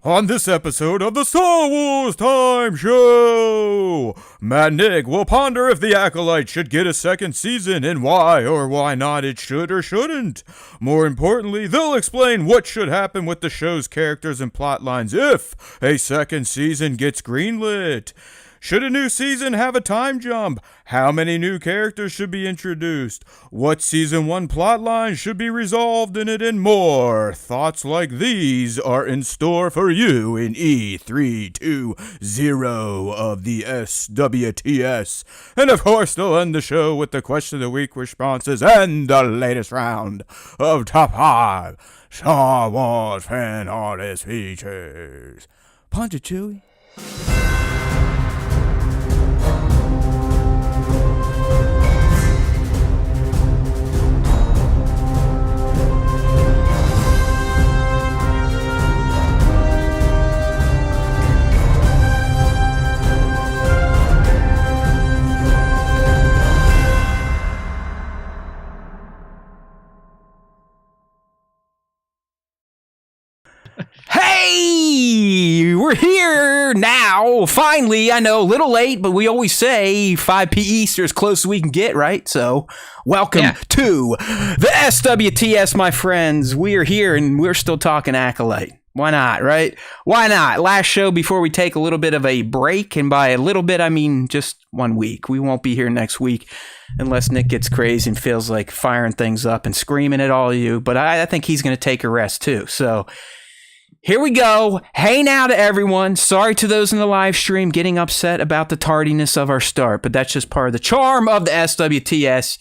On this episode of the Star Wars Time Show, Matt and Nick will ponder if the Acolyte should get a second season and why or why not it should or shouldn't. More importantly, they'll explain what should happen with the show's characters and plot lines if a second season gets greenlit. Should a new season have a time jump? How many new characters should be introduced? What season 1 plotline should be resolved in it, and more? Thoughts like these are in store for you in E320 of the SWTS. And of course, they'll end the show with the question of the week responses and the latest round of Top 5 Star Wars Fan Artist Features. Punch it, Chewie. Hey, we're here now. Finally, I know, a little late, but we always say 5 p. East are as close as we can get, right? So, welcome to the SWTS, my friends. We are here, and we're still talking Acolyte. Why not, right? Why not? Last show before we take a little bit of a break, and by a little bit, I mean just 1 week. We won't be here next week unless Nick gets crazy and feels like firing things up and screaming at all of you, but I think he's going to take a rest too, so... Here we go. Hey now to everyone. Sorry to those in the live stream getting upset about the tardiness of our start, but that's just part of the charm of the SWTS,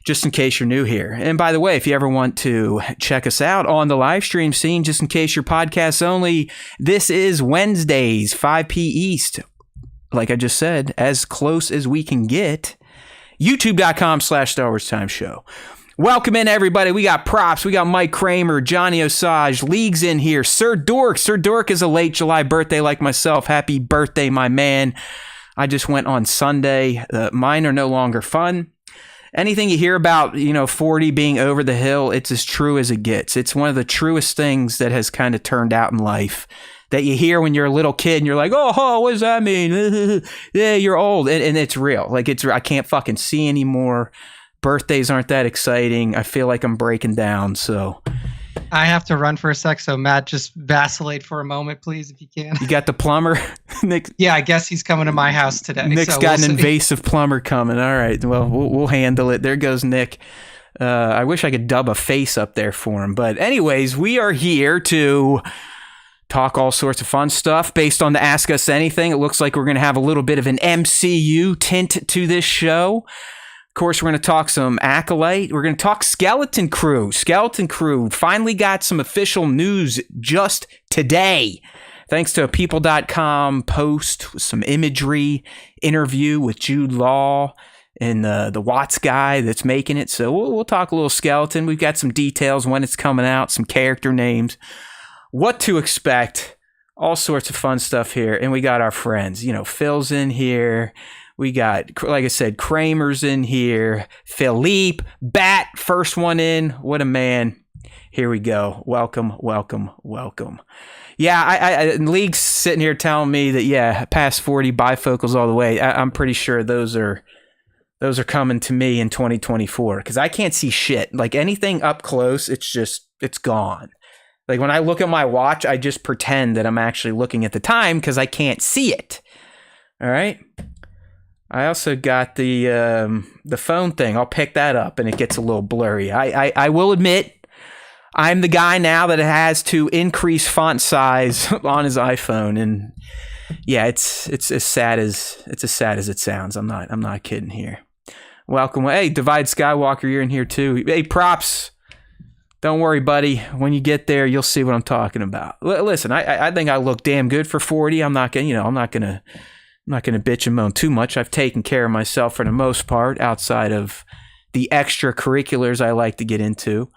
just in case you're new here. And by the way, if you ever want to check us out on the live stream scene, just in case you're podcast only, this is Wednesdays, 5 p. East. Like I just said, as close as we can get. YouTube.com/Star Wars Time Show. Welcome in, everybody. We got props. We got Mike Kramer, Johnny Osage, League's in here. Sir Dork. Sir Dork is a late July birthday like myself. Happy birthday, my man. I just went on Sunday. Mine are no longer fun. Anything you hear about, 40 being over the hill, it's as true as it gets. It's one of the truest things that has kind of turned out in life that you hear when you're a little kid and you're like, oh, what does that mean? Yeah, you're old. And it's real. Like, I can't fucking see anymore. Birthdays aren't that exciting. I feel like I'm breaking down, so... I have to run for a sec, so Matt, just vacillate for a moment, please, if you can. You got the plumber? Nick? Yeah, I guess he's coming to my house today. Nick's got an invasive plumber coming. All right, well, we'll handle it. There goes Nick. I wish I could dub a face up there for him. But anyways, we are here to talk all sorts of fun stuff based on the Ask Us Anything. It looks like we're going to have a little bit of an MCU tint to this show. Of course, we're going to talk some Acolyte. We're going to talk Skeleton Crew. Skeleton Crew finally got some official news just today. Thanks to a People.com post with some imagery, interview with Jude Law and the Watts guy that's making it. So we'll talk a little Skeleton. We've got some details, when it's coming out, some character names, what to expect, all sorts of fun stuff here. And we got our friends. Phil's in here. We got, like I said, Kramer's in here. Philippe, Bat, first one in. What a man. Here we go. Welcome, welcome, welcome. Yeah, I League's sitting here telling me that, past 40 bifocals all the way. I'm pretty sure those are coming to me in 2024 because I can't see shit. Like anything up close, it's gone. Like when I look at my watch, I just pretend that I'm actually looking at the time because I can't see it. All right. I also got the phone thing. I'll pick that up, and it gets a little blurry. I will admit, I'm the guy now that has to increase font size on his iPhone, and yeah, it's as sad as it sounds. I'm not kidding here. Welcome, hey, Divide Skywalker, you're in here too. Hey, props. Don't worry, buddy. When you get there, you'll see what I'm talking about. Listen, I think I look damn good for 40. I'm not gonna bitch and moan too much. I've taken care of myself for the most part outside of the extracurriculars I like to get into.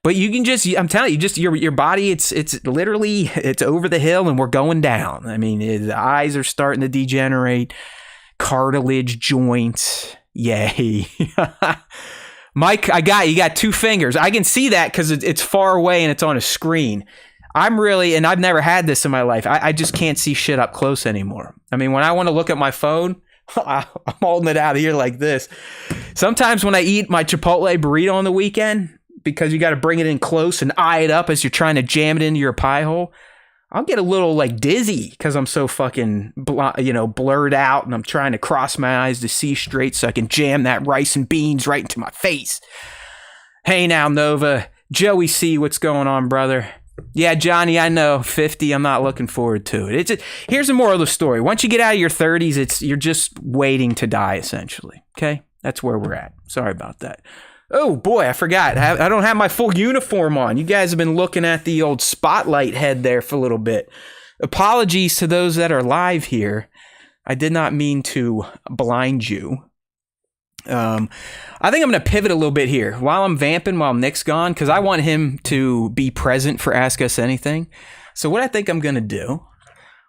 But you can I'm telling you, just your body, it's literally, it's over the hill and we're going down. I mean, the eyes are starting to degenerate, cartilage joints. Yay. Mike, you got 2 fingers. I can see that because it's far away and it's on a screen. I'm really, and I've never had this in my life, I just can't see shit up close anymore. I mean, when I want to look at my phone, I'm holding it out here like this. Sometimes when I eat my Chipotle burrito on the weekend, because you got to bring it in close and eye it up as you're trying to jam it into your pie hole, I'll get a little like dizzy because I'm so fucking, blurred out, and I'm trying to cross my eyes to see straight so I can jam that rice and beans right into my face. Hey now, Nova. Joey C, what's going on, brother? Yeah, Johnny, I know. 50, I'm not looking forward to it. Here's the moral of the story. Once you get out of your 30s, you're just waiting to die, essentially. Okay? That's where we're at. Sorry about that. Oh, boy, I forgot. I don't have my full uniform on. You guys have been looking at the old spotlight head there for a little bit. Apologies to those that are live here. I did not mean to blind you. I think I'm going to pivot a little bit here while I'm vamping, while Nick's gone, because I want him to be present for Ask Us Anything. So what I think I'm going to do,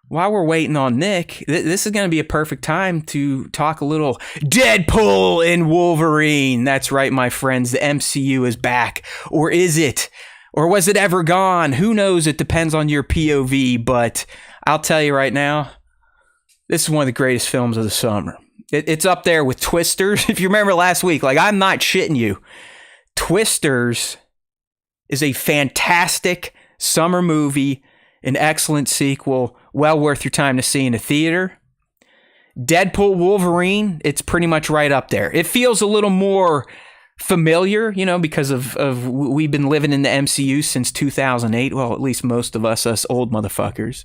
while we're waiting on Nick, this is going to be a perfect time to talk a little Deadpool and Wolverine. That's right, my friends. The MCU is back. Or is it? Or was it ever gone? Who knows? It depends on your POV. But I'll tell you right now, this is one of the greatest films of the summer. It's up there with Twisters. If you remember last week, like, I'm not shitting you. Twisters is a fantastic summer movie, an excellent sequel, well worth your time to see in a theater. Deadpool Wolverine, it's pretty much right up there. It feels a little more familiar, because of we've been living in the MCU since 2008. Well, at least most of us old motherfuckers.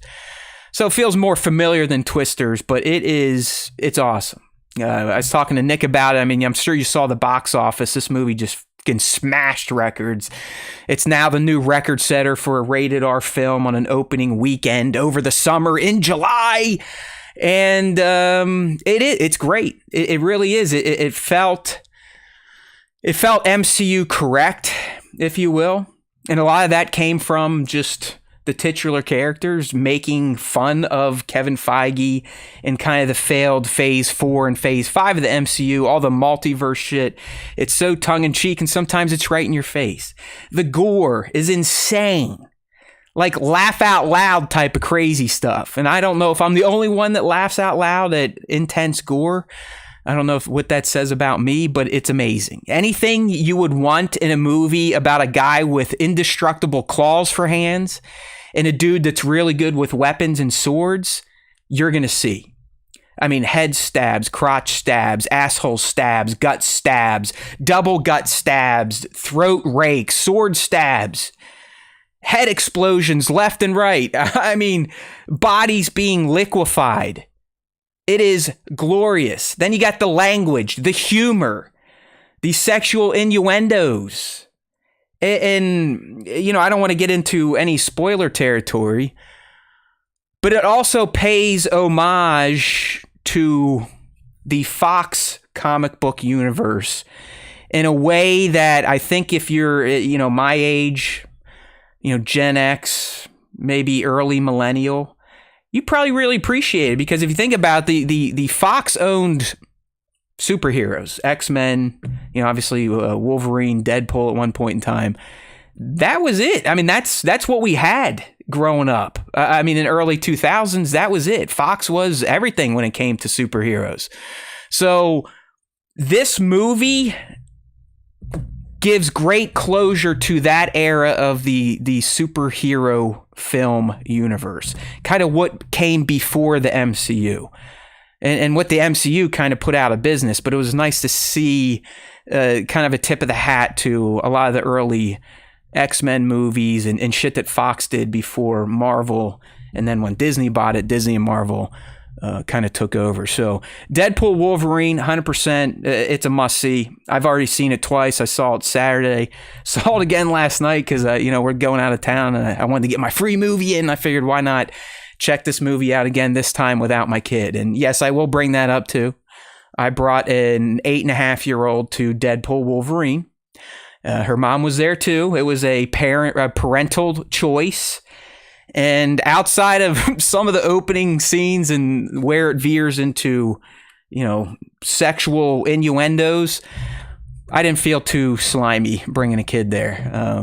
So it feels more familiar than Twisters, but it's awesome. I was talking to Nick about it. I mean, I'm sure you saw the box office. This movie just fucking smashed records. It's now the new record setter for a rated R film on an opening weekend over the summer in July. And it's great. It really is. It felt MCU correct, if you will. And a lot of that came from just the titular characters making fun of Kevin Feige and kind of the failed phase 4 and phase 5 of the MCU, all the multiverse shit. It's so tongue-in-cheek, and sometimes it's right in your face. The gore is insane. Like laugh out loud type of crazy stuff. And I don't know if I'm the only one that laughs out loud at intense gore. I don't know what that says about me, but it's amazing. Anything you would want in a movie about a guy with indestructible claws for hands and a dude that's really good with weapons and swords, you're going to see. I mean, head stabs, crotch stabs, asshole stabs, gut stabs, double gut stabs, throat rakes, sword stabs, head explosions left and right. I mean, bodies being liquefied. It is glorious. Then you got the language, the humor, the sexual innuendos. And I don't want to get into any spoiler territory, but it also pays homage to the Fox comic book universe in a way that I think if you're, my age, Gen X, maybe early millennial, you probably really appreciate it, because if you think about the Fox-owned superheroes, X-Men, obviously Wolverine, Deadpool at one point in time, that was it. I mean, that's what we had growing up. I mean, in early 2000s, that was it. Fox was everything when it came to superheroes. So this movie gives great closure to that era of the superhero film universe, kind of what came before the MCU and what the MCU kind of put out of business. But it was nice to see kind of a tip of the hat to a lot of the early X-Men movies and shit that Fox did before Marvel. And then when Disney bought it, Disney and Marvel kind of took over. So Deadpool Wolverine, 100%. It's a must see. I've already seen it twice. I saw it Saturday. Saw it again last night because, we're going out of town and I wanted to get my free movie in. I figured why not check this movie out again, this time without my kid. And yes, I will bring that up too. I brought an 8.5-year-old to Deadpool Wolverine. Her mom was there too. It was a parental choice. And outside of some of the opening scenes and where it veers into, sexual innuendos, I didn't feel too slimy bringing a kid there.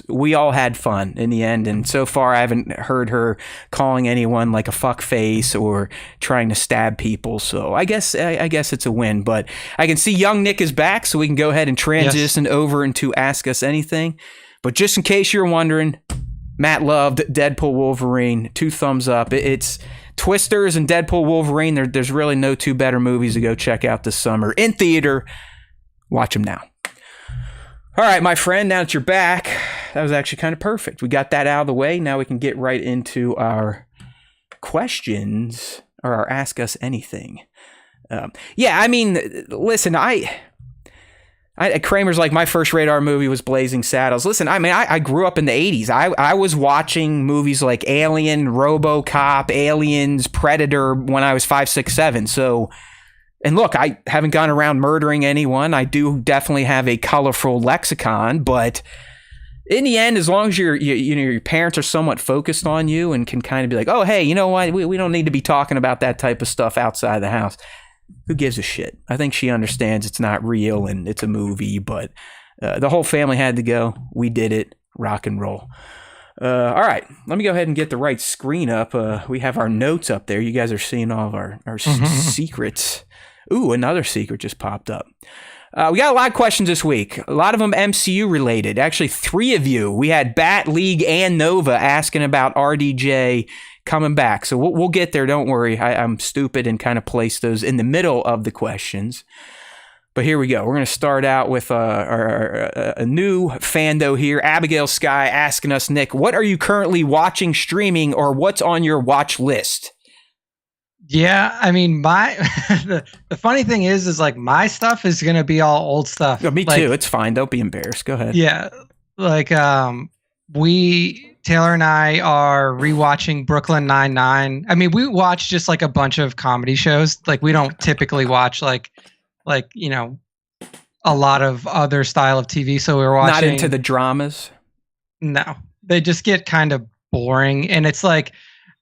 We all had fun in the end, and so far I haven't heard her calling anyone like a fuck face or trying to stab people. So I guess it's a win. But I can see young Nick is back, so we can go ahead and transition over into Ask Us Anything. But just in case you're wondering, Matt loved Deadpool Wolverine. 2 thumbs up. It's Twisters and Deadpool Wolverine. There's really no 2 better movies to go check out this summer in theater. Watch them now. All right, my friend, now that you're back, that was actually kind of perfect. We got that out of the way. Now we can get right into our questions or our Ask Us Anything. Listen, Kramer's like, my first radar movie was Blazing Saddles. Listen, I grew up in the 80s. I was watching movies like Alien, RoboCop, Aliens, Predator when I was 5, 6, 7. So... And look, I haven't gone around murdering anyone. I do definitely have a colorful lexicon, but in the end, as long as your parents are somewhat focused on you and can kind of be like, oh, hey, you know what? We don't need to be talking about that type of stuff outside the house. Who gives a shit? I think she understands it's not real and it's a movie, but the whole family had to go. We did it. Rock and roll. All right, let me go ahead and get the right screen up. We have our notes up there. You guys are seeing all of our secrets. Ooh, another secret just popped up. We got a lot of questions this week. A lot of them MCU related. Actually, 3 of you. We had Bat, League, and Nova asking about RDJ coming back. So we'll get there. Don't worry. I'm stupid and kind of placed those in the middle of the questions. But here we go. We're going to start out with a new fando here. Abigail Sky asking us, Nick, what are you currently watching, streaming, or what's on your watch list? Yeah, I mean, the funny thing is like my stuff is gonna be all old stuff. Yeah, me too. It's fine. Don't be embarrassed. Go ahead. Yeah, like Taylor and I are rewatching Brooklyn Nine-Nine. I mean, we watch just like a bunch of comedy shows. Like we don't typically watch like a lot of other style of TV. So we're watching. Not into the dramas. No, they just get kind of boring, and it's like.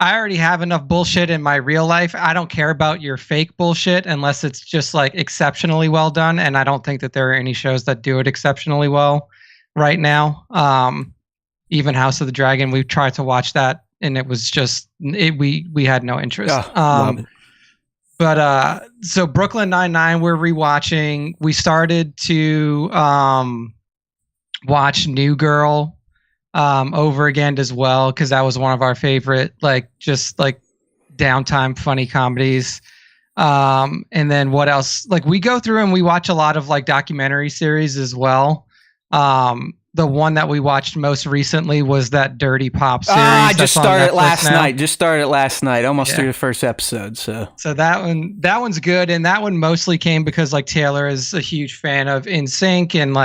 I already have enough bullshit in my real life. I don't care about your fake bullshit unless it's just like exceptionally well done. And I don't think that there are any shows that do it exceptionally well right now. Even House of the Dragon, we tried to watch that and it was just, we had no interest. Love it. But so Brooklyn Nine-Nine, we're rewatching. We started to watch New Girl over again as well, because that was one of our favorite just downtime funny comedies. And then what else, we go through and we watch a lot of documentary series as well. The one that we watched most recently was that Dirty Pop series. I just started last night. Almost through the first episode. So that one's good, and that one mostly came because Taylor is a huge fan of NSYNC, and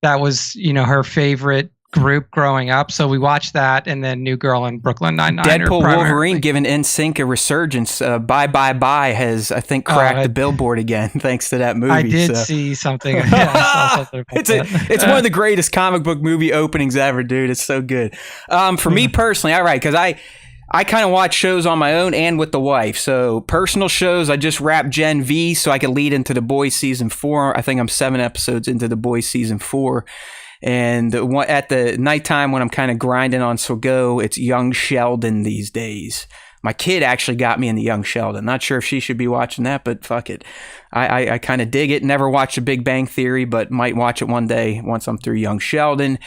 that was her favorite group growing up, so we watched that, and then New Girl and Brooklyn Nine-Nine. Deadpool Wolverine giving NSYNC a resurgence. Bye Bye Bye has, I think, cracked the billboard again thanks to that movie. I did see something. Yeah, I saw something it's one of the greatest comic book movie openings ever, dude. It's so good. For me personally, all right, because I kind of watch shows on my own and with the wife. So personal shows, I just wrapped Gen V so I could lead into The Boys season 4. I think I'm 7 episodes into The Boys season 4. And at the nighttime when I'm kind of grinding on So-Go, it's Young Sheldon these days. My kid actually got me into Young Sheldon. Not sure if she should be watching that, but fuck it. I kind of dig it. Never watched The Big Bang Theory, but might watch it one day once I'm through Young Sheldon.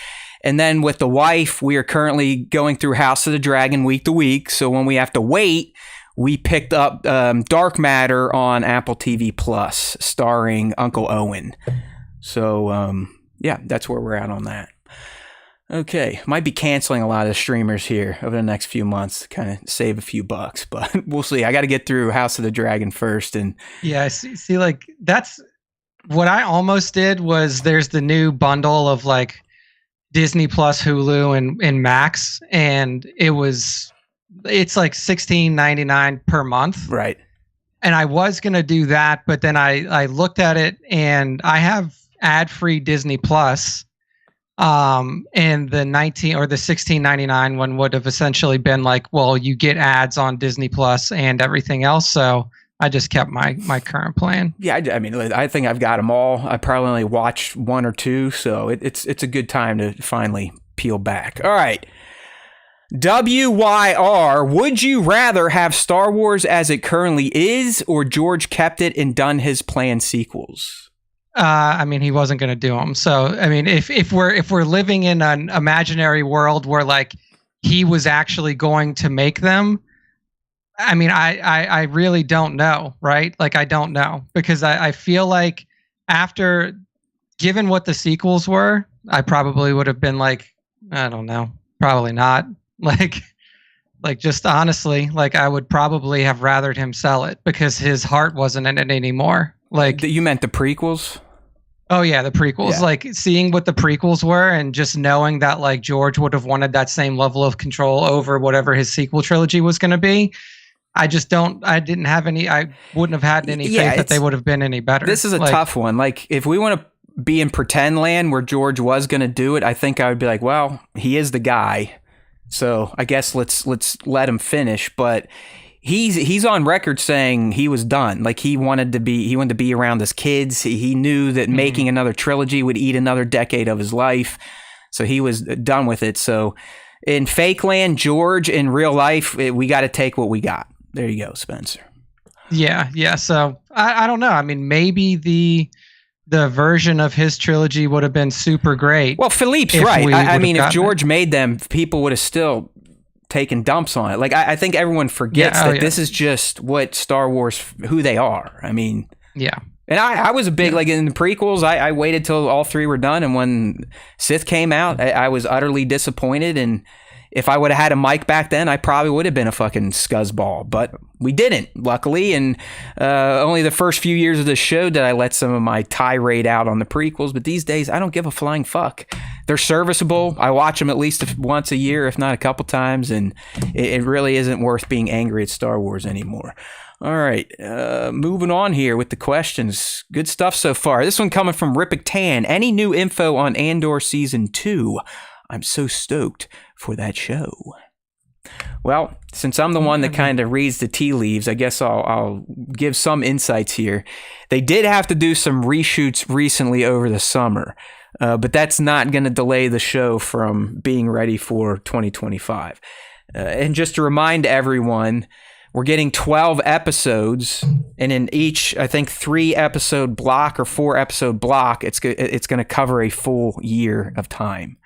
And then with the wife, we are currently going through House of the Dragon week to week. So when we have to wait, we picked up Dark Matter on Apple TV Plus, starring Uncle Owen. So, yeah, that's where we're at on that. Okay, might be canceling a lot of the streamers here over the next few months to kind of save a few bucks, but we'll see. I got to get through House of the Dragon first. And yeah, see, that's what I almost did. Was there's the new bundle of Disney Plus, Hulu, and Max, and it's $16.99 per month, right? And I was gonna do that, but then I looked at it, and I have ad-free Disney Plus, and the $16.99 one would have essentially been well, you get ads on Disney Plus and everything else. So I just kept my current plan. Yeah, I mean, I think I've got them all. I probably only watched one or two, so it's a good time to finally peel back. All right. WYR, would you rather have Star Wars as it currently is, or George kept it and done his planned sequels? I mean, he wasn't going to do them. So, I mean, if we're living in an imaginary world where like he was actually going to make them, I mean, I really don't know, right? Like, I don't know, because I feel like after, given what the sequels were, I probably would have been like, I don't know, probably not. Like just honestly, like I would probably have rathered him sell it because his heart wasn't in it anymore. Like, You meant the prequels? oh yeah, the prequels. Yeah. Like seeing what the prequels were and just knowing that like George would have wanted that same level of control over whatever his sequel trilogy was going to be. I wouldn't have had any faith that they would have been any better. This is a tough one. Like, if we want to be in pretend land where George was going to do it, I think I would be like, well, he is the guy, so I guess let's let him finish. But he's on record saying he was done. Like, he wanted to be around his kids. He knew that making another trilogy would eat another decade of his life, so he was done with it. So in fake land, George, in real life, we got to take what we got. There you go, Spencer. Yeah. So I don't know. I mean, maybe the version of his trilogy would have been super great. Well, Philippe's right. I mean, if George made them, people would have still taken dumps on it. Like, I think everyone forgets that this is just what Star Wars, who they are. I mean, yeah. And I was a big, like in the prequels, I waited till all three were done. And when Sith came out, I was utterly disappointed. And if I would have had a mic back then, I probably would have been a fucking scuzzball, but we didn't, luckily. And only the first few years of the show did I let some of my tirade out on the prequels. But these days, I don't give a flying fuck. They're serviceable. I watch them at least once a year, if not a couple times. And it really isn't worth being angry at Star Wars anymore. All right, moving on here with the questions. Good stuff so far. This one coming from Rippick Tan. Any new info on Andor Season 2? I'm so stoked for that show. Well, since I'm the one that kind of reads the tea leaves, I guess I'll give some insights here. They did have to do some reshoots recently over the summer, but that's not going to delay the show from being ready for 2025. And just to remind everyone, we're getting 12 episodes, and in each, I think, 3-episode block or 4-episode block, it's going to cover a full year of time.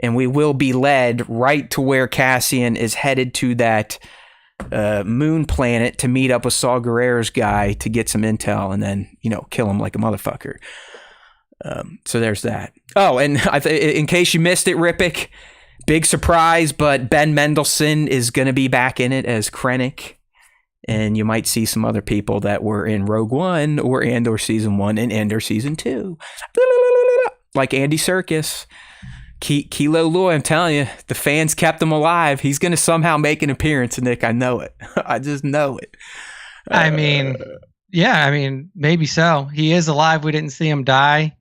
And we will be led right to where Cassian is headed to that moon planet to meet up with Saw Gerrera's guy to get some intel and then, kill him like a motherfucker. So there's that. Oh, and in case you missed it, Rippick, big surprise, but Ben Mendelsohn is going to be back in it as Krennic. And you might see some other people that were in Rogue One or Andor Season 1 and Andor Season 2. Like Andy Serkis. Kilo Lua, I'm telling you, the fans kept him alive. He's going to somehow make an appearance, Nick. I know it. I just know it. I mean, maybe so. He is alive. We didn't see him die.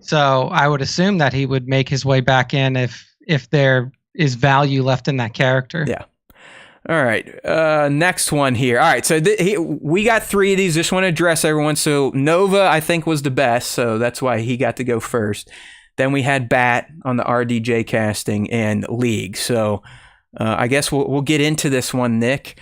So I would assume that he would make his way back in if there is value left in that character. Yeah. All right. Next one here. All right. So we got 3 of these. Just want to address everyone. So Nova, I think, was the best. So that's why he got to go first. Then we had Bat on the RDJ casting and League. So I guess we'll get into this one, Nick.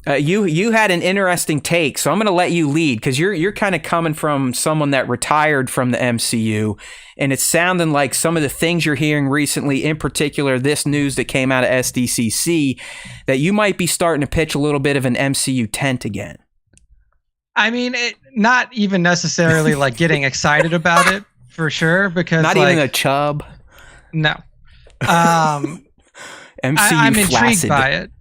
You had an interesting take, so I'm going to let you lead because you're kind of coming from someone that retired from the MCU, and it's sounding like some of the things you're hearing recently, in particular this news that came out of SDCC, that you might be starting to pitch a little bit of an MCU tent again. I mean, not even necessarily like getting excited about it. For sure, because not even a chub. No, MCU I'm flaccid. intrigued by it.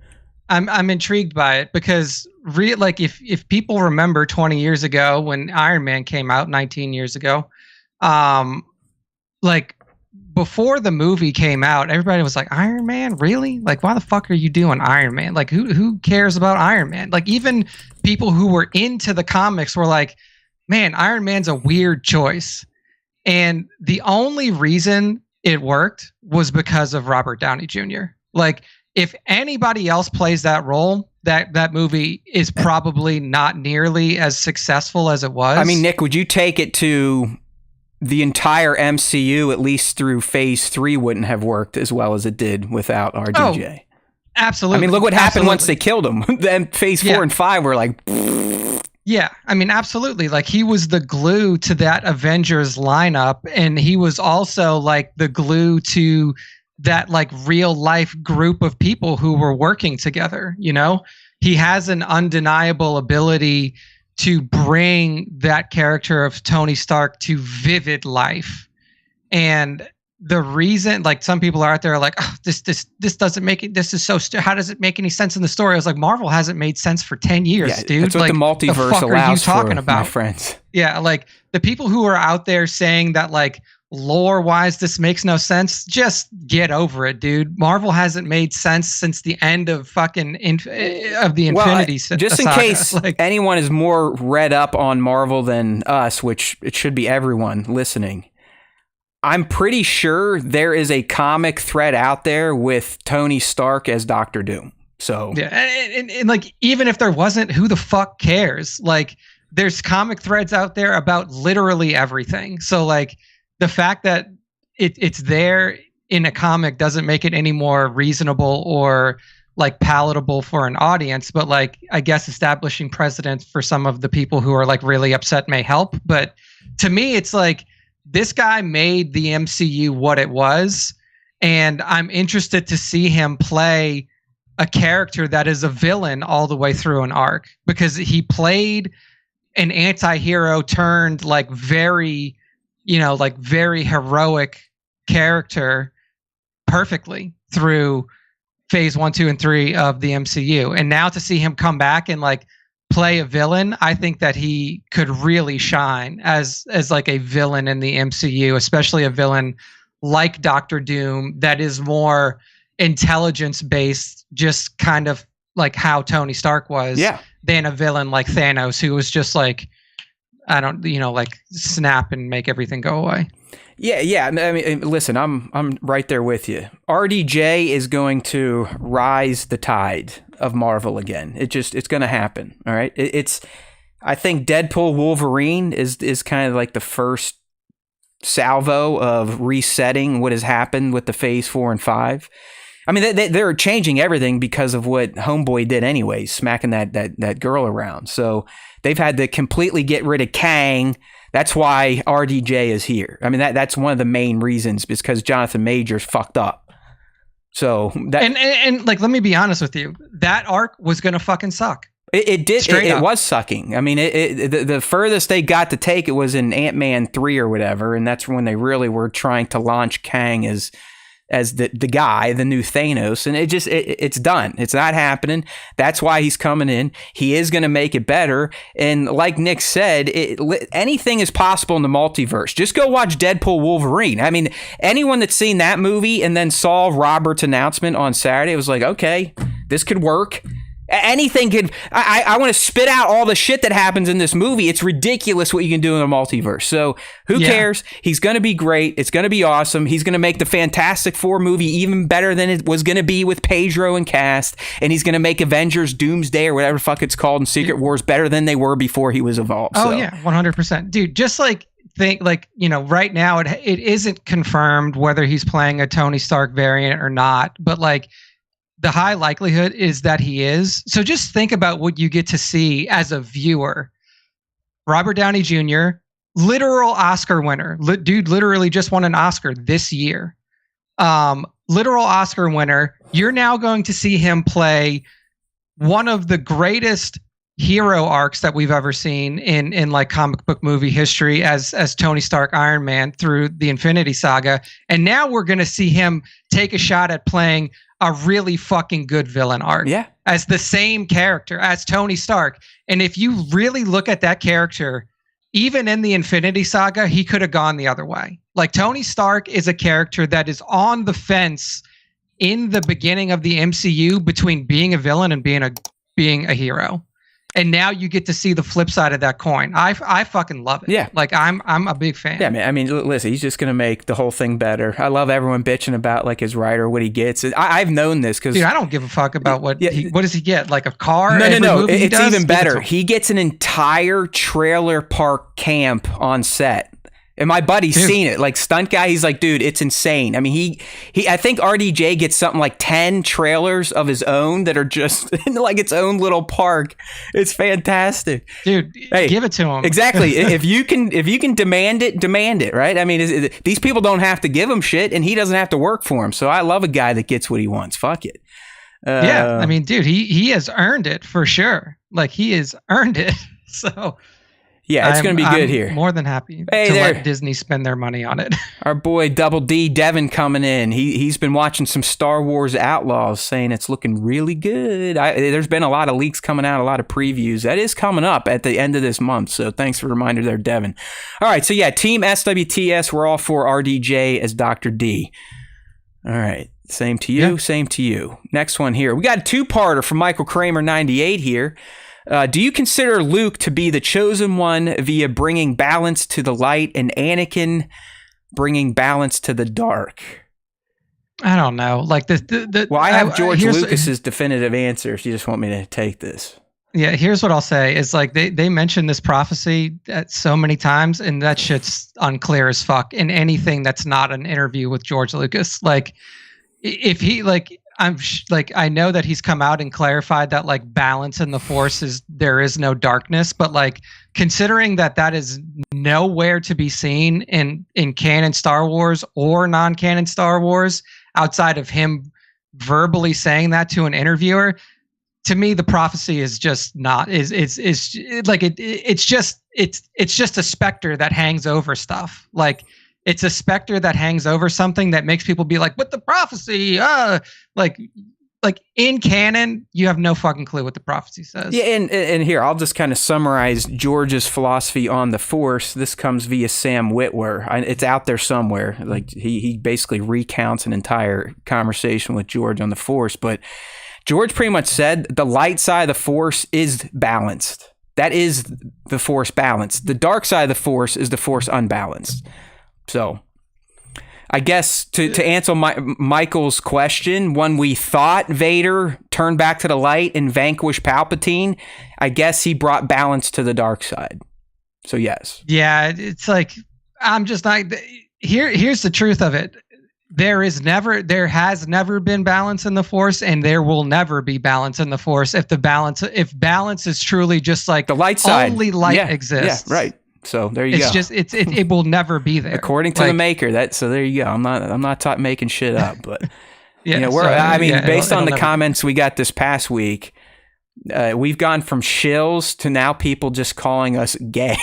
I'm intrigued by it because if people remember 20 years ago when Iron Man came out, 19 years ago, like before the movie came out, everybody was like, Iron Man, really? Like, why the fuck are you doing Iron Man? Like, who cares about Iron Man? Like, even people who were into the comics were like, man, Iron Man's a weird choice. And the only reason it worked was because of Robert Downey Jr. Like, if anybody else plays that role, that movie is probably not nearly as successful as it was. I mean, Nick, would you take it to the entire MCU, at least through Phase 3, wouldn't have worked as well as it did without RDJ? Oh, absolutely. I mean, look what happened once they killed him. Then Phase 4 and 5 were like... Yeah, I mean, absolutely. Like, he was the glue to that Avengers lineup, and he was also like the glue to that like real life group of people who were working together. You know, he has an undeniable ability to bring that character of Tony Stark to vivid life. And the reason, like, some people are out there like, oh, this doesn't make it, this is so how does it make any sense in the story? I was like, Marvel hasn't made sense for 10 years, dude. That's what like, the multiverse the fuck allows are you talking for, about? my friends. Yeah, like, the people who are out there saying that, like, lore wise this makes no sense, just get over it, dude. Marvel hasn't made sense since the end of fucking of the Infinity Saga. Just in case anyone is more read up on Marvel than us, which it should be everyone listening, I'm pretty sure there is a comic thread out there with Tony Stark as Doctor Doom. So yeah, and like, even if there wasn't, who the fuck cares? Like, there's comic threads out there about literally everything. So like, the fact that it's there in a comic doesn't make it any more reasonable or like palatable for an audience. But like, I guess establishing precedent for some of the people who are like really upset may help. But to me, it's like, this guy made the MCU what it was, and I'm interested to see him play a character that is a villain all the way through an arc, because he played an anti-hero turned like very, you know, like very heroic character perfectly through phase 1, 2, and 3 of the MCU. And now to see him come back and like play a villain, I think that he could really shine as like a villain in the MCU, especially a villain like Doctor Doom that is more intelligence based, just kind of like how Tony Stark was, than a villain like Thanos, who was just like, I don't, you know, like snap and make everything go away. Yeah. I mean, listen, I'm right there with you. RDJ is going to rise the tide of Marvel again. It's going to happen. All right. I think Deadpool Wolverine is kind of like the first salvo of resetting what has happened with the phase 4 and 5. I mean, they're changing everything because of what Homeboy did anyway, smacking that girl around. So they've had to completely get rid of Kang. That's why RDJ is here. I mean, that's one of the main reasons, because Jonathan Majors fucked up. So that and like, let me be honest with you, that arc was gonna fucking suck. It did. It was sucking. I mean, the furthest they got to take it was in Ant-Man 3 or whatever, and that's when they really were trying to launch Kang as the guy, the new Thanos, and it's done. It's not happening. That's why he's coming in. He is going to make it better. And like Nick said, anything is possible in the multiverse. Just go watch Deadpool Wolverine. I mean, anyone that's seen that movie and then saw Robert's announcement on Saturday was like, okay, this could work. Anything could. I want to spit out all the shit that happens in this movie. It's ridiculous what you can do in a multiverse. So who cares? He's going to be great. It's going to be awesome. He's going to make the Fantastic Four movie even better than it was going to be with Pedro and cast. And he's going to make Avengers Doomsday or whatever the fuck it's called in Secret Wars better than they were before he was evolved. Oh yeah, 100%, dude. Just like think, like, you know, right now it isn't confirmed whether he's playing a Tony Stark variant or not, but like, the high likelihood is that he is. So just think about what you get to see as a viewer. Robert Downey Jr., literal Oscar winner. Dude literally just won an Oscar this year. Literal Oscar winner. You're now going to see him play one of the greatest hero arcs that we've ever seen in like comic book movie history as Tony Stark Iron Man through the Infinity Saga. And now we're going to see him take a shot at playing a really fucking good villain arc as the same character as Tony Stark. And if you really look at that character, even in the Infinity Saga, he could have gone the other way. Like, Tony Stark is a character that is on the fence in the beginning of the MCU between being a villain and being a hero. And now you get to see the flip side of that coin. I fucking love it. Yeah. Like I'm a big fan. Yeah, man. I mean, listen, he's just going to make the whole thing better. I love everyone bitching about like his rider, what he gets. I've known this because... Dude, I don't give a fuck about what does he get? Like a car? No. It's even better. He gets an entire trailer park camp on set. And my buddy's seen it. Like, stunt guy, he's like, dude, it's insane. I mean, I think RDJ gets something like 10 trailers of his own that are just in like its own little park. It's fantastic. Dude, hey, give it to him. Exactly. if you can demand it, right? I mean, these people don't have to give him shit, and he doesn't have to work for him. So I love a guy that gets what he wants. Fuck it. Yeah, I mean, dude, he has earned it for sure. Like, he has earned it. So... Yeah, it's going to be good here. More than happy to let Disney spend their money on it. Our boy Double D Devin coming in. He's been watching some Star Wars Outlaws, saying it's looking really good. There's been a lot of leaks coming out, a lot of previews. That is coming up at the end of this month. So thanks for the reminder there, Devin. All right, so yeah, Team SWTS. We're all for RDJ as Dr. D. All right, same to you. Yeah. Same to you. Next one here. We got a two-parter from Michael Kramer 98 here. Do you consider Luke to be the chosen one via bringing balance to the light and Anakin bringing balance to the dark? I don't know. Like well, I have George Lucas's definitive answer if you just want me to take this. Yeah, here's what I'll say. It's like they mentioned this prophecy so many times, and that shit's unclear as fuck in anything that's not an interview with George Lucas. Like, if he like... I know that he's come out and clarified that like balance in the Force there is no darkness, but like considering that is nowhere to be seen in canon Star Wars or non-canon Star Wars outside of him verbally saying that to an interviewer, to me the prophecy is just not it's just a specter that hangs over stuff. Like, it's a specter that hangs over something that makes people be like, "What the prophecy?" Like in canon, you have no fucking clue what the prophecy says. Yeah, and here I'll just kind of summarize George's philosophy on the Force. This comes via Sam Witwer. It's out there somewhere. Like he basically recounts an entire conversation with George on the Force. But George pretty much said the light side of the Force is balanced. That is the Force balance. The dark side of the Force is the Force unbalanced. So, I guess to answer Michael's question, when we thought Vader turned back to the light and vanquished Palpatine, I guess he brought balance to the dark side. So, yes. Yeah, it's like, I'm just not... Here's the truth of it. There has never been balance in the Force, and there will never be balance in the Force if balance is truly just like the light side. Only light exists. Yeah, right. So there you go. It will never be there. According to the maker. So there you go. I'm not making shit up, but yeah, based on the comments we got this past week, we've gone from shills to now people just calling us gay.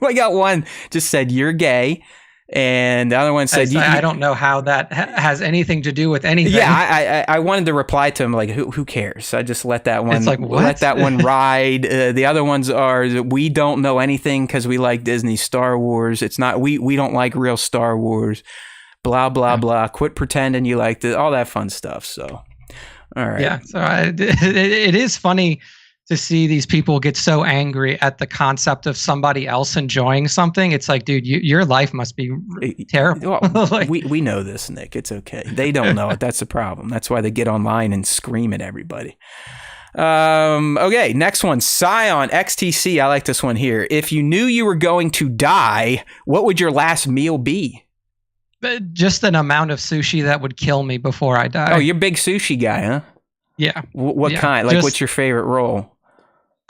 I got one just said you're gay. And the other one said, I don't know how that has anything to do with anything. Yeah, I wanted to reply to him like, who cares? I just let that one, it's like, what? Let that one ride. The other ones are, we don't know anything because we like Disney Star Wars. It's not, we don't like real Star Wars. Blah, blah, blah. Quit pretending you like all that fun stuff. So, all right. Yeah, so it is funny to see these people get so angry at the concept of somebody else enjoying something. It's like, dude, your life must be terrible. Well, like, we know this, Nick. It's okay. They don't know it. That's the problem. That's why they get online and scream at everybody. Okay, next one. Scion XTC. I like this one here. If you knew you were going to die, what would your last meal be? Just an amount of sushi that would kill me before I die. Oh, you're a big sushi guy, huh? Yeah. What kind? Like, what's your favorite roll?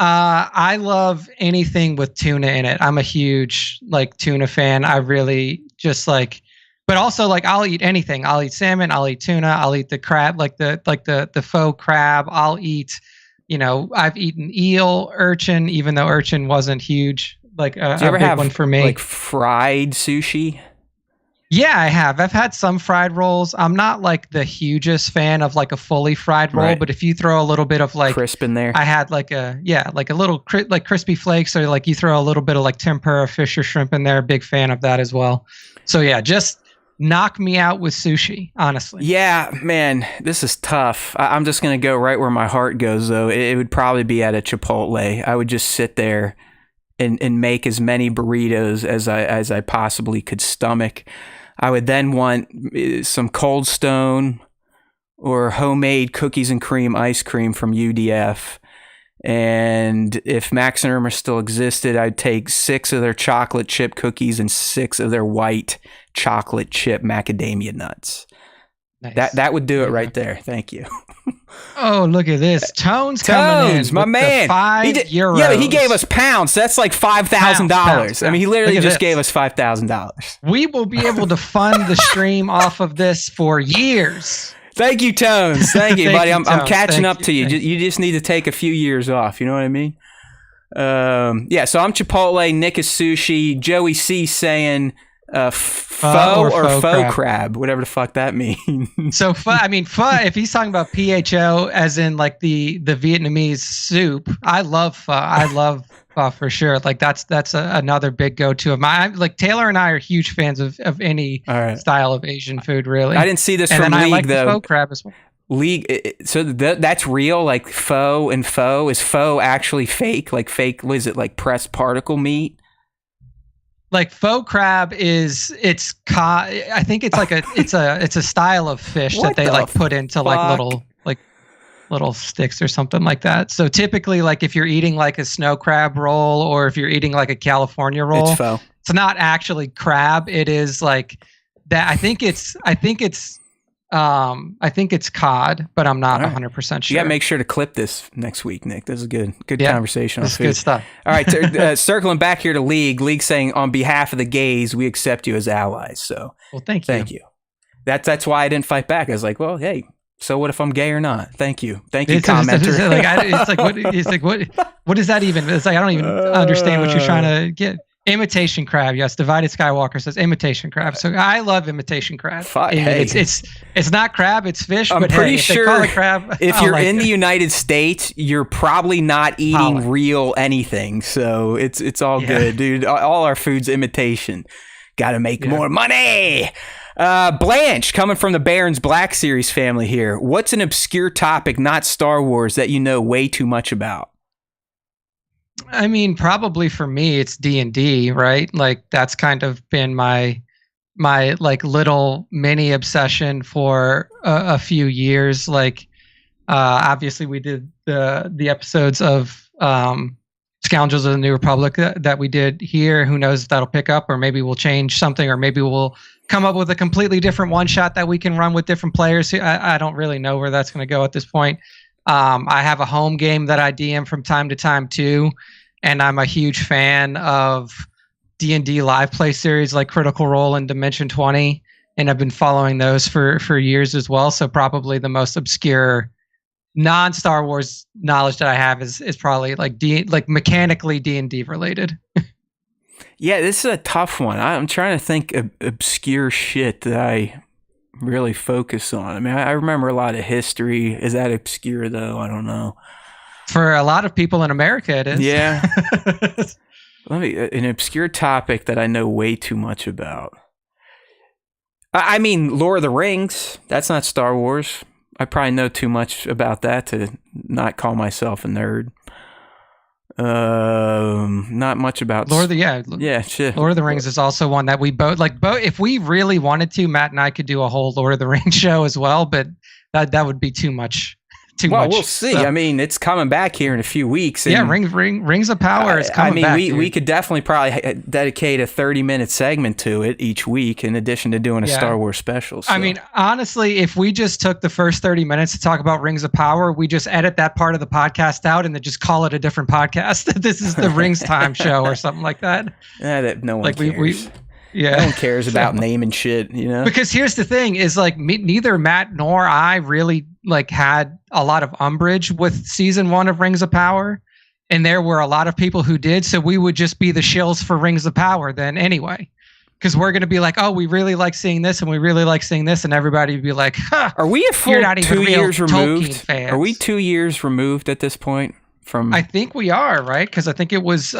I love anything with tuna in it. I'm a huge tuna fan. I really just but also I'll eat anything. I'll eat salmon. I'll eat tuna. I'll eat the crab, the faux crab. I'll eat, I've eaten eel, urchin, even though urchin wasn't huge. Do you ever have one for me? Fried sushi? Yeah, I have. I've had some fried rolls. I'm not the hugest fan of a fully fried roll, but if you throw a little bit of crisp in there, I had a little crispy flakes, or you throw a little bit of tempura fish or shrimp in there. Big fan of that as well. So yeah, just knock me out with sushi, honestly. Yeah, man, this is tough. I'm just going to go right where my heart goes, though. It would probably be at a Chipotle. I would just sit there and make as many burritos as I possibly could stomach. I would then want some Cold Stone or homemade cookies and cream ice cream from UDF. And if Max and Irma still existed, I'd take 6 of their chocolate chip cookies and 6 of their white chocolate chip macadamia nuts. Nice. That would do it right there. Thank you. Oh, look at this. Tones coming in. My man. €5. Yeah, but he gave us pounds. So that's like $5,000. I mean, he literally just gave us $5,000. We will be able to fund the stream off of this for years. Thank you, Tones. Thank you, buddy. I'm catching up to you. Thank You just need to take a few years off. You know what I mean? Yeah, so I'm Chipotle. Nick is sushi. Joey C saying pho or faux crab, whatever the fuck that means. So pho, if he's talking about PHO as in like the Vietnamese soup, I love pho. I love pho for sure. Like that's another big go-to of mine. Like Taylor and I are huge fans of any style of Asian food, really. I didn't see this and from then League, I like though. The pho crab as well. League, so that's real, like pho and faux. Is faux actually fake? Like fake, what is it, like pressed particle meat? Like faux crab I think it's like it's a style of fish that they like put into like little sticks or something like that. So typically, like if you're eating like a snow crab roll or if you're eating like a California roll, it's faux. It's not actually crab. It is like that. I think it's cod, but I'm not 100% sure. You got to make sure to clip this next week, Nick. This is good conversation. This is good stuff. All right, circling back here to League saying on behalf of the gays, we accept you as allies. So, well, thank you. That's why I didn't fight back. I was like, well, hey, so what if I'm gay or not? Thank you, commenter. What does that even? It's like I don't even understand what you're trying to get. Imitation crab, yes. Divided Skywalker says imitation crab. So I love imitation crab. Hey. It's not crab, it's fish. I'm but pretty if sure they call it crab, if you're in the United States, you're probably not eating real anything. So it's all good, dude. All our food's imitation. Got to make more money. Blanche, coming from the Barron's Black Series family here. What's an obscure topic, not Star Wars, that you know way too much about? I mean, probably for me, it's D&D, right? Like that's kind of been my like little mini obsession for a few years. Like, obviously we did the episodes of Scoundrels of the New Republic that we did here. Who knows if that'll pick up, or maybe we'll change something, or maybe we'll come up with a completely different one shot that we can run with different players. I don't really know where that's going to go at this point. I have a home game that I DM from time to time too, and I'm a huge fan of D&D live play series like Critical Role and Dimension 20, and I've been following those for years as well. So probably the most obscure non-Star Wars knowledge that I have is probably like mechanically D&D related. Yeah, this is a tough one. I'm trying to think of obscure shit that I really focus on. I mean, I remember a lot of history. Is that obscure though? I don't know. For a lot of people in America, it is. Yeah. An obscure topic that I know way too much about. I mean, Lord of the Rings. That's not Star Wars. I probably know too much about that to not call myself a nerd. Not much about Lord of the shit. Lord of the Rings is also one that we both if we really wanted to, Matt and I could do a whole Lord of the Rings show as well, but that would be too much. We'll see. So, I mean, it's coming back here in a few weeks. And, Rings of Power is coming back. We could definitely probably dedicate a 30-minute segment to it each week, in addition to doing a Star Wars special. So. I mean, honestly, if we just took the first 30 minutes to talk about Rings of Power, we just edit that part of the podcast out and then just call it a different podcast. This is the Rings Time show or something like that. That no one cares. No one cares about naming shit, you know? Because here's the thing is neither Matt nor I really had a lot of umbrage with season 1 of Rings of Power. And there were a lot of people who did. So we would just be the shills for Rings of Power then anyway. Because we're going to be like, oh, we really like seeing this and we really like seeing this. And everybody would be like, huh, are we a full you're not even 2 years removed? Fans. Are we 2 years removed at this point? I think we are, right? Because I think it was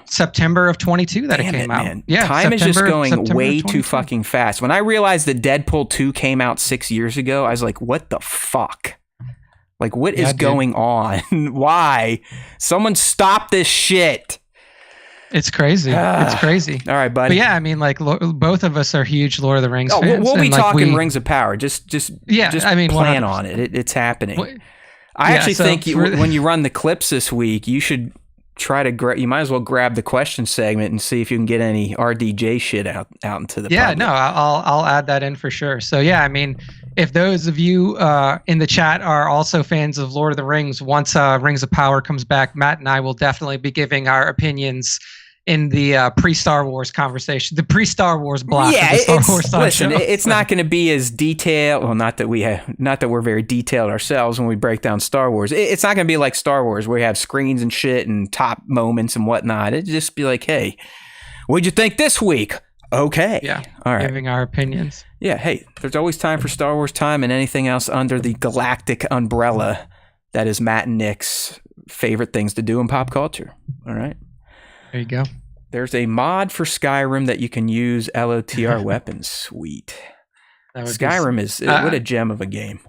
September of 22 that it came out. Man. Yeah, time is just going September way of too 22. fucking fast. When I realized that Deadpool 2 came out 6 years ago, I was like, what the fuck? Like, what is going on? Why? Someone stop this shit. It's crazy. It's crazy. All right, buddy. But yeah, I mean, like, both of us are huge Lord of the Rings fans. We'll be and, like, talking Rings of Power. Just I mean, plan 100%. on it. It's happening. I actually think when you run the clips this week, you should try to you might as well grab the question segment and see if you can get any RDJ shit out into the public. No, I'll add that in for sure. So yeah, I mean, if those of you in the chat are also fans of Lord of the Rings, once Rings of Power comes back, Matt and I will definitely be giving our opinions in the pre-Star Wars conversation, the pre-Star Wars block. Yeah, of the Star Wars listen, show. it's not going to be as detailed. Well, not that we're very detailed ourselves when we break down Star Wars. It's not going to be like Star Wars where we have screens and shit and top moments and whatnot. It'd just be like, hey, what'd you think this week? Okay. Yeah. All right. Giving our opinions. Yeah. Hey, there's always time for Star Wars time and anything else under the galactic umbrella that is Matt and Nick's favorite things to do in pop culture. All right. There you go. There's a mod for Skyrim that you can use LOTR weapons. Sweet. Skyrim is what a gem of a game.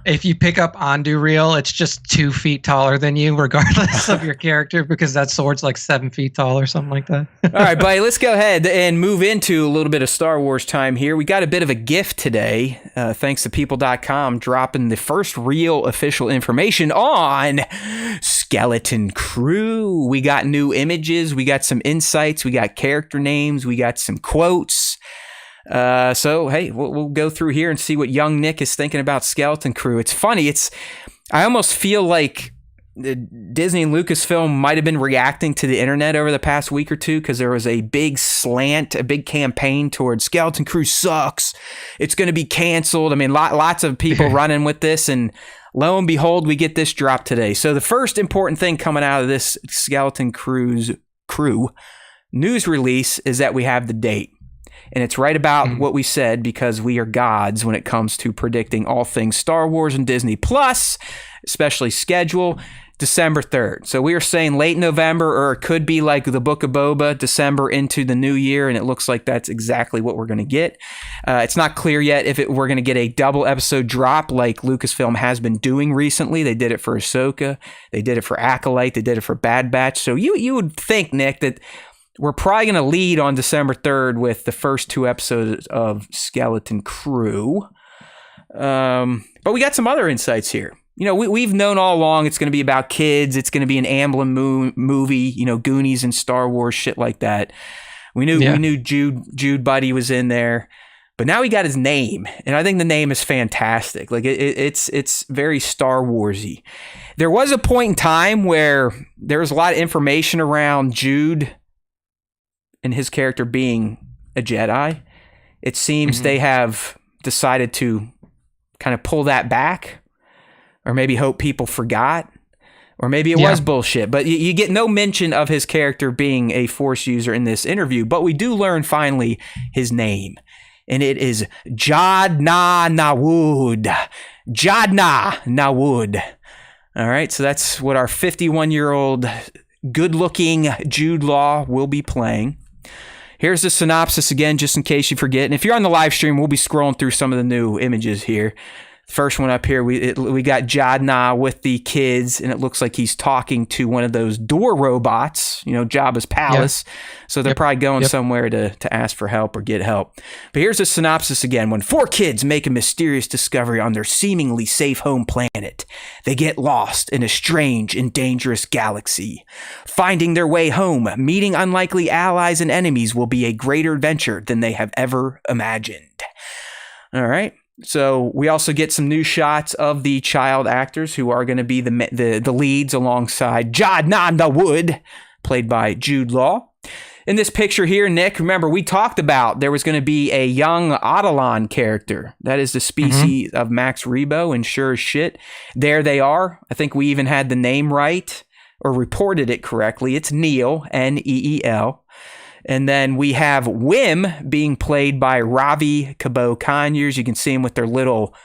If you pick up Anduril, it's just 2 feet taller than you, regardless of your character, because that sword's like 7 feet tall or something like that. All right, buddy, let's go ahead and move into a little bit of Star Wars time here. We got a bit of a gift today, thanks to People.com dropping the first real official information on Skeleton Crew. We got new images, we got some insights, we got character names, we got some quotes. So hey, we'll go through here and see what young Nick is thinking about Skeleton Crew. It's funny. I almost feel like Disney and Lucasfilm might have been reacting to the internet over the past week or two, because there was a big campaign towards Skeleton Crew sucks. It's going to be canceled. I mean, lots of people running with this, and lo and behold, we get this drop today. So the first important thing coming out of this Skeleton Crew news release is that we have the date. And it's right about what we said, because we are gods when it comes to predicting all things Star Wars and Disney Plus, especially schedule, December 3rd. So we are saying late November, or it could be like the Book of Boba, December into the new year, and it looks like that's exactly what we're going to get. It's not clear yet if we're going to get a double episode drop like Lucasfilm has been doing recently. They did it for Ahsoka. They did it for Acolyte. They did it for Bad Batch. So you would think, Nick, that we're probably going to lead on December 3rd with the first 2 episodes of Skeleton Crew. But we got some other insights here. You know, we've known all along it's going to be about kids. It's going to be an Amblin movie, you know, Goonies and Star Wars, shit like that. We knew Jude Buddy was in there. But now he got his name, and I think the name is fantastic. Like it's very Star Warsy. There was a point in time where there was a lot of information around Jude and his character being a Jedi. It seems they have decided to kind of pull that back, or maybe hope people forgot, or maybe it was bullshit. But you get no mention of his character being a Force user in this interview, but we do learn finally his name, and it is Jadna Nawud. Jadna Nawud. All right, so that's what our 51-year-old good-looking Jude Law will be playing. Here's the synopsis again, just in case you forget. And if you're on the live stream, we'll be scrolling through some of the new images here. First one up here, we got Jadna with the kids, and it looks like he's talking to one of those door robots, you know, Jabba's palace. Yeah. So they're probably going somewhere to ask for help or get help. But here's a synopsis again. When 4 kids make a mysterious discovery on their seemingly safe home planet, they get lost in a strange and dangerous galaxy. Finding their way home, meeting unlikely allies and enemies will be a greater adventure than they have ever imagined. All right. So we also get some new shots of the child actors who are going to be the leads alongside Jadna Nawud, played by Jude Law. In this picture here, Nick, remember we talked about there was going to be a young Autolon character. That is the species of Max Rebo, and sure as shit, there they are. I think we even had the name right, or reported it correctly. It's Neel, Neel. And then we have Wim being played by Ravi Cabo-Conyers. You can see him with their little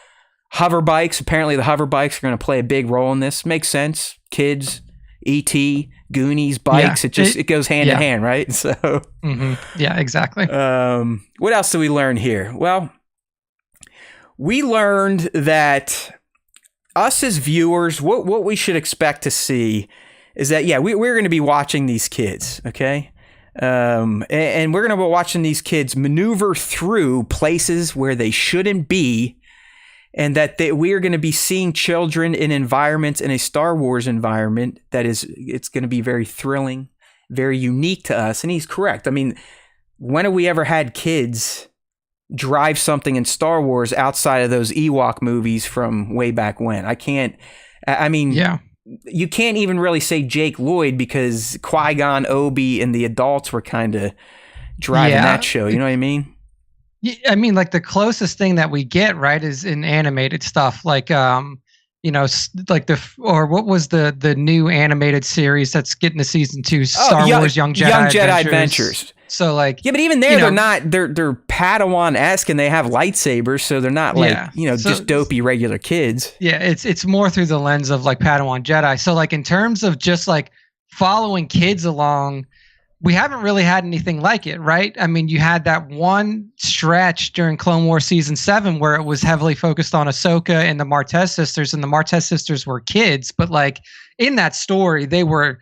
hover bikes. Apparently the hover bikes are going to play a big role in this. Makes sense. Kids, E.T., Goonies, bikes. Yeah, It goes hand in hand, right? So, yeah, exactly. What else did we learn here? Well, we learned that us as viewers, what we should expect to see is that, we're going to be watching these kids, okay? And we're going to be watching these kids maneuver through places where they shouldn't be, and that we are going to be seeing children in environments, in a Star Wars environment it's going to be very thrilling, very unique to us. And he's correct. I mean, when have we ever had kids drive something in Star Wars outside of those Ewok movies from way back when? You can't even really say Jake Lloyd, because Qui-Gon, Obi, and the adults were kind of driving that show. You know what I mean? I mean, like the closest thing that we get, right, is in animated stuff, like what was the new animated series that's getting to season 2, Star Wars Young Jedi Adventures. So like, but even there, they're Padawan-esque, and they have lightsabers, so they're not just dopey regular kids. Yeah, it's more through the lens of like Padawan Jedi. So like in terms of just like following kids along, we haven't really had anything like it, right? I mean, you had that one stretch during Clone Wars Season 7 where it was heavily focused on Ahsoka and the Martez sisters, and the Martez sisters were kids, but like in that story, they were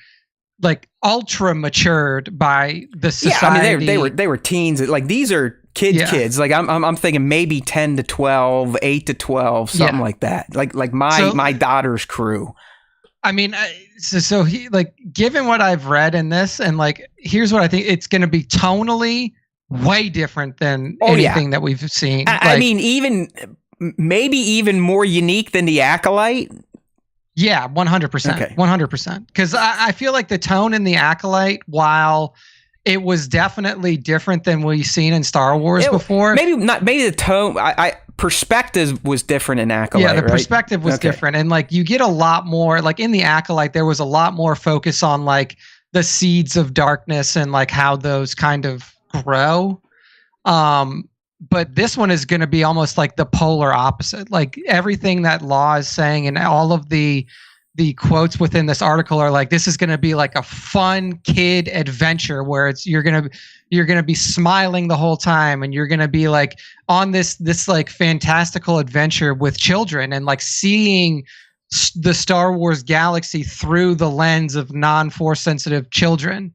like ultra matured by the society. Yeah, I mean, they were teens. Like these are kids. Like I'm thinking maybe 10 to 12, 8 to 12, something like that. Like my daughter's crew. I mean, so he, like, given what I've read in this, and like, here's what I think: it's going to be tonally way different than anything that we've seen. I mean, maybe even more unique than the Acolyte. Yeah, 100%, 100%. Because I feel like the tone in the Acolyte, while it was definitely different than we've seen in Star Wars before. Maybe the tone. Perspective was different in Acolyte. Yeah, the perspective was different, and like you get a lot more. Like in the Acolyte, there was a lot more focus on like the seeds of darkness and like how those kind of grow. But this one is going to be almost like the polar opposite. Like everything that Law is saying, and all of the quotes within this article are like, this is going to be like a fun kid adventure where you're going to be smiling the whole time, and you're going to be like on this like fantastical adventure with children, and like seeing the Star Wars galaxy through the lens of non-Force sensitive children.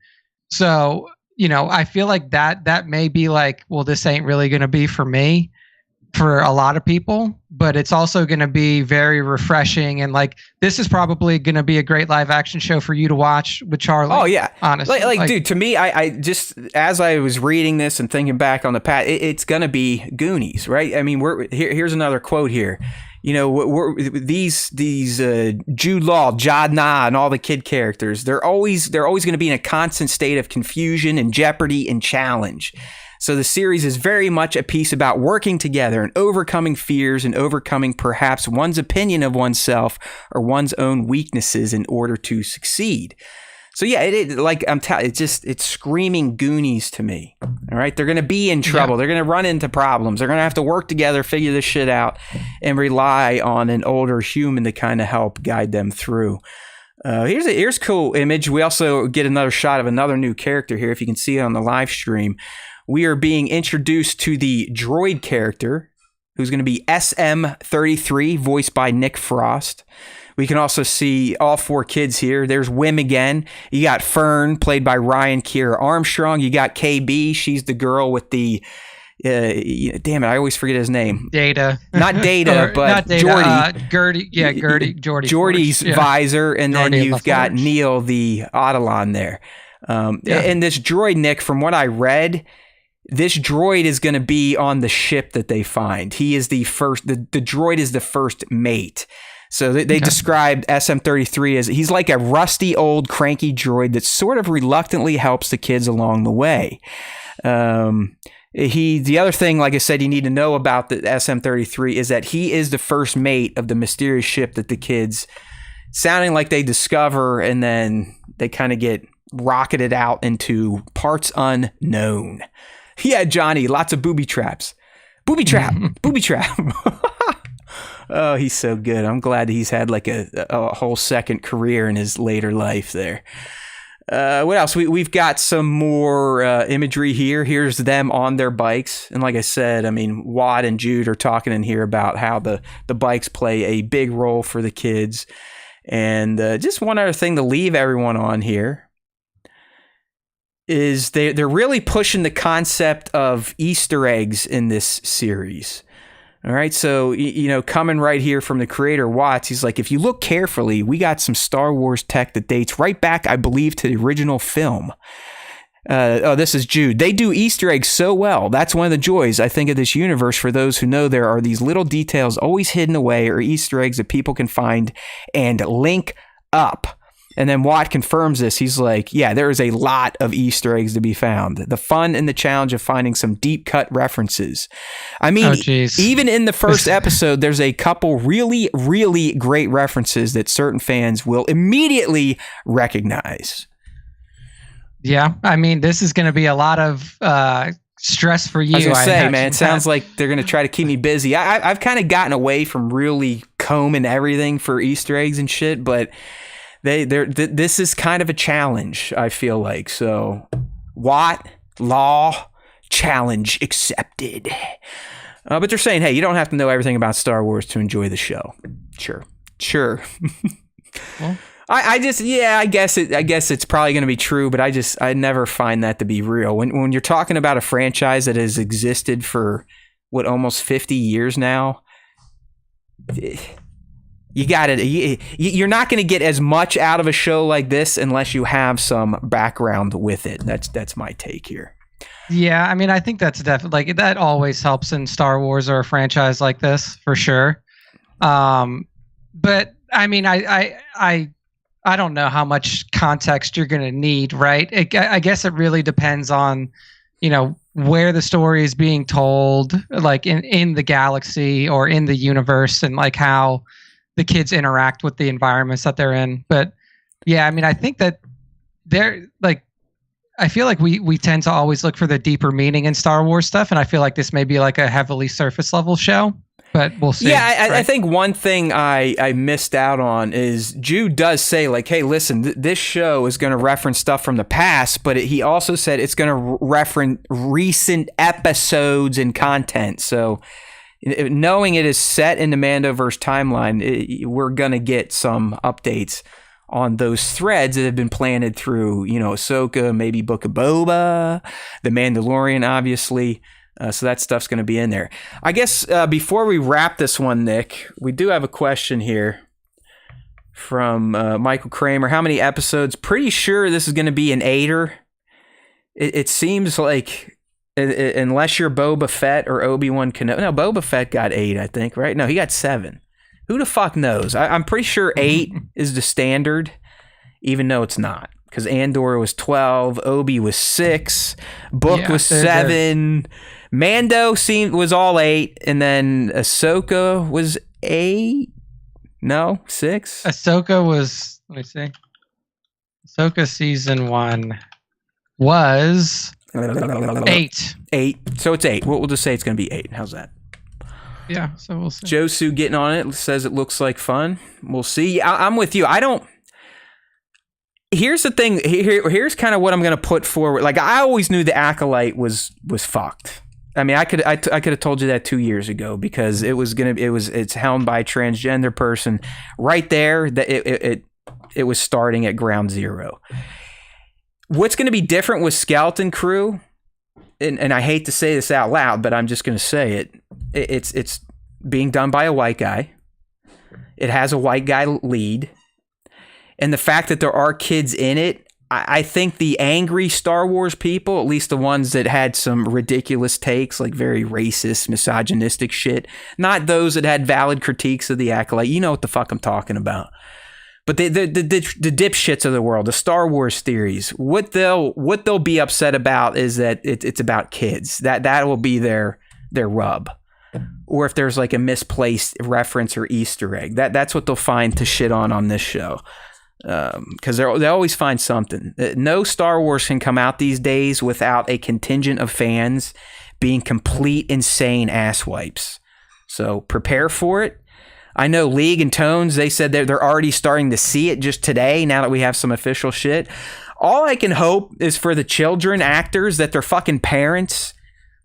So, I feel like that may be like, well, this ain't really going to be for me, for a lot of people, but it's also going to be very refreshing, and like this is probably going to be a great live action show for you to watch with Charlie. Oh yeah, honestly, like dude, to me, I just, as I was reading this and thinking back on the past, it's going to be Goonies, right? I mean, here's another quote here. These Jude Law, Jadna, and all the kid characters, they're always going to be in a constant state of confusion and jeopardy and challenge. So the series is very much a piece about working together and overcoming fears, and overcoming perhaps one's opinion of oneself or one's own weaknesses in order to succeed. So yeah, it's screaming Goonies to me. All right, they're going to be in trouble. They're going to run into problems. They're going to have to work together, figure this shit out, and rely on an older human to kind of help guide them through. Here's a cool image. We also get another shot of another new character here, if you can see it on the live stream. We are being introduced to the droid character, who's going to be SM-33, voiced by Nick Frost. We can also see all 4 kids here. There's Wim again. You got Fern, played by Ryan Kiera Armstrong. You got KB. She's the girl with the... damn it, I always forget his name. Data. Not Data, but not Data, Geordi. Geordi. Geordi's visor, and then you've got Neil, the Autolon there. And this droid, Nick, from what I read... This droid is going to be on the ship that they find. He is the first, the droid is the first mate. So they described SM-33 as, he's like a rusty old cranky droid that sort of reluctantly helps the kids along the way. The other thing, like I said, you need to know about the SM-33 is that he is the first mate of the mysterious ship that the kids, sounding like they discover, and then they kind of get rocketed out into parts unknown. Yeah, Johnny, lots of booby traps. Booby trap. Booby trap. Oh, he's so good. I'm glad he's had like a whole second career in his later life there. What else? We've got some more imagery here. Here's them on their bikes. And like I said, I mean, Watt and Jude are talking in here about how the bikes play a big role for the kids. And just one other thing to leave everyone on here is they're really pushing the concept of Easter eggs in this series. All right, so, coming right here from the creator, Watts, he's like, if you look carefully, we got some Star Wars tech that dates right back, I believe, to the original film. This is Jude. They do Easter eggs so well. That's one of the joys, I think, of this universe. For those who know, there are these little details always hidden away or Easter eggs that people can find and link up. And then Watt confirms this. He's like, yeah, there is a lot of Easter eggs to be found. The fun and the challenge of finding some deep cut references. I mean, even in the first episode, there's a couple really, really great references that certain fans will immediately recognize. Yeah, I mean, this is going to be a lot of stress for you. I was going to say, man, it sounds like they're going to try to keep me busy. I've kind of gotten away from really combing everything for Easter eggs and shit, but this is kind of a challenge, I feel like. So, Watt, Law, challenge accepted. But they're saying, hey, you don't have to know everything about Star Wars to enjoy the show. Sure. Well, I guess it's probably going to be true, but I never find that to be real. When you're talking about a franchise that has existed for almost 50 years now, you're not going to get as much out of a show like this unless you have some background with it. That's my take here. Yeah, I mean, I think that's definitely like that always helps in Star Wars or a franchise like this for sure. But I mean, I don't know how much context you're going to need, right? I guess it really depends on, where the story is being told, like in the galaxy or in the universe, and like how the kids interact with the environments that they're in. But yeah, I mean, I think that they're like, I feel like we tend to always look for the deeper meaning in Star Wars stuff, and I feel like this may be like a heavily surface level show. But we'll see. Yeah, I think one thing I missed out on is Jude does say, like, hey, listen, this show is going to reference stuff from the past, but he also said it's going to reference recent episodes and content. So knowing it is set in the Mandoverse timeline, we're going to get some updates on those threads that have been planted through, Ahsoka, maybe Book of Boba, The Mandalorian, obviously. So that stuff's going to be in there. I guess before we wrap this one, Nick, we do have a question here from Michael Kramer. How many episodes? Pretty sure this is going to be an 8-er. It seems like, unless you're Boba Fett or Obi-Wan Kenobi. No, Boba Fett got 8, I think, right? No, he got 7. Who the fuck knows? I'm pretty sure 8 is the standard, even though it's not. Because Andor was 12, Obi was 6, Book was 7, Mando was all 8, and then Ahsoka was 8? No, 6? Ahsoka was, let me see. Ahsoka season 1 was 8. 8. So it's 8. We'll just say it's going to be 8. How's that? Yeah, so we'll see. Josu getting on it says it looks like fun. We'll see. I'm with you. Here's the thing. Here's kind of what I'm going to put forward. Like, I always knew the Acolyte was fucked. I mean, I could have told you that 2 years ago because it's helmed by a transgender person right there. That it was starting at ground zero. What's going to be different with Skeleton Crew, and I hate to say this out loud, but I'm just going to say it. It's being done by a white guy. It has a white guy lead. And the fact that there are kids in it, I think the angry Star Wars people, at least the ones that had some ridiculous takes, like very racist, misogynistic shit, not those that had valid critiques of the Acolyte. You know what the fuck I'm talking about. But the dipshits of the world, the Star Wars theories, what they'll be upset about is that it's about kids. That will be their rub. Or if there's like a misplaced reference or Easter egg, that's what they'll find to shit on this show. Because they always find something. No Star Wars can come out these days without a contingent of fans being complete insane asswipes. So prepare for it. I know League and Tones, they said they're already starting to see it just today, now that we have some official shit. All I can hope is for the children actors that their fucking parents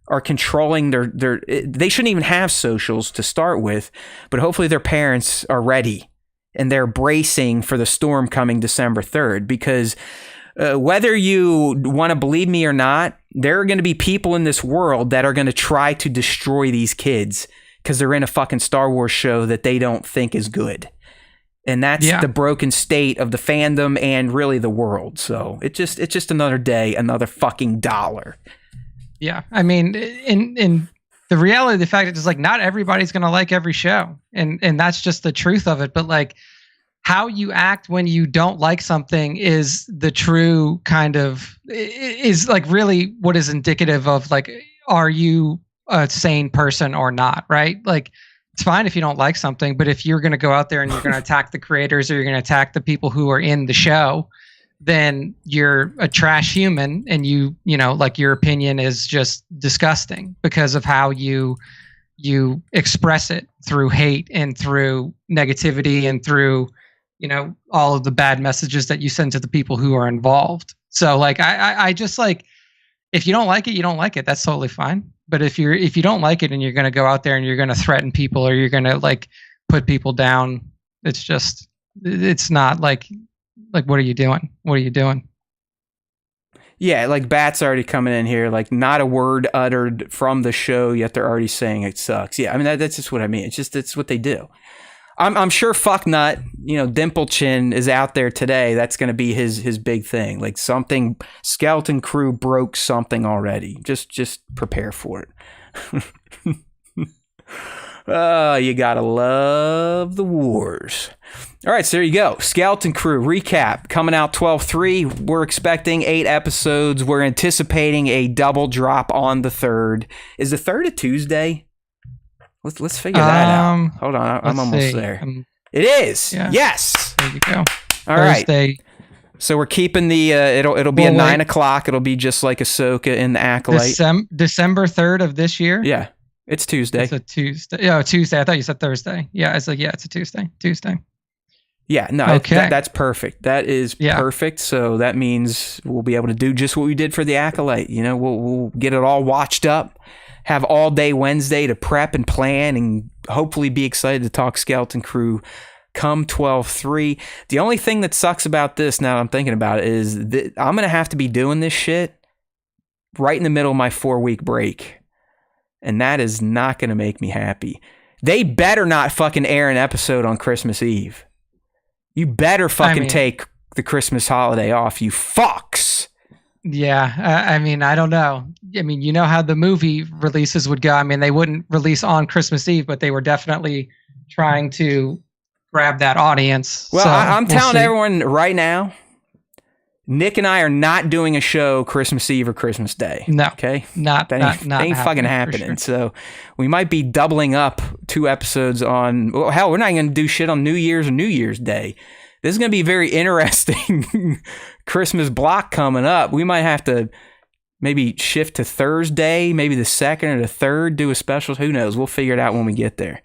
are controlling their they shouldn't even have socials to start with, but hopefully their parents are ready and they're bracing for the storm coming December 3rd, because whether you want to believe me or not, there are going to be people in this world that are going to try to destroy these kids because they're in a fucking Star Wars show that they don't think is good. And that's the broken state of the fandom and really the world. So it's just another day, another fucking dollar. Yeah. I mean, in the reality of the fact is, like, not everybody's going to like every show. And that's just the truth of it. But, like, how you act when you don't like something is the true kind of, is like really what is indicative of, like, are you a sane person or not, right? Like, it's fine if you don't like something, but if you're going to go out there and you're going to attack the creators, or you're going to attack the people who are in the show, then you're a trash human, and you know, like, your opinion is just disgusting because of how you express it through hate and through negativity and through, you know, all of the bad messages that you send to the people who are involved. So, like, I just, like, if you don't like it, you don't like it. That's totally fine. But if you don't like it and you're going to go out there and you're going to threaten people, or you're going to, like, put people down, it's not like, what are you doing? What are you doing? Yeah, like, Bat's already coming in here, like, not a word uttered from the show, yet they're already saying it sucks. Yeah, I mean, that's just what I mean. It's what they do. I'm sure Fucknut, you know, Dimple Chin is out there today. That's going to be his big thing. Like, something, Skeleton Crew broke something already. Just prepare for it. Oh, you gotta love the wars. All right, so there you go. Skeleton Crew recap coming out 12/3. We're expecting 8 episodes. We're anticipating a double drop on the 3rd. Is the 3rd a Tuesday? Let's figure that out. Hold on, I'm almost there. It is. Yeah. Yes. There you go. All Thursday. Right. So we're keeping the it'll be at 9 o'clock. It'll be just like Ahsoka in the Acolyte. December 3rd of this year. Yeah, it's Tuesday. It's a Tuesday. Yeah, Tuesday. I thought you said Thursday. Yeah, it's a Tuesday. Tuesday. Yeah, no, okay. That's perfect. That is perfect. So that means we'll be able to do just what we did for the Acolyte. You know, we'll get it all watched up. Have all day Wednesday to prep and plan, and hopefully be excited to talk Skeleton Crew come 12/3. The only thing that sucks about this, now that I'm thinking about it, is that I'm going to have to be doing this shit right in the middle of my 4-week break. And that is not going to make me happy. They better not fucking air an episode on Christmas Eve. You better fucking take the Christmas holiday off, you fucks. Yeah, I mean, I don't know. I mean, you know how the movie releases would go. I mean, they wouldn't release on Christmas Eve, but they were definitely trying to grab that audience. Well, so I'm telling everyone right now, Nick and I are not doing a show Christmas Eve or Christmas Day. No. Okay? Not ain't fucking happening. Sure. So we might be doubling up 2 episodes on, well, hell, we're not going to do shit on New Year's or New Year's Day. This is going to be very interesting Christmas block coming up. We might have to maybe shift to Thursday, maybe the 2nd or the 3rd, do a special. Who knows? We'll figure it out when we get there.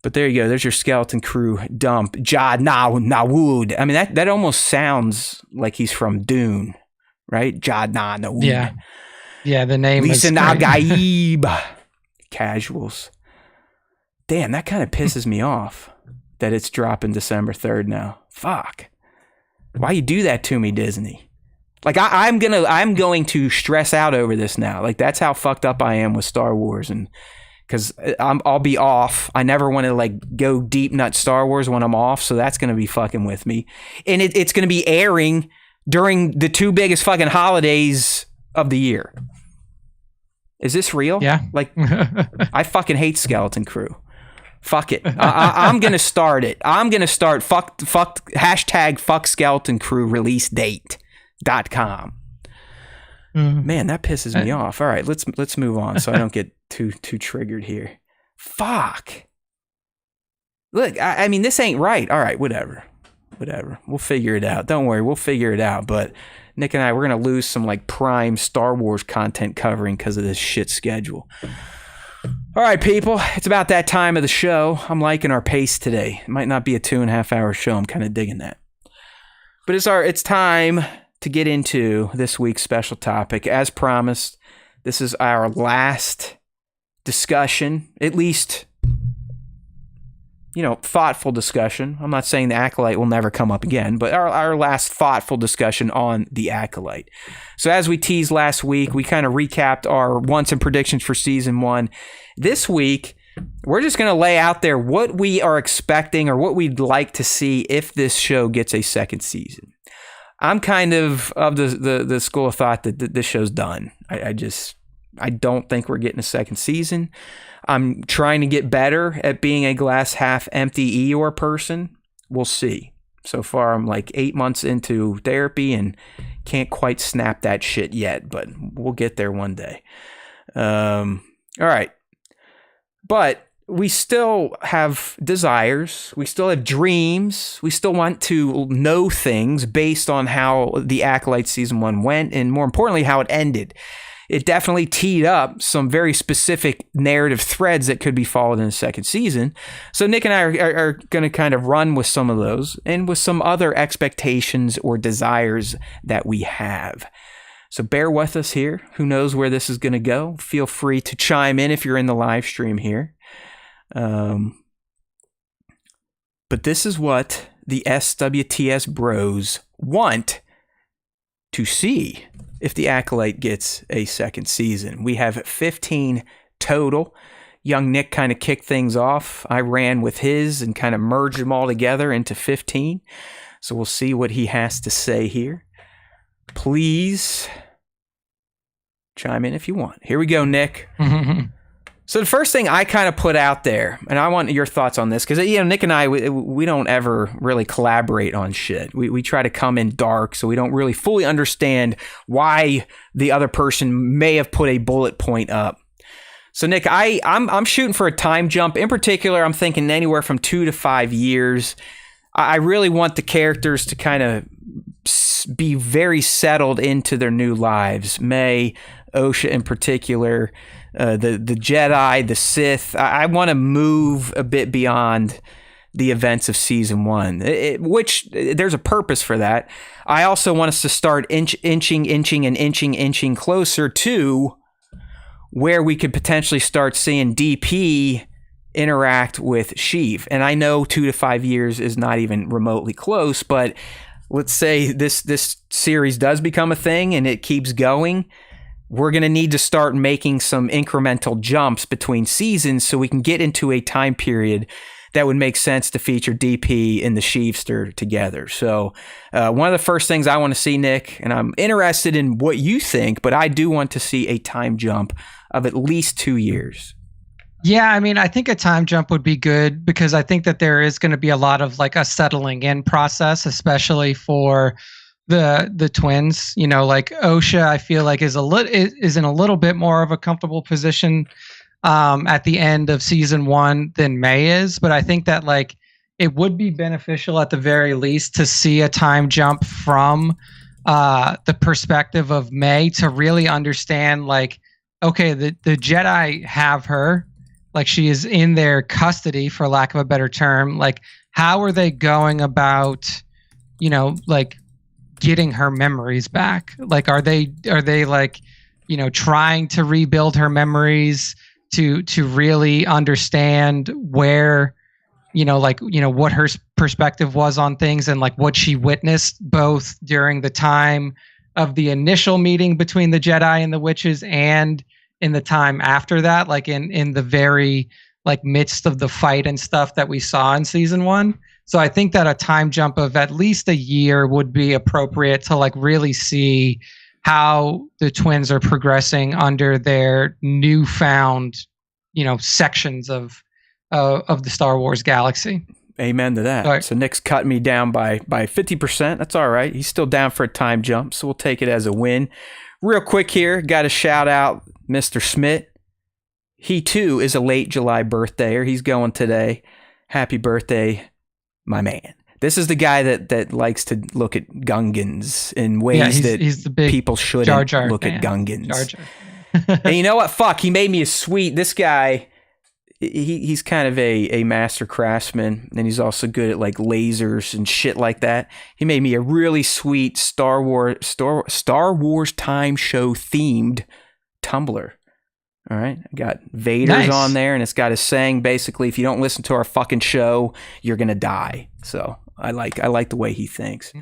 But there you go. There's your Skeleton Crew dump. Jad Nawood. I mean, that almost sounds like he's from Dune, right? Jad Nawood. Yeah. Yeah, the name Lisa is Nagaib. Casuals. Damn, that kind of pisses me off that it's dropping December 3rd now. Fuck. Why you do that to me, Disney? Like, I'm going to stress out over this now. Like, that's how fucked up I am with Star Wars, and because I'll be off. I never want to, like, go deep nut Star Wars when I'm off, so that's going to be fucking with me. And it's going to be airing during the 2 biggest fucking holidays of the year. Is this real? Yeah. Like, I fucking hate Skeleton Crew. Fuck it. I'm going to start it. I'm going to start fuck Skeleton Crew release date.com. Man, that pisses me off. All right, let's move on so I don't get too triggered here. Fuck. Look, I mean, this ain't right. All right, whatever. We'll figure it out. Don't worry, we'll figure it out. But Nick and I, we're going to lose some, like, prime Star Wars content covering because of this shit schedule. All right, people, it's about that time of the show. I'm liking our pace today. It might not be a 2.5 hour show. I'm kind of digging that. But it's time to get into this week's special topic. As promised, this is our last discussion, at least, thoughtful discussion. I'm not saying the Acolyte will never come up again, but our last thoughtful discussion on the Acolyte. So as we teased last week, we kind of recapped our wants and predictions for season 1. This week, we're just going to lay out there what we are expecting or what we'd like to see if this show gets a second season. I'm kind of the school of thought that this show's done. I don't think we're getting a second season. I'm trying to get better at being a glass half empty Eeyore person. We'll see. So far, I'm like 8 months into therapy and can't quite snap that shit yet, but we'll get there one day. All right. But we still have desires. We still have dreams. We still want to know things based on how the Acolyte season 1 went, and more importantly, how it ended. It definitely teed up some very specific narrative threads that could be followed in the second season. So Nick and I are going to kind of run with some of those and with some other expectations or desires that we have. So bear with us here. Who knows where this is going to go? Feel free to chime in if you're in the live stream here. But this is what the SWTS bros want to see if the Acolyte gets a second season. We have 15 total. Young Nick kind of kicked things off. I ran with his and kind of merged them all together into 15. So we'll see what he has to say here. Please chime in if you want. Here we go, Nick. So the first thing I kind of put out there, and I want your thoughts on this, because Nick and I, we don't ever really collaborate on shit. We try to come in dark, so we don't really fully understand why the other person may have put a bullet point up. So Nick, I'm shooting for a time jump. In particular, I'm thinking anywhere from 2 to 5 years. I really want the characters to kind of be very settled into their new lives. May, Osha in particular, the Jedi, the Sith. I want to move a bit beyond the events of season 1, which there's a purpose for that. I also want us to start inching closer to where we could potentially start seeing DP interact with Sheev. And I know 2 to 5 years is not even remotely close, but let's say this series does become a thing and it keeps going. We're going to need to start making some incremental jumps between seasons so we can get into a time period that would make sense to feature DP and the Sheevster together. So one of the first things I want to see, Nick, and I'm interested in what you think, but I do want to see a time jump of at least 2 years. Yeah, I mean, I think a time jump would be good because I think that there is going to be a lot of like a settling in process, especially for the twins. Like Osha, I feel like is in a little bit more of a comfortable position at the end of season 1 than May is, but I think that like it would be beneficial at the very least to see a time jump from the perspective of May to really understand like, okay, the Jedi have her. Like she is in their custody, for lack of a better term. Like, how are they going about, like getting her memories back? Like, are they like, trying to rebuild her memories to really understand where, what her perspective was on things and like what she witnessed both during the time of the initial meeting between the Jedi and the witches and in the time after that, like in the very like midst of the fight and stuff that we saw in season 1. So I think that a time jump of at least a year would be appropriate to like really see how the twins are progressing under their newfound, sections of the Star Wars galaxy. Amen to that. Right. So Nick's cut me down by 50%. That's all right. He's still down for a time jump, so we'll take it as a win. Real quick here, got to shout out Mr. Smith. He too is a late July birthdayer. He's going today. Happy birthday, my man. This is the guy that likes to look at Gungans in ways he's the big people shouldn't Jar Jar look fan. At Gungans. Jar Jar. And you know what? Fuck, he made me a sweet. This guy, he's kind of a master craftsman, and he's also good at like lasers and shit like that. He made me a really sweet Star Wars time show themed tumbler. All right, I got Vader's on there, and it's got a saying basically, if you don't listen to our fucking show, you're gonna die. So I like the way he thinks.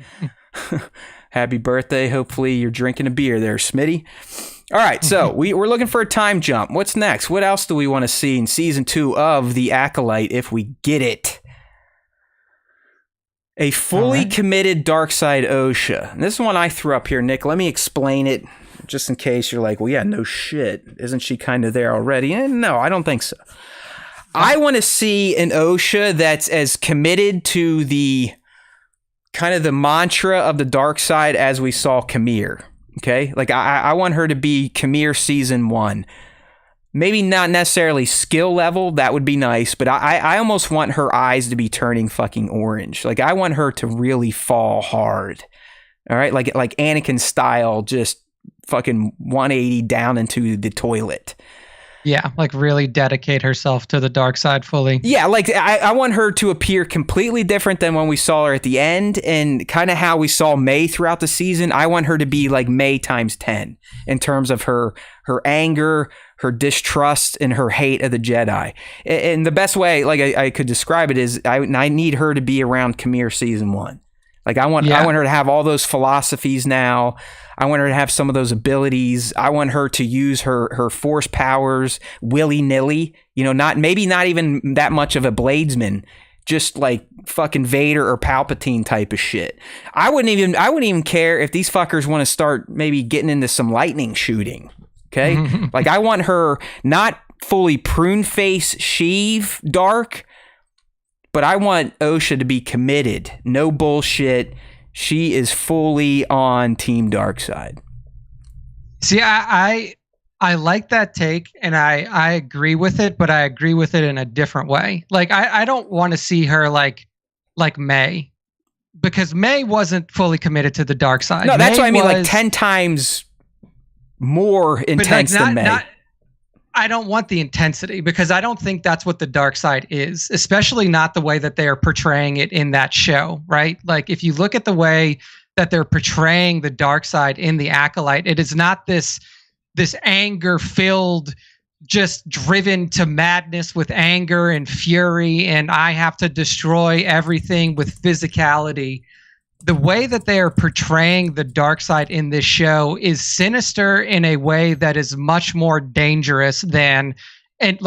Happy birthday! Hopefully you're drinking a beer there, Smitty. All right, so we're looking for a time jump. What's next? What else do we want to see in season 2 of The Acolyte if we get it? A fully committed Darkseid OSHA. And this is one I threw up here, Nick. Let me explain it. Just in case you're like, well, yeah, no shit. Isn't she kind of there already? No, I don't think so. I want to see an OSHA that's as committed to the kind of the mantra of the dark side as we saw Kamir. Okay? Like, I want her to be Kamir season 1. Maybe not necessarily skill level. That would be nice. But I almost want her eyes to be turning fucking orange. Like, I want her to really fall hard. All right? Like Anakin style, just fucking 180 down into the toilet. Yeah, like really dedicate herself to the dark side fully. Yeah, like I want her to appear completely different than when we saw her at the end, and kind of how we saw May throughout the season. I want her to be like May times 10 in terms of her anger, her distrust, and her hate of the Jedi. And the best way, like I could describe it, is I need her to be around Kamir season 1. Like I want her to have all those philosophies now. I want her to have some of those abilities. I want her to use her force powers willy-nilly. You know, not even that much of a bladesman, just like fucking Vader or Palpatine type of shit. I wouldn't even care if these fuckers want to start maybe getting into some lightning shooting. Okay? Like I want her not fully prune face Sheev dark, but I want OSHA to be committed. No bullshit. She is fully on Team Darkseid. See, I like that take, and I agree with it, but I agree with it in a different way. Like I don't want to see her like May, because May wasn't fully committed to the dark side. No, that's May what I mean. Like 10 times more intense than May. I don't want the intensity, because I don't think that's what the dark side is, especially not the way that they are portraying it in that show, right? Like if you look at the way that they're portraying the dark side in The Acolyte, it is not this anger-filled, just driven to madness with anger and fury, and I have to destroy everything with physicality. The way that they are portraying the dark side in this show is sinister in a way that is much more dangerous than an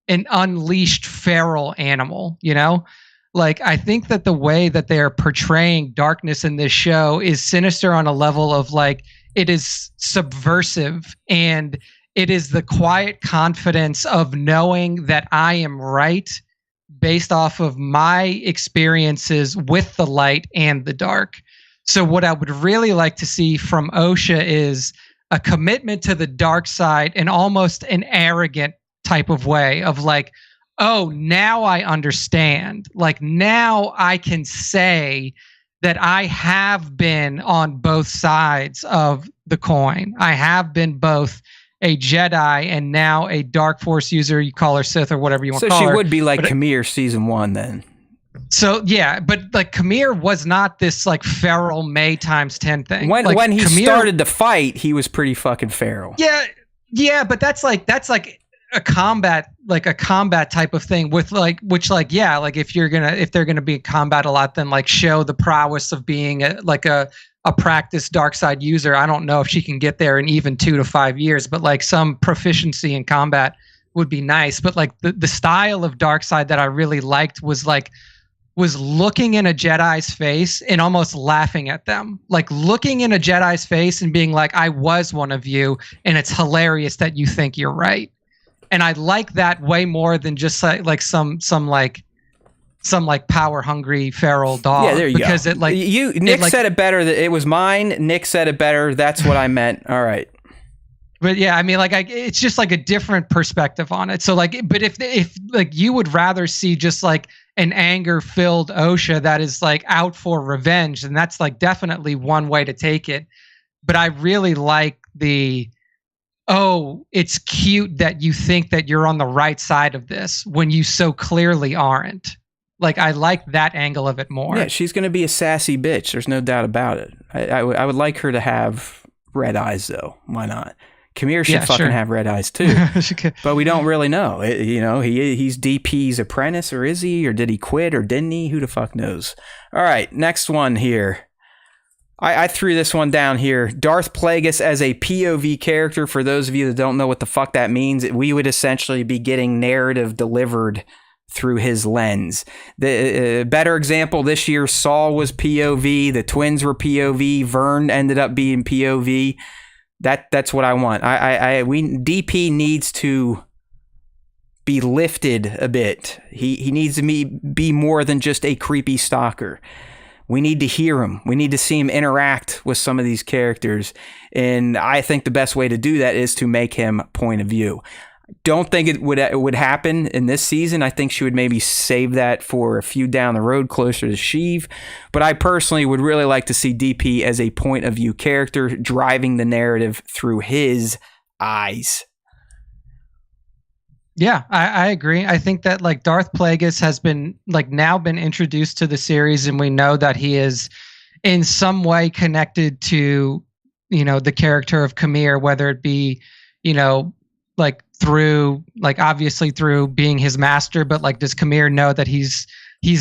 unleashed feral animal, you know? Like I think that the way that they are portraying darkness in this show is sinister on a level of like it is subversive, and it is the quiet confidence of knowing that I am right based off of my experiences with the light and the dark. So what I would really like to see from OSHA is a commitment to the dark side in almost an arrogant type of way of like, oh, now I understand. Like now I can say that I have been on both sides of the coin. I have been both a Jedi and now a Dark Force user. You call her Sith or whatever you want to call her. So she would be like Kamir season 1 then. So yeah, but like Kamir was not this like feral May times 10 thing. When he started the fight, he was pretty fucking feral. Yeah, but that's like a combat type of thing with like if they're gonna be in combat a lot, then like show the prowess of being a practiced dark side user. I don't know if she can get there in even 2 to 5 years, but like some proficiency in combat would be nice. But like the style of dark side that I really liked was looking in a Jedi's face and almost laughing at them. Like looking in a Jedi's face and being like, I was one of you, and it's hilarious that you think you're right. And I like that way more than just like some power hungry feral dog. Yeah, there you because go. Nick said it better. That it was mine. Nick said it better. That's what I meant. All right. But yeah, I mean, like, it's just like a different perspective on it. So like, but if like you would rather see just like an anger-filled OSHA that is like out for revenge, then that's like definitely one way to take it. But I really like the oh, it's cute that you think that you're on the right side of this when you so clearly aren't. Like, I like that angle of it more. Yeah, she's going to be a sassy bitch. There's no doubt about it. I would like her to have red eyes, though. Why not? Kamir should fucking have red eyes, too. But we don't really know. He's DP's apprentice, or is he? Or did he quit, or didn't he? Who the fuck knows? All right, next one here. I threw this one down here. Darth Plagueis as a POV character. For those of you that don't know what the fuck that means, we would essentially be getting narrative delivered through his lens. The better example this year, Saul was POV, the twins were POV, Vern ended up being POV. That's what I want. DP needs to be lifted a bit. He needs to be more than just a creepy stalker. We need to hear him. We need to see him interact with some of these characters. And I think the best way to do that is to make him point of view. Don't think it would happen in this season. I think she would maybe save that for a few down the road closer to Sheev. But I personally would really like to see DP as a point of view character driving the narrative through his eyes. Yeah, I agree. I think that like Darth Plagueis has been now been introduced to the series, and we know that he is in some way connected to, the character of Kamir, whether it be, through obviously through being his master, but does Kamir know that he's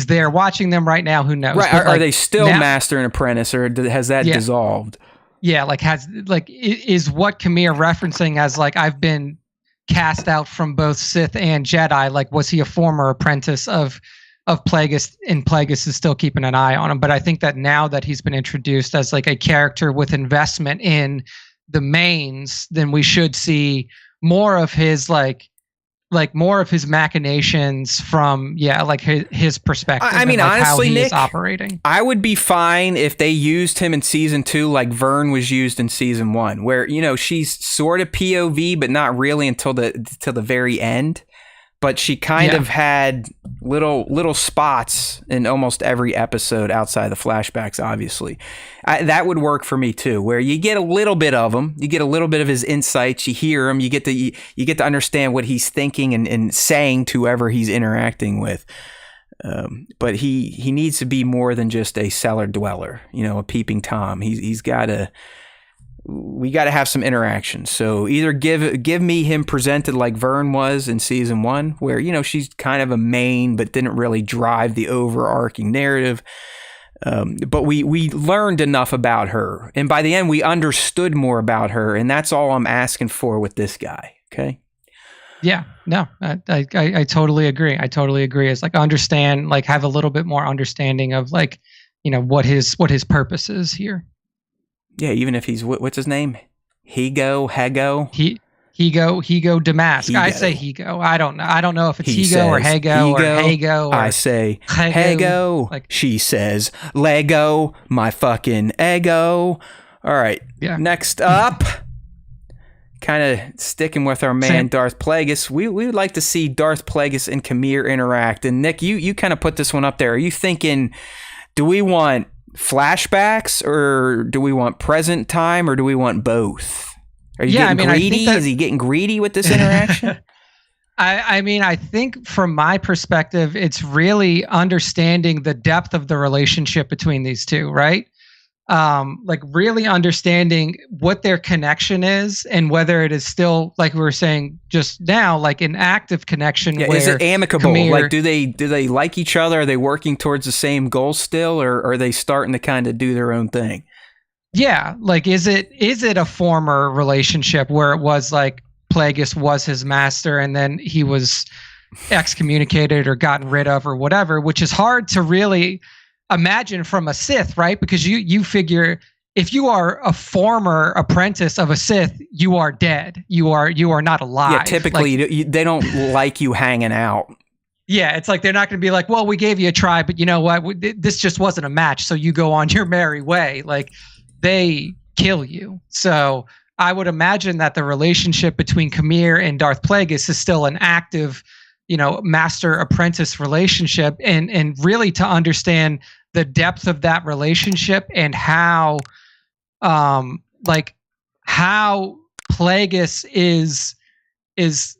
there watching them right now? Who knows? Right. But, are they still master and apprentice, or has that dissolved? Yeah, is what Kamir referencing as I've been cast out from both Sith and Jedi? Was he a former apprentice of Plagueis, and Plagueis is still keeping an eye on him? But I think that now that he's been introduced as a character with investment in the mains, then we should see more of his more of his machinations from his perspective. I mean, and, honestly, how he Nick, is operating. I would be fine if they used him in season 2 like Vern was used in season 1, where she's sort of POV but not really until the very end. But she kind of had little spots in almost every episode outside the flashbacks, obviously. That would work for me too, where you get a little bit of him, you get a little bit of his insights, you hear him, you get to understand what he's thinking and saying to whoever he's interacting with. But he needs to be more than just a cellar dweller, a peeping Tom. We got to have some interaction. So either give me him presented like Vern was in season 1, where, she's kind of a main, but didn't really drive the overarching narrative. But we learned enough about her. And by the end, we understood more about her. And that's all I'm asking for with this guy. Okay. Yeah, no, I totally agree. I totally agree. It's understand, have a little bit more understanding of what his purpose is here. Yeah, even if he's what's his name, Hego. Hego Damask. I say Hego. I don't know. I don't know if it's Hego or Hego or Hego. Or I say Hego. She says Lego. My fucking ego. All right. Yeah. Next up, kind of sticking with our man Darth Plagueis. We would like to see Darth Plagueis and Kamir interact. And Nick, you kind of put this one up there. Are you thinking? Do we want flashbacks, or do we want present time, or do we want both? Are you getting greedy? Is he getting greedy with this interaction? I think from my perspective, it's really understanding the depth of the relationship between these two, right? Really understanding what their connection is, and whether it is still, like we were saying just now, an active connection. Yeah, where is it amicable? Kamir, do they like each other? Are they working towards the same goal still, or are they starting to kind of do their own thing? Yeah, is it a former relationship where it was Plagueis was his master and then he was excommunicated or gotten rid of or whatever, which is hard to really imagine from a Sith, right? Because you figure if you are a former apprentice of a Sith, you are dead. You are not alive. Yeah, typically they don't like you hanging out. Yeah, it's they're not going to be well, we gave you a try, but you know what? This just wasn't a match, so you go on your merry way. They kill you. So I would imagine that the relationship between Kamir and Darth Plagueis is still an active, master-apprentice relationship, and really to understand the depth of that relationship and how Plagueis is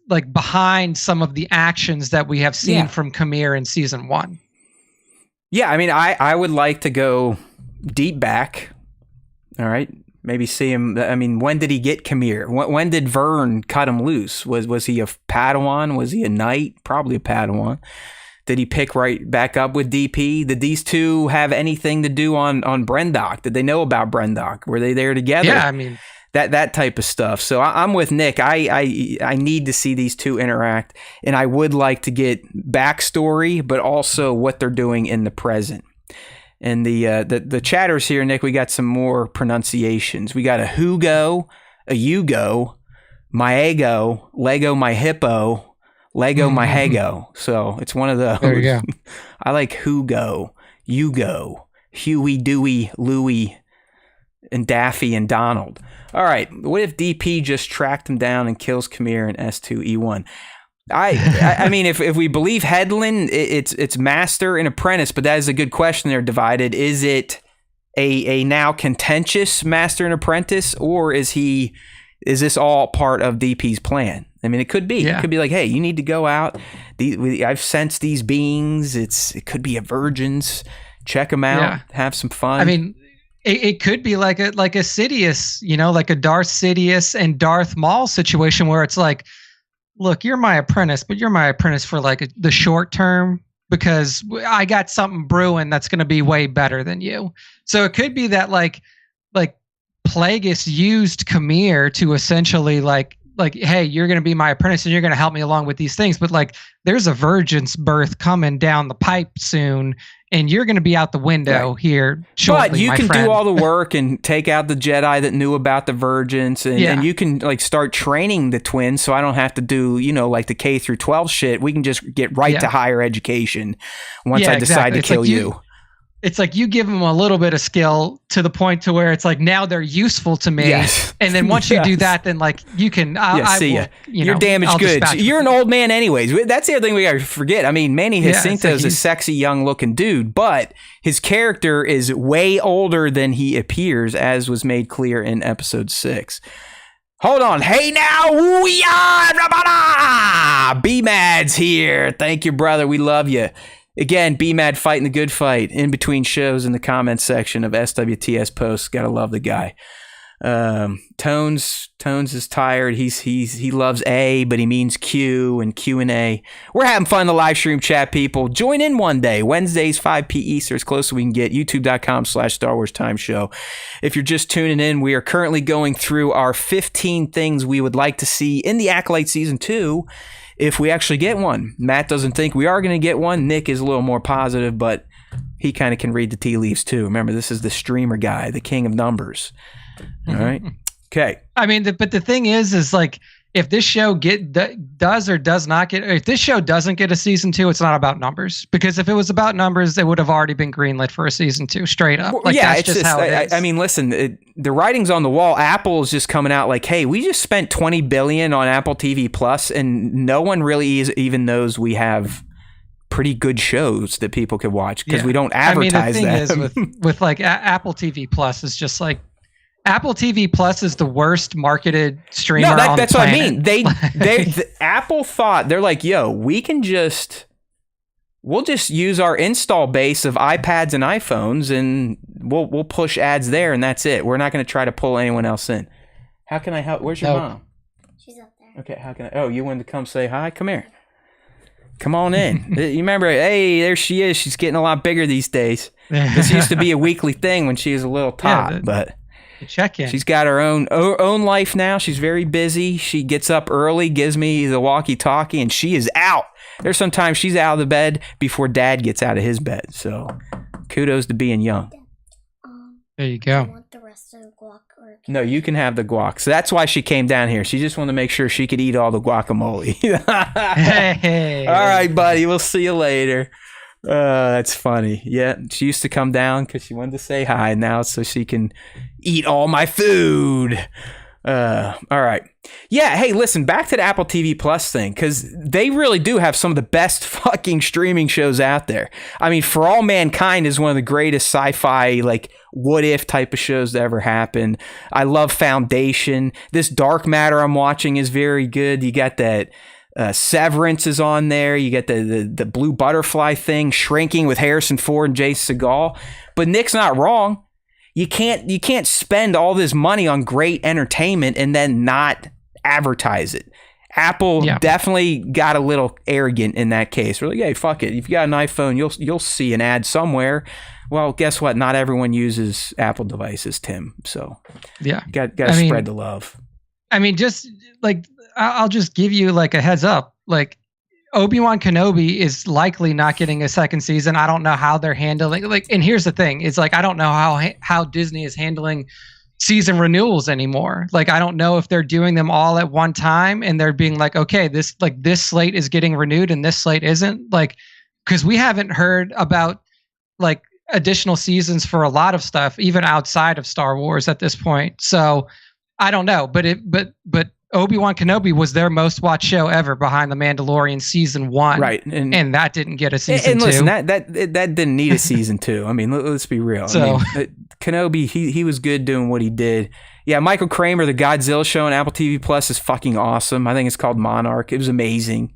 like behind some of the actions that we have seen from Khmer in season 1. Yeah, I mean, I would like to go deep back. All right. Maybe see him. I mean, when did he get Khmer? When did Vern cut him loose? Was he a Padawan? Was he a knight? Probably a Padawan. Did he pick right back up with DP? Did these two have anything to do on Brendok? Did they know about Brendok? Were they there together? Yeah, I mean, that type of stuff. So I'm with Nick. I need to see these two interact, and I would like to get backstory, but also what they're doing in the present. And the chatters here, Nick, we got some more pronunciations. We got a Hugo, a Yugo, my ego, Lego, my hippo, Lego, my Hego. So it's one of those. There you go. I like Hugo, Yugo, Huey, Dewey, Louie, and Daffy and Donald. All right, what if DP just tracked him down and kills Khmer in S2E1? I mean, if we believe Headland, it's master and apprentice, but that is a good question. They're divided. Is it a now contentious master and apprentice, or is this all part of DP's plan? I mean, it could be. Yeah. It could be like, hey, you need to go out. I've sensed these beings. It could be a virgins. Check them out. Have some fun. I mean, it could be like a Sidious, like a Darth Sidious and Darth Maul situation where it's like, look, you're my apprentice, but you're my apprentice for like the short term because I got something brewing that's going to be way better than you. So it could be that like Plagueis used Khmer to essentially like, hey, you're going to be my apprentice and you're going to help me along with these things. But like, there's a virgin's birth coming down the pipe soon, and you're going to be out the window here shortly. But you can do all the work and take out the Jedi that knew about the virgins, and you can like start training the twins. So I don't have to do like the K through 12 shit. We can just get right to higher education once I decide to kill you. It's like you give them a little bit of skill to the point to where it's like now they're useful to me. Yes. And then once you do that, then like you can. You're damaged goods. You're an old man, anyways. That's the other thing we gotta forget. I mean, Manny Jacinto is a sexy, young-looking dude, but his character is way older than he appears, as was made clear in episode 6. Hold on. Hey now, we are B-Mad's here. Thank you, brother. We love you. Again, B-Mad fighting the good fight in between shows in the comments section of SWTS posts. Gotta love the guy. Tones is tired. He loves A, but he means Q and Q&A. We're having fun in the live stream chat, people. Join in one day. Wednesdays, 5 p. Eastern, as close as we can get. YouTube.com/Star Wars Time Show. If you're just tuning in, we are currently going through our 15 things we would like to see in the Acolyte Season 2. If we actually get one. Matt doesn't think we are going to get one. Nick is a little more positive, but he kind of can read the tea leaves too. Remember, this is the streamer guy, the king of numbers. All right. Okay. I mean, but the thing is like, if this show does or does not get, if this show doesn't get a season 2, it's not about numbers. Because if it was about numbers, it would have already been greenlit for a season 2, straight up. Like, that's just how it is. I mean, listen, the writing's on the wall. Apple is just coming out like, hey, we just spent $20 billion on Apple TV Plus, and no one really even knows we have pretty good shows that people could watch because we don't advertise them. I mean, the thing is with like Apple TV Plus is just like, Apple TV Plus is the worst marketed streamer on the planet. That's what I mean. Apple thought, they're like, yo, we'll just use our install base of iPads and iPhones and we'll push ads there and that's it. We're not going to try to pull anyone else in. How can I help? Where's your mom? She's up there. Okay, how can I? Oh, you wanted to come say hi? Come here. Come on in. You remember, hey, there she is. She's getting a lot bigger these days. This used to be a weekly thing when she was a little tot, but... Check in. She's got her own life now. She's very busy. She gets up early, gives me the walkie-talkie, and she is out. There's sometimes she's out of the bed before Dad gets out of his bed. So, kudos to being young. There you go. I want the rest of the guac. No, you can have the guac. So that's why she came down here. She just wanted to make sure she could eat all the guacamole. Hey. All right, buddy. We'll see you later. That's funny. Yeah, she used to come down because she wanted to say hi. Now, so she can eat all my food. All right. Yeah, hey, listen, back to the Apple TV Plus thing, because they really do have some of the best fucking streaming shows out there. I mean, For All Mankind is one of the greatest sci-fi, like, what-if type of shows that ever happened. I love Foundation. This Dark Matter I'm watching is very good. You got that Severance is on there. You get the Blue Butterfly thing, Shrinking with Harrison Ford and Jay Segal. But Nick's not wrong. You can't spend all this money on great entertainment and then not advertise it. Apple definitely got a little arrogant in that case. We're like, hey, fuck it. If you got an iPhone, you'll see an ad somewhere. Well, guess what? Not everyone uses Apple devices, Tim. So got to spread the love. I mean, just like I'll just give you like a heads up. Like Obi-Wan Kenobi is likely not getting a second season. I don't know how they're handling and here's the thing. It's like I don't know how Disney is handling season renewals anymore. Like I don't know if they're doing them all at one time and they're being like, okay, this slate is getting renewed and this slate isn't. Like cuz we haven't heard about like additional seasons for a lot of stuff even outside of Star Wars at this point. So I don't know, but Obi-Wan Kenobi was their most watched show ever behind The Mandalorian season 1. Right. And that didn't get a season 2. And listen, that didn't need a season 2. I mean, let's be real. So, I mean, Kenobi, he was good doing what he did. Yeah, Michael Kramer, the Godzilla show on Apple TV Plus is fucking awesome. I think it's called Monarch. It was amazing.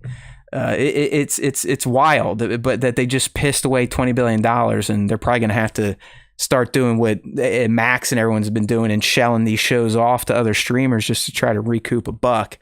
It's wild, but that they just pissed away $20 billion and they're probably going to have to start doing what Max and everyone's been doing and shelling these shows off to other streamers just to try to recoup a buck.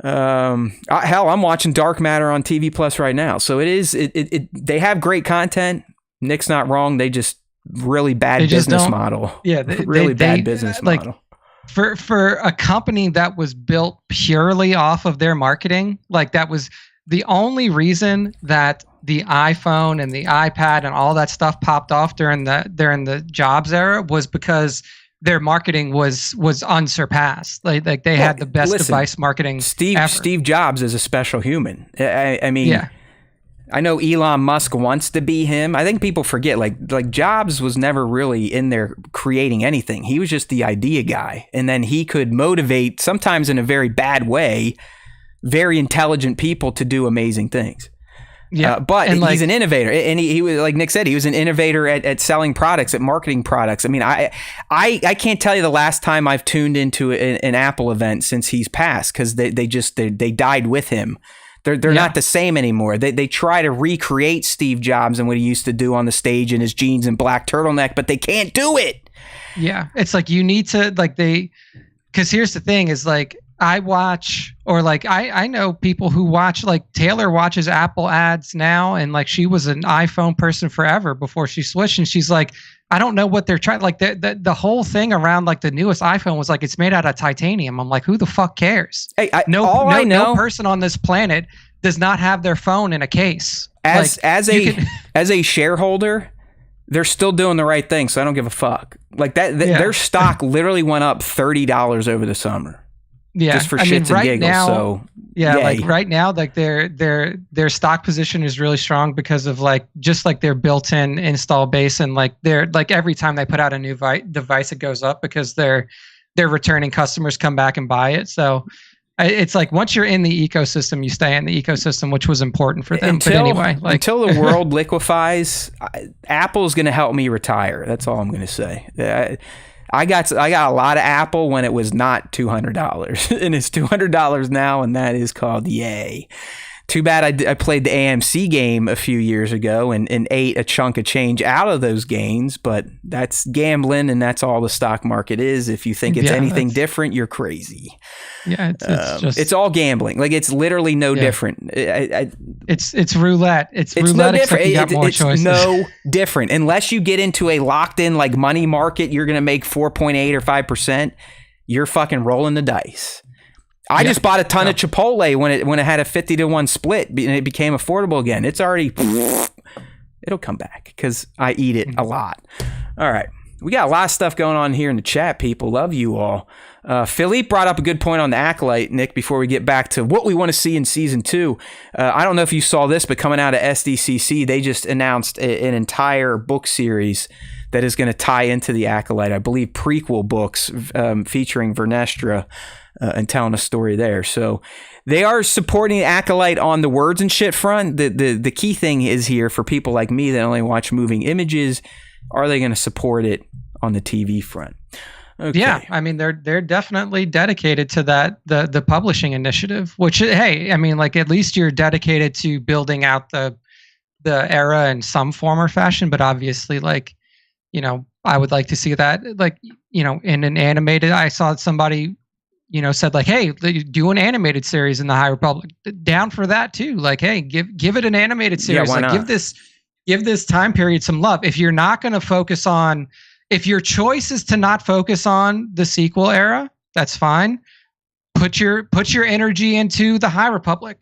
Hell, I'm watching Dark Matter on TV Plus right now. So they have great content. Nick's not wrong. They just really bad business model. Yeah. Bad business model. For a company that was built purely off of their marketing, like that was the only reason that the iPhone and the iPad and all that stuff popped off during the Jobs era was because their marketing was unsurpassed. Like they had the best device marketing ever. Steve Jobs is a special human. I mean, I know Elon Musk wants to be him. I think people forget like Jobs was never really in there creating anything. He was just the idea guy, and then he could motivate, sometimes in a very bad way, very intelligent people to do amazing things. Yeah, but he's an innovator, and he was, like Nick said, he was an innovator at selling products, at marketing products. I mean, I can't tell you the last time I've tuned into an Apple event since he's passed, because they died with him. They're not the same anymore. They try to recreate Steve Jobs and what he used to do on the stage in his jeans and black turtleneck, but they can't do it. Yeah, it's like you need to because here's the thing is like, I watch, or like I know people who watch, like Taylor watches Apple ads now, and like she was an iPhone person forever before she switched, and she's like, I don't know what they're trying. Like the whole thing around like the newest iPhone was like it's made out of titanium. I'm like, who the fuck cares? Hey, no person on this planet does not have their phone in a case. As a shareholder, they're still doing the right thing, so I don't give a fuck. Like their stock literally went up $30 over the summer. Yeah, just for shits and giggles. Now, so yeah, yay. like right now, like their stock position is really strong because of like just like their built-in install base, and like they're like every time they put out a new device, it goes up because their returning customers come back and buy it. So it's like once you're in the ecosystem, you stay in the ecosystem, which was important for them. But anyway, like until the world liquefies, Apple's going to help me retire. That's all I'm going to say. I got a lot of Apple when it was not $200, and it's $200 now, and that is called yay. Too bad I played the AMC game a few years ago and ate a chunk of change out of those gains, but that's gambling, and that's all the stock market is. If you think it's anything different, you're crazy. Yeah, it's all gambling. Like it's literally no different. It's roulette. It's roulette. No different. You got more choices. No different. Unless you get into a locked in like money market, you're gonna make 4.8 or 5%. You're fucking rolling the dice. I just bought a ton of Chipotle when it had a 50-1 split and it became affordable again. It's already it'll come back because I eat it a lot. All right. We got a lot of stuff going on here in the chat, people. Love you all. Philippe brought up a good point on the Acolyte, Nick, before we get back to what we want to see in Season 2. I don't know if you saw this, but coming out of SDCC, they just announced an entire book series that is going to tie into the Acolyte, I believe, prequel books featuring Vernestra and telling a story there. So they are supporting Acolyte on the words and shit front. The key thing is here for people like me that only watch moving images, are they going to support it on the TV front? Okay. Yeah, I mean they're definitely dedicated to that the publishing initiative. Which, hey, I mean, like, at least you're dedicated to building out the era in some form or fashion. But obviously, like, you know, I would like to see that, like, you know, in an animated. I saw somebody, you know, said like, hey, do an animated series in the High Republic. Down for that too. Like, hey, give it an animated series. Yeah, why like, not? give this time period some love. If you're not going to focus on, if your choice is to not focus on the sequel era, that's fine. Put your energy into the High Republic,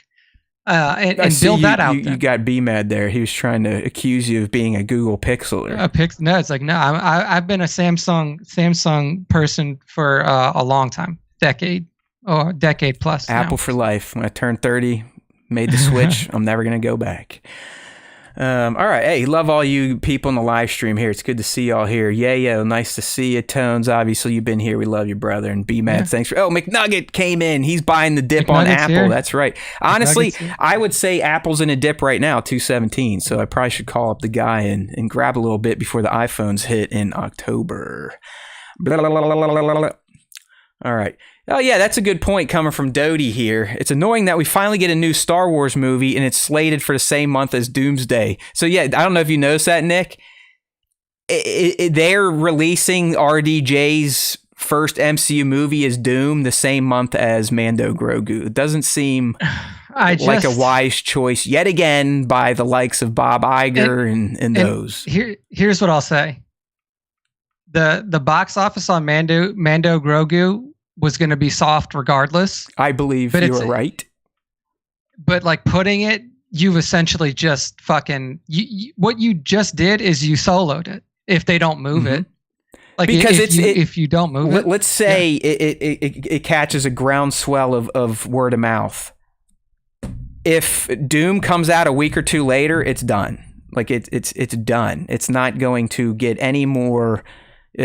and build that out. You got B-Mad there. He was trying to accuse you of being a Google Pixeler. No, it's like, no. I've been a Samsung person for a long time, decade plus. Apple for life. When I turned 30, made the switch. I'm never gonna go back. All right. Hey, love all you people in the live stream here. It's good to see y'all here. Yeah. Nice to see you. Tones, obviously you've been here. We love you, brother. And B-Mad, thanks for... Oh, McNugget came in. He's buying the dip on Apple. Here. That's right. Honestly, I would say Apple's in a dip right now, 217. So I probably should call up the guy and grab a little bit before the iPhones hit in October. Blah, blah, blah, blah, blah, blah. All right. Oh, yeah, that's a good point coming from Doty here. It's annoying that we finally get a new Star Wars movie and it's slated for the same month as Doomsday. So, yeah, I don't know if you noticed that, Nick. They're releasing RDJ's first MCU movie as Doom the same month as Mando Grogu. It doesn't seem like a wise choice yet again by the likes of Bob Iger and those. Here's what I'll say. The box office on Mando Grogu was going to be soft regardless. I believe you are right. But like putting it, you've essentially just fucking... what you just did is you soloed it if they don't move it. Like, because if you don't move it... Let's say it catches a groundswell of word of mouth. If Doom comes out a week or two later, it's done. Like, it's done. It's not going to get any more...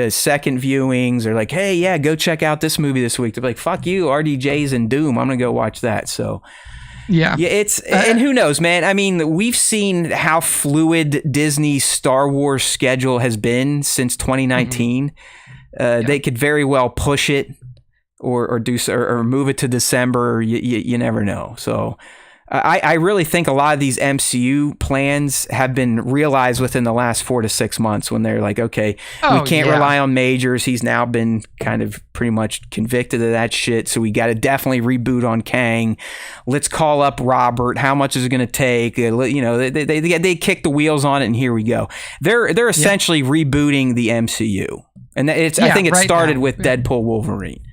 second viewings or like, hey, yeah, go check out this movie this week. They're like, fuck you, RDJ's and Doom. I'm gonna go watch that. So yeah, it's and who knows, man. I mean, we've seen how fluid Disney's Star Wars schedule has been since 2019. They could very well push it or do or move it to December. You never know. So I really think a lot of these MCU plans have been realized within the last 4 to 6 months when they're like, okay, we can't rely on Majors. He's now been kind of pretty much convicted of that shit. So we got to definitely reboot on Kang. Let's call up Robert. How much is it going to take? You know, they kick the wheels on it and here we go. They're essentially rebooting the MCU. And I think it started with Deadpool Wolverine.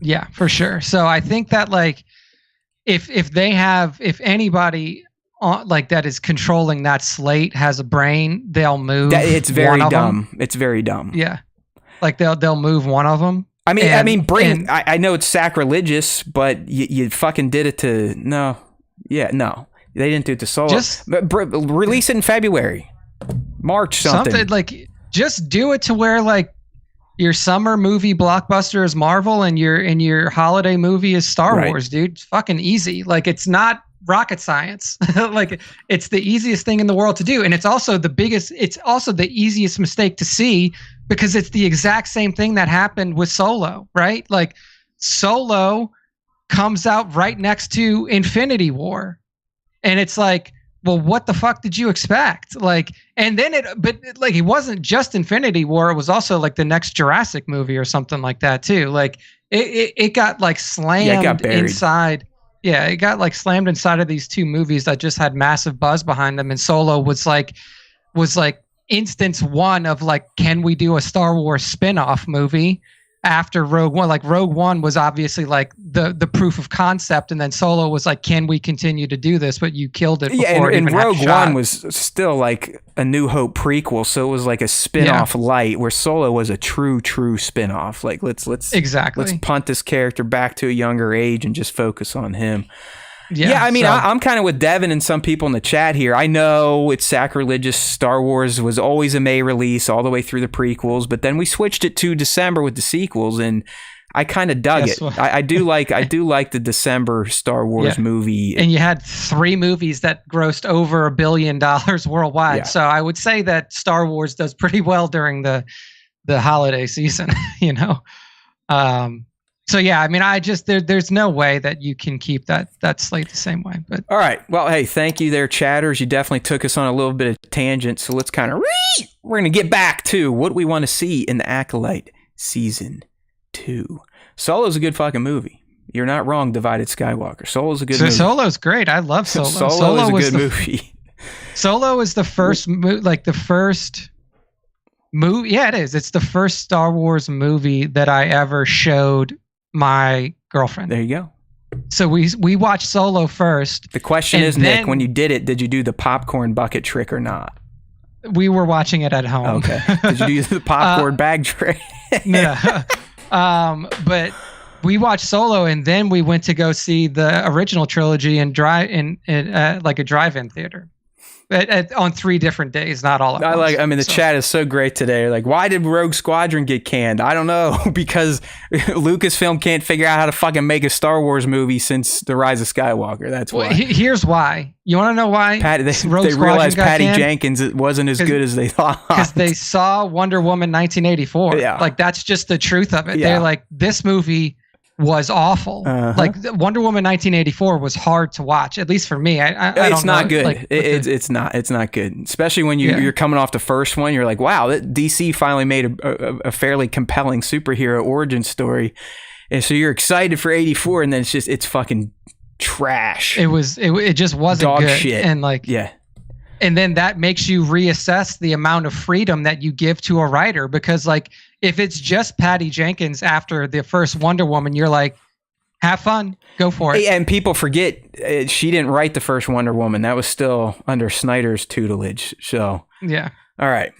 Yeah, for sure. So I think that like, if anybody like that is controlling that slate has a brain, they'll move. It's very dumb. It's very dumb. Yeah, like they'll move one of them. I mean, I know it's sacrilegious, but you fucking did it to no. They didn't do it to Solo. Release it in February, March, something like. Just do it to where like your summer movie blockbuster is Marvel and your holiday movie is Star Wars, dude. It's fucking easy. Like, it's not rocket science. Like, it's the easiest thing in the world to do. And it's also the easiest mistake to see because it's the exact same thing that happened with Solo, right? Like, Solo comes out right next to Infinity War. And it's like, well, what the fuck did you expect? Like, and then it wasn't just Infinity War. It was also like the next Jurassic movie or something like that too. Like it got like slammed inside. Yeah. It got like slammed inside of these two movies that just had massive buzz behind them. And Solo was like instance one of like, can we do a Star Wars spin-off movie after Rogue One? Like Rogue One was obviously like the proof of concept, and then Solo was like, can we continue to do this? But you killed it before it even had a shot. Rogue One was still like a New Hope prequel, so it was like a spin-off light, where Solo was a true spin-off. Like let's punt this character back to a younger age and just focus on him. Yeah, I mean, so- I'm kind of with Devin and some people in the chat here. I know it's sacrilegious. Star Wars was always a May release all the way through the prequels, but then we switched it to December with the sequels, and I kind of dug Guess it. what? I do like the December Star Wars movie. And you had 3 movies that grossed over $1 billion worldwide. Yeah. So I would say that Star Wars does pretty well during the holiday season, you know? So yeah, I mean, there's no way that you can keep that slate the same way. But All right. Well, hey, thank you there, chatters. You definitely took us on a little bit of tangent. So let's kind of we're going to get back to what we want to see in the Acolyte season 2. Solo's a good fucking movie. You're not wrong, Divided Skywalker. Solo's a good movie. Solo's great. I love Solo. Solo is a good movie. Solo is the first movie. Yeah, it is. It's the first Star Wars movie that I ever showed my girlfriend. There you go. So we watched Solo first. The question And is, Nick, then- when you did it, did you do the popcorn bucket trick or not? We were watching it at home. Okay. Did you do the popcorn bag trick? Yeah. But we watched Solo, and then we went to go see the original trilogy and like a drive-in theater. On 3 different days, not all at once. The chat is so great today. Like, why did Rogue Squadron get canned? I don't know, because Lucasfilm can't figure out how to fucking make a Star Wars movie since The Rise of Skywalker. That's why. Here's why. You want to know why? They Rogue Squadron realized got Patty canned? Jenkins wasn't as good as they thought. Because they saw Wonder Woman 1984. Yeah. Like, that's just the truth of it. Yeah. They're like, this movie was awful. Uh-huh. Like, Wonder Woman 1984 was hard to watch, at least for me. I It's don't know. not good. Like, It's not good. Especially when you're coming off the first one. You're like, wow, DC finally made a fairly compelling superhero origin story, and so you're excited for 84, and then it's fucking trash. It just wasn't Dog good. shit. And like, Yeah. and then that makes you reassess the amount of freedom that you give to a writer, because like, if it's just Patty Jenkins after the first Wonder Woman, you're like, have fun, go for it. And people forget she didn't write the first Wonder Woman. That was still under Snyder's tutelage. So, Yeah. all right.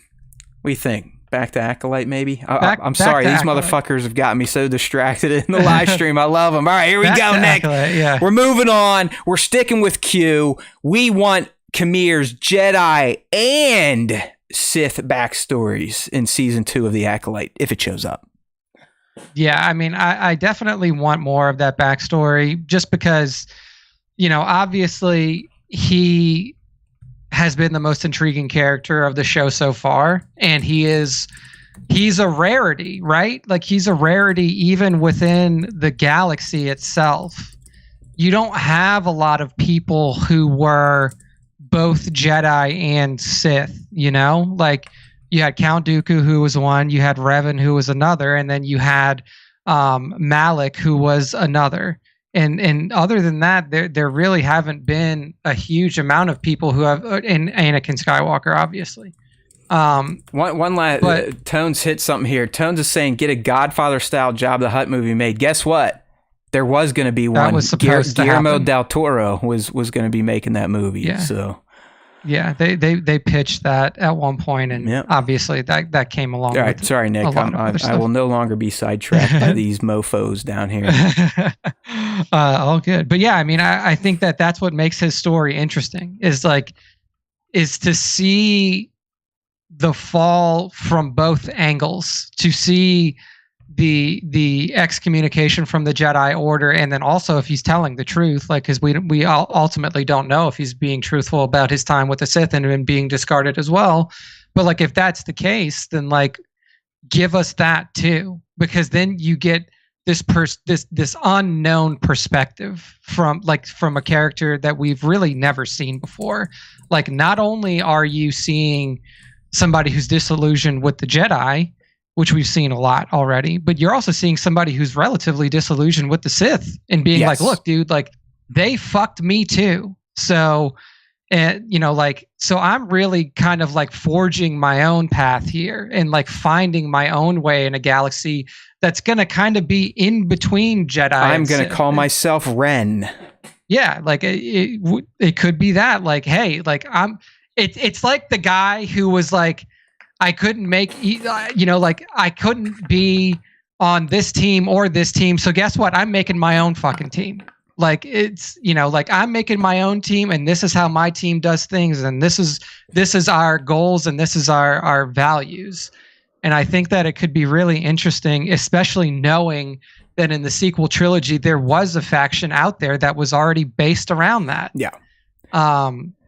What do you think? Back to Acolyte, maybe? I'm Back sorry. to These Acolyte. motherfuckers have got me so distracted in the live stream. I love them. All right, here we Back go, to Nick. Acolyte, yeah. We're moving on. We're sticking with Q. We want Kamir's Jedi and Sith backstories in season 2 of The Acolyte, if it shows up. Yeah, I mean, I definitely want more of that backstory, just because, you know, obviously he has been the most intriguing character of the show so far, and he's a rarity, right? Like, he's a rarity even within the galaxy itself. You don't have a lot of people who were both Jedi and Sith, you know? Like, you had Count Dooku, who was one, you had Revan, who was another, and then you had Malik, who was another. And other than that, there really haven't been a huge amount of people who have, and Anakin Skywalker, obviously. One last, Tones hit something here. Tones is saying, get a Godfather-style Jabba the Hutt movie made. Guess what? There was going to be one. That was supposed to Guillermo happen. del Toro was going to be making that movie. Yeah. So, Yeah, they pitched that at one point, and Yep. obviously that came along. all right. with Sorry, Nick. a lot of other I stuff. will no longer be sidetracked by these mofos down here. All good. But yeah, I mean, I think that's what makes his story interesting, is to see the fall from both angles, to see the excommunication from the Jedi Order, and then also if he's telling the truth, like, because we ultimately don't know if he's being truthful about his time with the Sith and being discarded as well. But like, if that's the case, then like, give us that too, because then you get this unknown perspective from a character that we've really never seen before. Like, not only are you seeing somebody who's disillusioned with the Jedi, which we've seen a lot already, but you're also seeing somebody who's relatively disillusioned with the Sith and being Yes. like, look, dude, like, they fucked me too. So, you know, like, so I'm really kind of like forging my own path here and like finding my own way in a galaxy that's going to kind of be in between Jedi. I'm and going to Sith. call myself Ren. Yeah, like it could be that, like, hey, like, it's like the guy who was like, I couldn't like, I couldn't be on this team or this team, so guess what? I'm making my own fucking team. Like it's, like I'm making my own team and this is how my team does things and this is our goals and this is our values. And I think that it could be really interesting, especially knowing that in the sequel trilogy there was a faction out there that was already based around that. Yeah.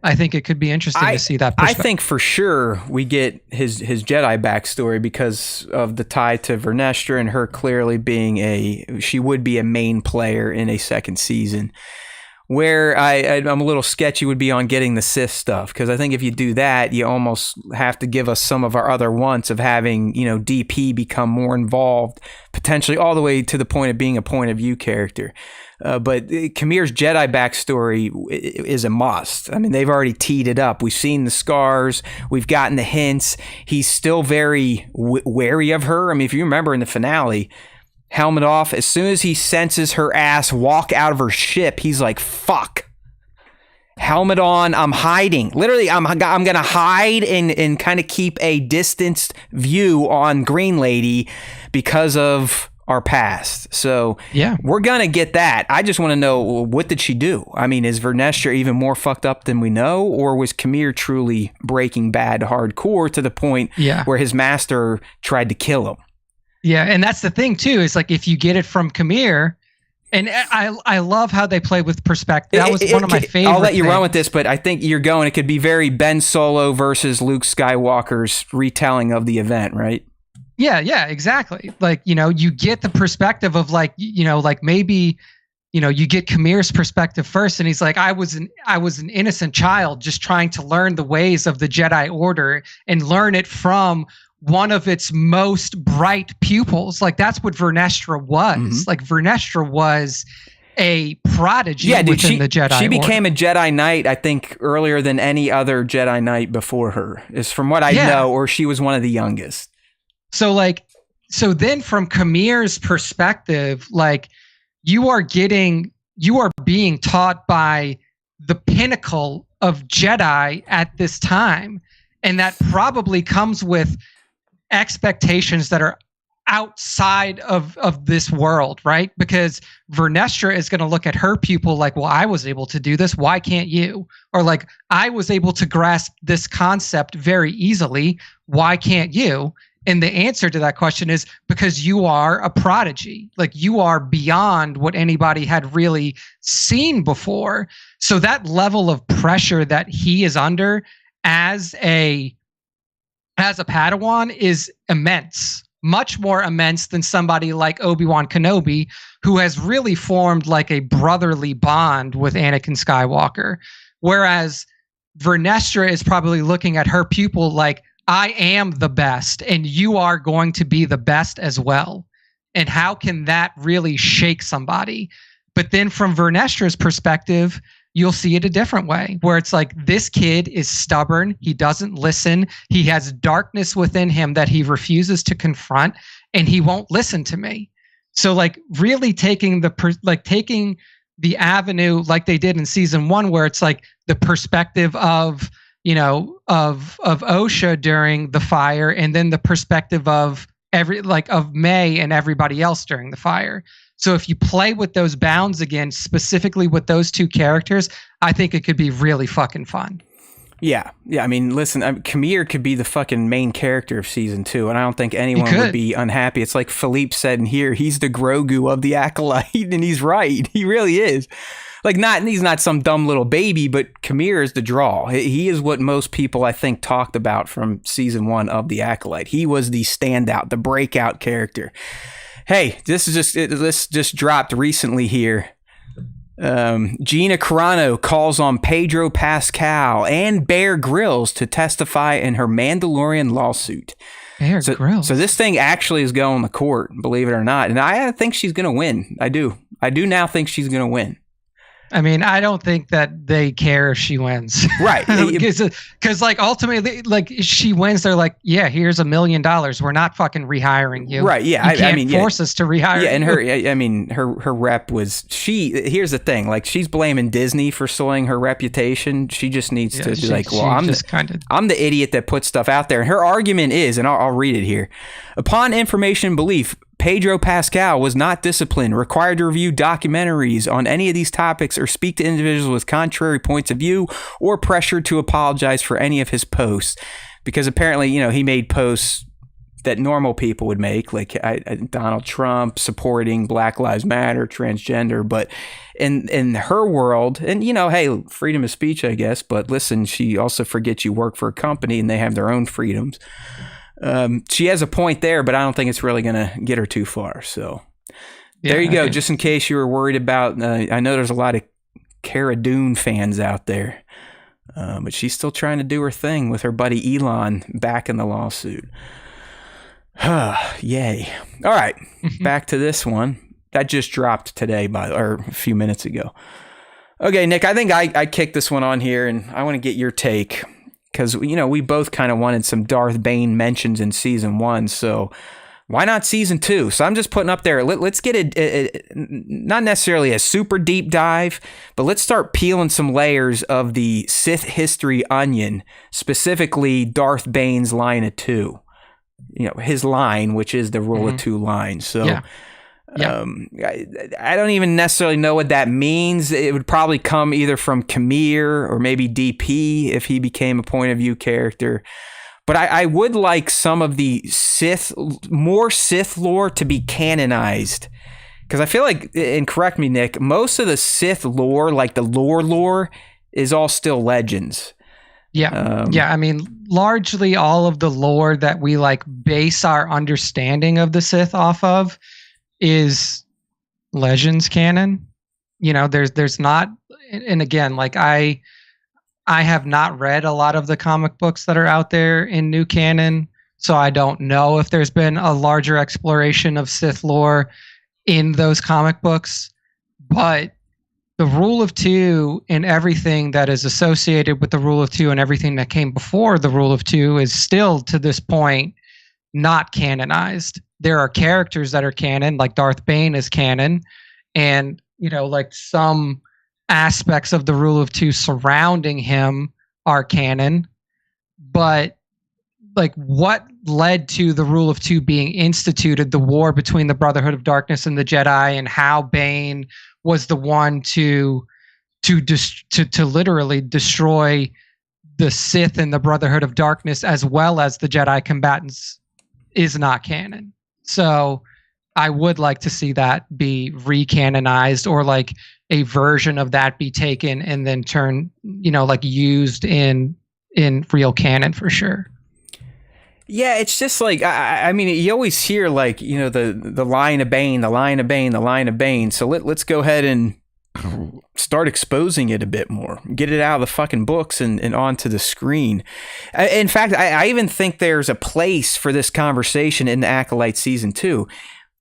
I think it could be interesting to see that perspective. I think for sure we get his Jedi backstory because of the tie to Vernestra and her clearly being she would be a main player in a second season. Where I'm a little sketchy would be on getting the Sith stuff, because I think if you do that, you almost have to give us some of our other wants of having, DP become more involved, potentially all the way to the point of being a point of view character. But Kamir's Jedi backstory is a must. I mean, they've already teed it up. We've seen the scars. We've gotten the hints. He's still very wary of her. I mean, if you remember in the finale, helmet off, as soon as he senses her ass walk out of her ship, he's like, fuck. Helmet on, I'm hiding. Literally, I'm going to hide and kind of keep a distanced view on Green Lady because of our past. So yeah, we're going to get that. I just want to know, what did she do? I mean, is Vernestra even more fucked up than we know? Or was Kamir truly Breaking Bad hardcore to the point where his master tried to kill him? Yeah, and that's the thing too. Is like if you get it from Kamir, and I love how they play with perspective. That was one of my favorite. I'll let you run with this, but I think you're going. It could be very Ben Solo versus Luke Skywalker's retelling of the event, right? Yeah, exactly. Like you get the perspective of like maybe you get Kamir's perspective first, and he's like, I was an innocent child just trying to learn the ways of the Jedi Order and learn it from one of its most bright pupils. Like that's what Vernestra was. Mm-hmm. Like Vernestra was a prodigy within the Jedi She Order. became a Jedi Knight, I think, earlier than any other Jedi Knight before her, is from what I know, or she was one of the youngest. So then from Kamir's perspective, like you are being taught by the pinnacle of Jedi at this time. And that probably comes with expectations that are outside of this world, right? Because Vernestra is going to look at her pupil like, well, I was able to do this. Why can't you? Or like, I was able to grasp this concept very easily. Why can't you? And the answer to that question is because you are a prodigy. Like you are beyond what anybody had really seen before. So that level of pressure that he is under as a Padawan is immense, much more immense than somebody like Obi-Wan Kenobi, who has really formed like a brotherly bond with Anakin Skywalker. Whereas Vernestra is probably looking at her pupil like, I am the best and you are going to be the best as well. And how can that really shake somebody? But then from Vernestra's perspective, you'll see it a different way, where it's like, this kid is stubborn. He doesn't listen. He has darkness within him that he refuses to confront, and he won't listen to me. So like really taking the avenue like they did in season 1, where it's like the perspective of, of Osha during the fire, and then the perspective of of May and everybody else during the fire. So if you play with those bounds again, specifically with those two characters, I think it could be really fucking fun. Yeah. I mean, listen, Kamir could be the fucking main character of season 2, and I don't think anyone would be unhappy. It's like Philippe said in here, he's the Grogu of the Acolyte, and he's right. He really is. Like, he's not some dumb little baby, but Kamir is the draw. He is what most people, I think, talked about from season 1 of the Acolyte. He was the standout, the breakout character. Hey, this just dropped recently here. Gina Carano calls on Pedro Pascal and Bear Grylls to testify in her Mandalorian lawsuit. Bear Grylls. So this thing actually is going to court, believe it or not. And I think she's going to win. I do now think she's going to win. I mean, I don't think that they care if she wins. Right. Because like ultimately, like she wins, they're like, yeah, here's $1 million. We're not fucking rehiring you. Right. Yeah. You can't force us to rehire you. And her rep was, here's the thing, like she's blaming Disney for soiling her reputation. She just needs to be like, well, I'm the idiot that puts stuff out there. And her argument is, and I'll read it here. Upon information and belief, Pedro Pascal was not disciplined, required to review documentaries on any of these topics or speak to individuals with contrary points of view, or pressured to apologize for any of his posts. Because apparently, he made posts that normal people would make, like Donald Trump supporting Black Lives Matter, transgender, but in her world, and hey, freedom of speech, I guess, but listen, she also forgets you work for a company and they have their own freedoms. She has a point there, but I don't think it's really going to get her too far. So there you go. Okay. Just in case you were worried about, I know there's a lot of Cara Dune fans out there, but she's still trying to do her thing with her buddy Elon back in the lawsuit. Yay. All right. Back to this one. That just dropped today or a few minutes ago. Okay, Nick, I think I kicked this one on here, and I want to get your take. Because, we both kind of wanted some Darth Bane mentions in season 1, so why not season 2? So I'm just putting up there, let's get not necessarily a super deep dive, but let's start peeling some layers of the Sith history onion, specifically Darth Bane's line of 2. His line, which is the rule of 2 line. So Yeah. I don't even necessarily know what that means. It would probably come either from Khmer or maybe DP if he became a point of view character. But I would like some of the more Sith lore to be canonized. Because I feel like, and correct me, Nick, most of the Sith lore, like the lore, is all still legends. Yeah. I mean, largely all of the lore that we base our understanding of the Sith off of is Legends canon. There's not, and again, I have not read a lot of the comic books that are out there in new canon, so I don't know if there's been a larger exploration of Sith lore in those comic books. But the rule of 2 and everything that is associated with the rule of 2 and everything that came before the rule of 2 is still, to this point, not canonized. There are characters that are canon, like Darth Bane is canon, and some aspects of the rule of 2 surrounding him are canon. But what led to the rule of 2 being instituted, the war between the Brotherhood of Darkness and the Jedi, and how Bane was the one to literally destroy the Sith and the Brotherhood of Darkness as well as the Jedi combatants, is not canon. So I would like to see that be recanonized, or a version of that be taken and then turn, used in real canon for sure. Yeah, it's just I mean, you always hear the line of Bane, the line of Bane, the line of Bane. So let's go ahead and start exposing it a bit more. Get it out of the fucking books and onto the screen. In fact, I even think there's a place for this conversation in the Acolyte season 2.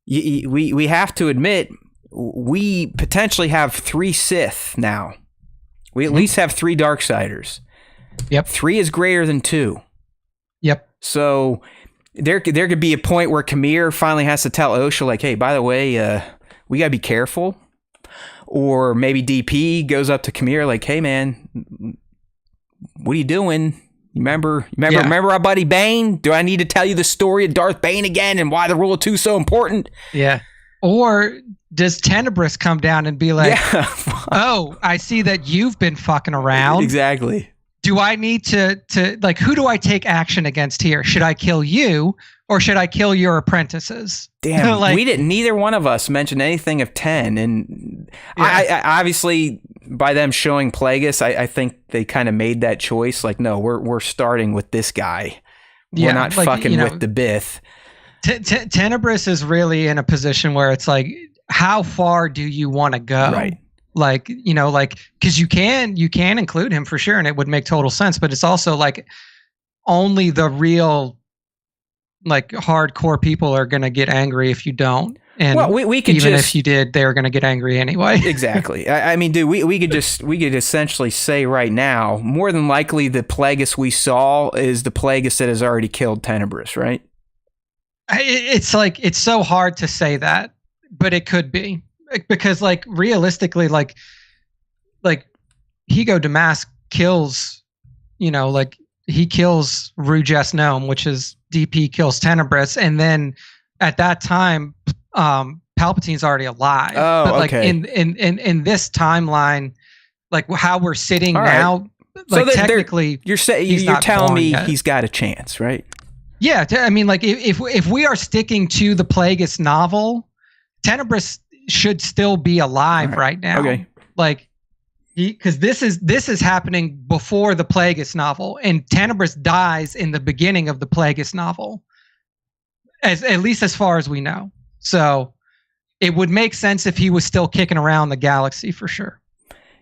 We have to admit, we potentially have 3 Sith now. We at least have 3 Darksiders. Yep. 3 is greater than 2. Yep. So there could be a point where Khmer finally has to tell Osha, hey, by the way, we gotta be careful. Or maybe DP goes up to Khmer hey, man, what are you doing? Remember our buddy Bane? Do I need to tell you the story of Darth Bane again and why the rule of 2 is so important? Yeah. Or does Tenebris come down and be oh, I see that you've been fucking around. Exactly. Do I need to who do I take action against here? Should I kill you or should I kill your apprentices? Damn, we didn't. Neither one of us mentioned anything of 10, and yeah. I obviously by them showing Plagueis, I think they kind of made that choice. No, we're starting with this guy. We're not fucking with the Bith. Tenebris is really in a position where it's how far do you want to go? Right. Because you can include him for sure, and it would make total sense. But it's also only the real hardcore people are gonna get angry if you don't. And we could even just, if you did, they were gonna get angry anyway. Exactly. I mean, dude, we could essentially say right now, more than likely the Plagueis we saw is the Plagueis that has already killed Tenebris, right? It's so hard to say that, but it could be. Because realistically, Higo Damask kills, he kills Rouges Gnome, which is DP kills Tenebris, and then at that time, Palpatine's already alive. Oh, but like okay. in this timeline, like how we're sitting All right. now, So like technically, you're saying he's you're not telling born me yet. he's got a chance, right? Yeah, I mean, like if we are sticking to the Plagueis novel, Tenebris should still be alive right now. Okay. Like, because this is happening before the Plagueis novel, and Tenebris dies in the beginning of the Plagueis novel, at least as far as we know. So it would make sense if he was still kicking around the galaxy for sure.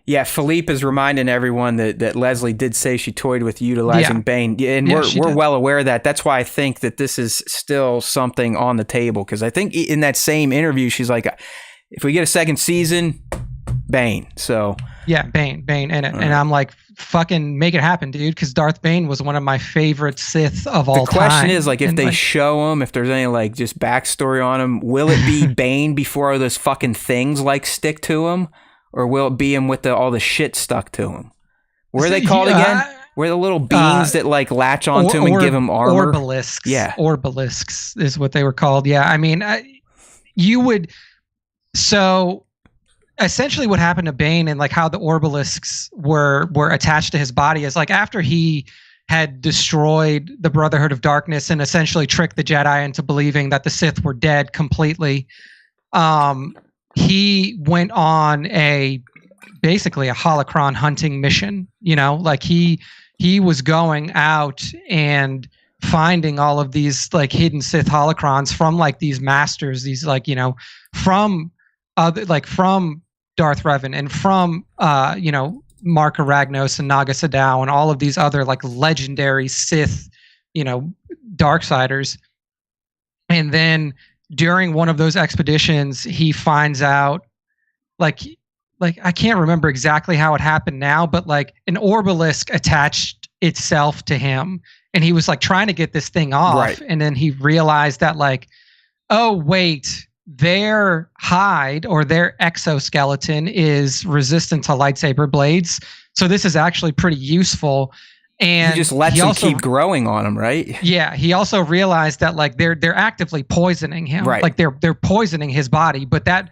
Yeah, Philippe is reminding everyone that Leslie did say she toyed with utilizing Bane, and we're well aware of that. That's why I think that this is still something on the table, because I think in that same interview she's like, if we get a second season, Bane. So yeah, Bane in it, and I'm like, fucking make it happen, dude, because Darth Bane was one of my favorite Sith of all time. The question is, like, if they show him, if there's any like just backstory on him, will it be Bane before all those fucking things like stick to him? Or will it be him with all the shit stuck to him? What are they called again? Where the little beings that like latch onto him and give him armor? Orbalisks. Yeah. Orbalisks is what they were called. Yeah. I mean, you would. So essentially what happened to Bane and like how the Orbalisks were attached to his body is like after he had destroyed the Brotherhood of Darkness and essentially tricked the Jedi into believing that the Sith were dead completely. He went on basically a holocron hunting mission, like he was going out and finding all of these like hidden Sith holocrons from like these masters, these like, from from Darth Revan and from, Mark Aragnos and Naga Sadow and all of these other like legendary Sith, Darksiders. And then during one of those expeditions, he finds out like I can't remember exactly how it happened now, but like an Orbalisk attached itself to him and he was like trying to get this thing off. Right. And then he realized that like, oh wait, their hide or their exoskeleton is resistant to lightsaber blades. So this is actually pretty useful. And he just lets them keep growing on him, right? Yeah, he also realized that like they're actively poisoning him. Right. Like they're poisoning his body, but that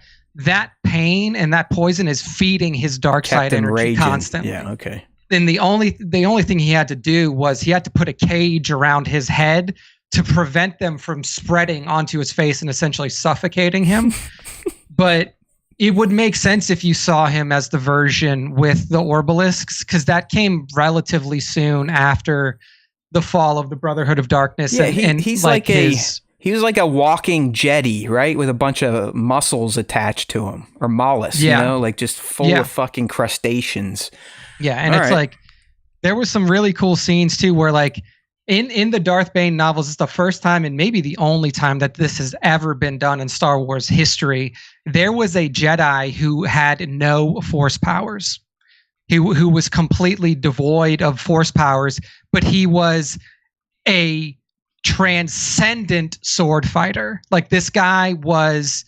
pain and that poison is feeding his dark side energy constantly. Yeah, okay. Then the only thing he had to do was he had to put a cage around his head to prevent them from spreading onto his face and essentially suffocating him. But it would make sense if you saw him as the version with the Orbalisks, because that came relatively soon after the fall of the Brotherhood of Darkness. Yeah, he's like he was like a walking jetty, right, with a bunch of mussels attached to him, or mollusks, like just full of fucking crustaceans. Yeah, and it's like there was some really cool scenes too, where like in the Darth Bane novels, it's the first time and maybe the only time that this has ever been done in Star Wars history. There was a Jedi who had no force powers, who was completely devoid of force powers, but he was a transcendent sword fighter. Like this guy was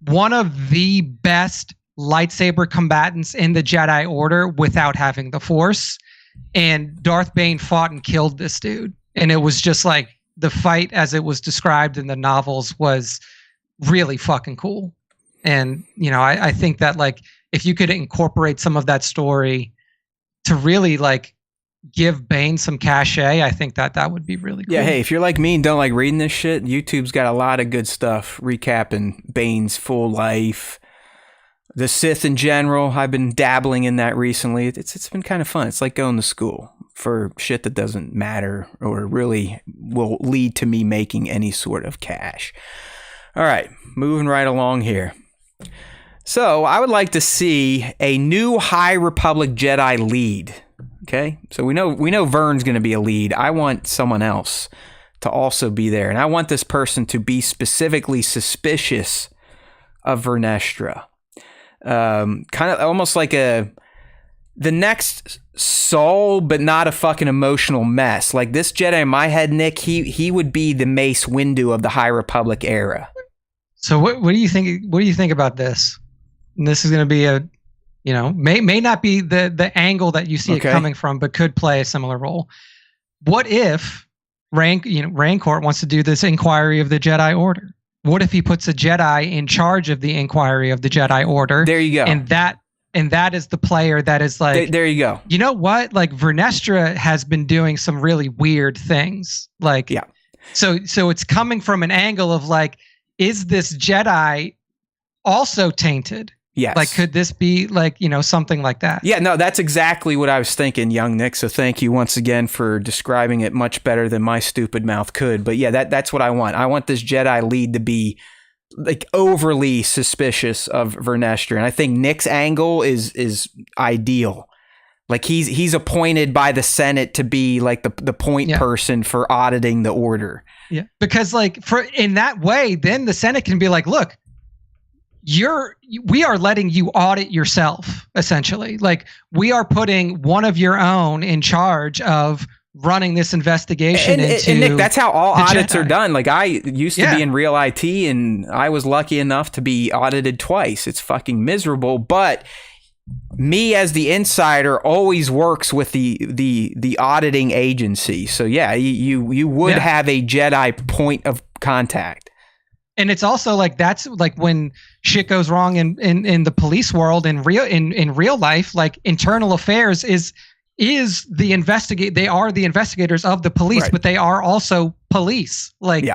one of the best lightsaber combatants in the Jedi Order without having the Force. And Darth Bane fought and killed this dude. And it was just like the fight as it was described in the novels was really fucking cool. And, I think that like if you could incorporate some of that story to really like give Bane some cachet, I think that would be really cool. Yeah, hey, if you're like me and don't like reading this shit, YouTube's got a lot of good stuff recapping Bane's full life. The Sith in general, I've been dabbling in that recently. It's been kind of fun. It's like going to school for shit that doesn't matter or really will lead to me making any sort of cash. All right, moving right along here. So I would like to see a new High Republic Jedi lead. Okay, so we know Vern's going to be a lead. I want someone else to also be there, and I want this person to be specifically suspicious of Vernestra. Kind of almost like the next Saul, but not a fucking emotional mess. Like this Jedi in my head, Nick, he would be the Mace Windu of the High Republic era. So what do you think? What do you think about this? And this is going to be may not be the angle that you see it coming from, but could play a similar role. What if Rancourt wants to do this inquiry of the Jedi Order? what if he puts a Jedi in charge of the inquiry of the Jedi Order? There you go. And that is the player that is like, there you go. You know what? Like Vernestra has been doing some really weird things. Like, yeah. So it's coming from an angle of like, is this Jedi also tainted? Yes. Like, could this be like, something like that? Yeah, no, that's exactly what I was thinking, young Nick. So thank you once again for describing it much better than my stupid mouth could. But yeah, that's what I want. I want this Jedi lead to be like overly suspicious of Vernestra. And I think Nick's angle is ideal. Like he's appointed by the Senate to be like the point person for auditing the order. Yeah. Because like in that way, then the Senate can be like, look, we are letting you audit yourself, essentially. Like we are putting one of your own in charge of running this investigation and Nick, that's how all audits Jedi are done. Like I used to be in real IT and I was lucky enough to be audited twice. It's fucking miserable, but me as the insider always works with the auditing agency. So yeah, you would have a Jedi point of contact. And it's also like that's like when shit goes wrong in the police world in real life, like internal affairs is the they are the investigators of the police, but they are also police. Like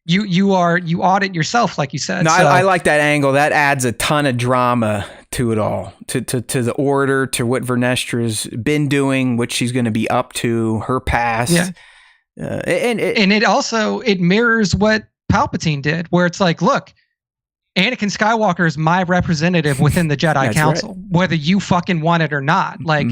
you audit yourself, like you said. No, so, I like that angle. That adds a ton of drama to it all, to the order, to what Vernestra's been doing, what she's going to be up to, her past. Yeah. And it also mirrors what Palpatine did, where it's like, look, Anakin Skywalker is my representative within the Jedi Council, whether you fucking want it or not. Like,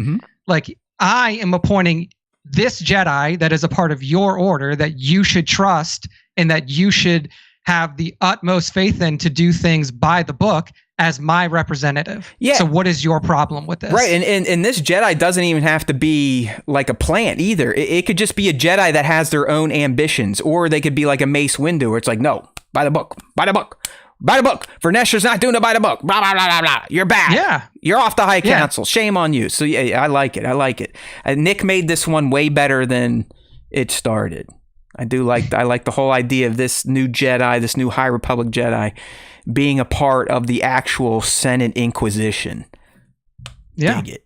like I am appointing this Jedi that is a part of your order that you should trust and that you should have the utmost faith in to do things by the book as my representative. Yeah. So what is your problem with this? Right. And this Jedi doesn't even have to be like a plant either. It could just be a Jedi that has their own ambitions, or they could be like a Mace Windu where it's like, no, by the book, by the book. By the book. Vernestra's not doing it by the book. Blah, blah, blah, blah, blah. You're bad. Yeah. You're off the High Council. Shame on you. So yeah, I like it. I like it. Nick made this one way better than it started. I like the whole idea of this new Jedi, this new High Republic Jedi being a part of the actual Senate Inquisition. Yeah. Dig it.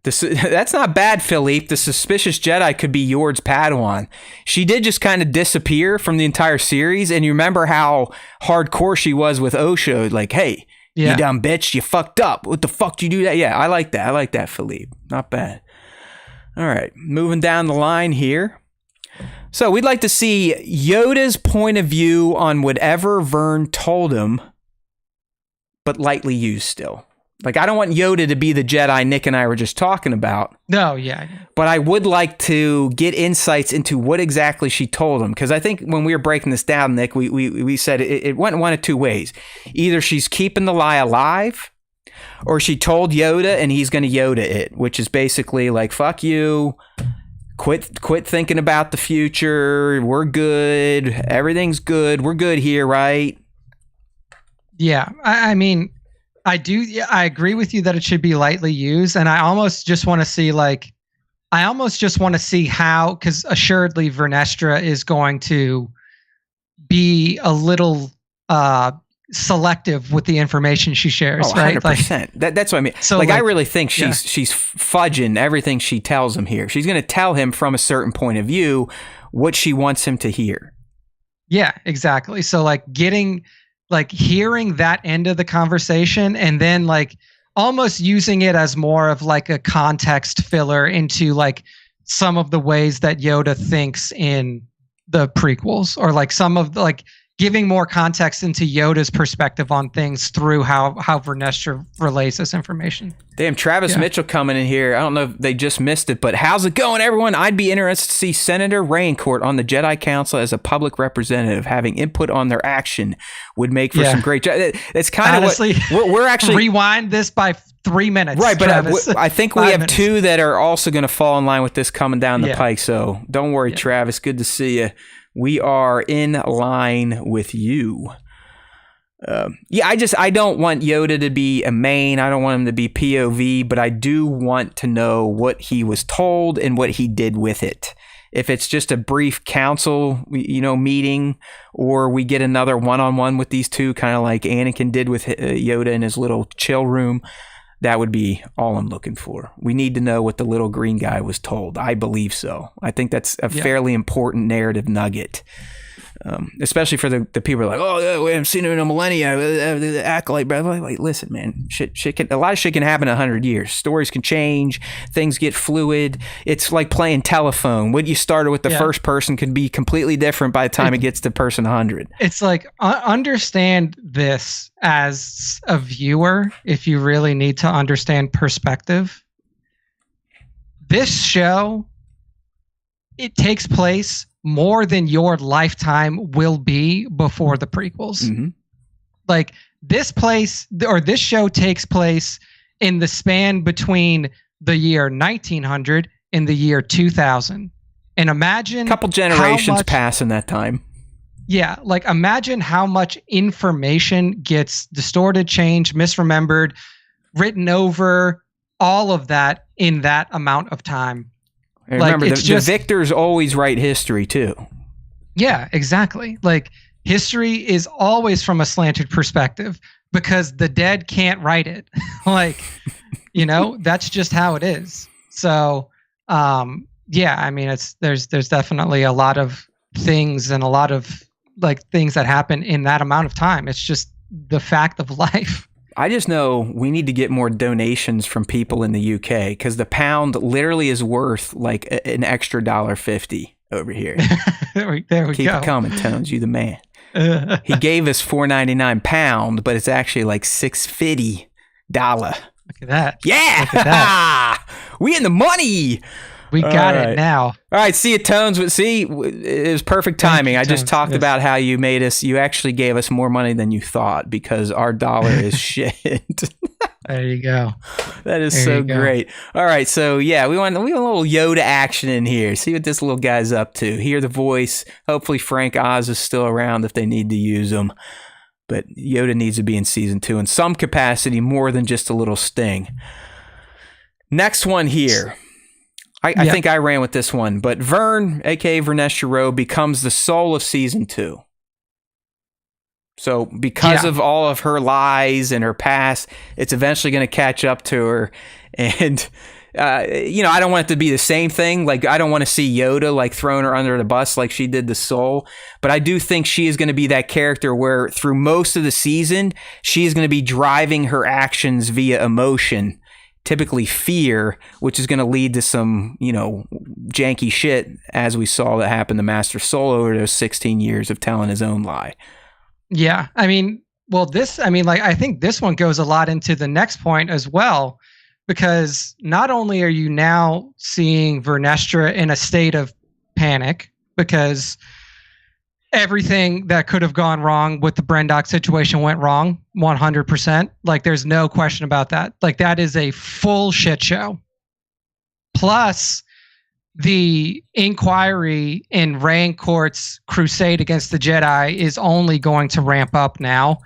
That's not bad, Philippe. The suspicious Jedi could be Yord's Padawan. She did just kind of disappear from the entire series, and you remember how hardcore she was with Osho. Like, hey, you dumb bitch, you fucked up. What the fuck did you do that? Yeah, I like that. I like that, Philippe. Not bad. All right, moving down the line here. So we'd like to see Yoda's point of view on whatever Vern told him, but lightly used still. Like, I don't want Yoda to be the Jedi Nick and I were just talking about. No, yeah. But I would like to get insights into what exactly she told him. Because I think when we were breaking this down, Nick, we said it went one of two ways. Either she's keeping the lie alive, or she told Yoda and he's going to Yoda it, which is basically like, fuck you. Quit thinking about the future. We're good. Everything's good. We're good here, right? Yeah. I mean, I agree with you that it should be lightly used. And I almost just want to see how, because assuredly Vernestra is going to be a little selective with the information she shares, right? 100%. That's what I mean. So I really think she's fudging everything she tells him here. She's going to tell him from a certain point of view what she wants him to hear. Yeah, exactly. So hearing that end of the conversation and then almost using it as more of like a context filler into like some of the ways that Yoda thinks in the prequels, or like some of the, giving more context into Yoda's perspective on things through how Vernestra relays this information. Damn, Travis Mitchell coming in here. I don't know if they just missed it, but how's it going, everyone? I'd be interested to see Senator Raincourt on the Jedi Council as a public representative. Having input on their action would make for some great... It's kind Honestly, of what we're actually... Rewind this by 3 minutes. Right, but I think we have minutes. two that are also going to fall in line with this coming down the pike, so don't worry, Travis. Good to see you. We are in line with you. I don't want Yoda to be a main. I don't want him to be POV, but I do want to know what he was told and what he did with it. if it's just a brief council, meeting, or we get another one-on-one with these two, kind of like Anakin did with Yoda in his little chill room, that would be all I'm looking for. We need to know what the little green guy was told. I believe so. I think that's a fairly important narrative nugget. Especially for the people who are like, oh, yeah, we haven't seen it in a millennia. The Acolyte, bro. Like, listen, man, a lot of shit can happen in 100 years. Stories can change. Things get fluid. It's like playing telephone. What you started with the first person could be completely different by the time it gets to person 100. It's like, understand this as a viewer if you really need to understand perspective. This show, it takes place more than your lifetime will be before the prequels. Mm-hmm. Like this show takes place in the span between the year 1900 and the year 2000. And imagine a couple generations pass in that time. Yeah, like imagine how much information gets distorted, changed, misremembered, written over, all of that in that amount of time. And remember, the victors always write history too. Yeah, exactly. Like history is always from a slanted perspective because the dead can't write it. Like, that's just how it is. So, yeah, I mean, there's definitely a lot of things and a lot of like things that happen in that amount of time. It's just the fact of life. I just know we need to get more donations from people in the UK because the pound literally is worth like an extra $1.50 over here. there we Keep go. it coming, Tones. You the man. He gave us $4.99 pound, but it's actually like $6.50. Look at that. Yeah. Look at that. We in the money. We got it now. All right, see you, Tones. See, it was perfect timing. I just talked about how you actually gave us more money than you thought because our dollar is shit. There you go. That is so great. All right, so yeah, we want a little Yoda action in here. See what this little guy's up to. Hear the voice. Hopefully Frank Oz is still around if they need to use him. But Yoda needs to be in season 2 in some capacity, more than just a little sting. Next one here. I think I ran with this one, but Vern, a.k.a. Vernestra Rowe, becomes the soul of season 2. So because of all of her lies and her past, it's eventually going to catch up to her. And, I don't want it to be the same thing. Like, I don't want to see Yoda, like, throwing her under the bus like she did the soul. But I do think she is going to be that character where through most of the season, she is going to be driving her actions via emotion. Typically fear, which is going to lead to some, janky shit, as we saw that happen to Master Soul over those 16 years of telling his own lie. Yeah. I mean, I think this one goes a lot into the next point as well, because not only are you now seeing Vernestra in a state of panic because everything that could have gone wrong with the Brendock situation went wrong 100%. Like, there's no question about that. Like, that is a full shit show. Plus, the inquiry in Rancourt's crusade against the Jedi is only going to ramp up now.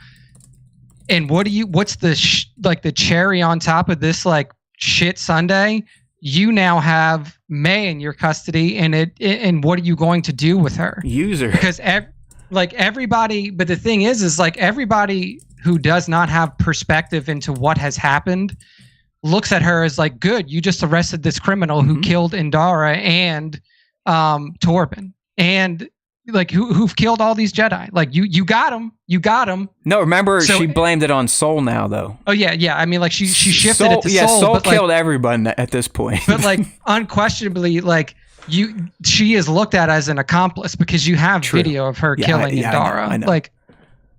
And what's the the cherry on top of this like shit Sunday? You now have May in your custody, and what are you going to do with her? Use her. Because everybody, but the thing is like everybody who does not have perspective into what has happened looks at her as like, good, you just arrested this criminal who killed Indara and Torben, and like who've killed all these Jedi. Like you got him. No, remember, she blamed it on Soul now, though. Oh yeah. I mean, like she shifted it to Soul. Yeah, Soul but killed everyone at this point. But like unquestionably, like she is looked at as an accomplice because you have video of her killing Indara. I know. Like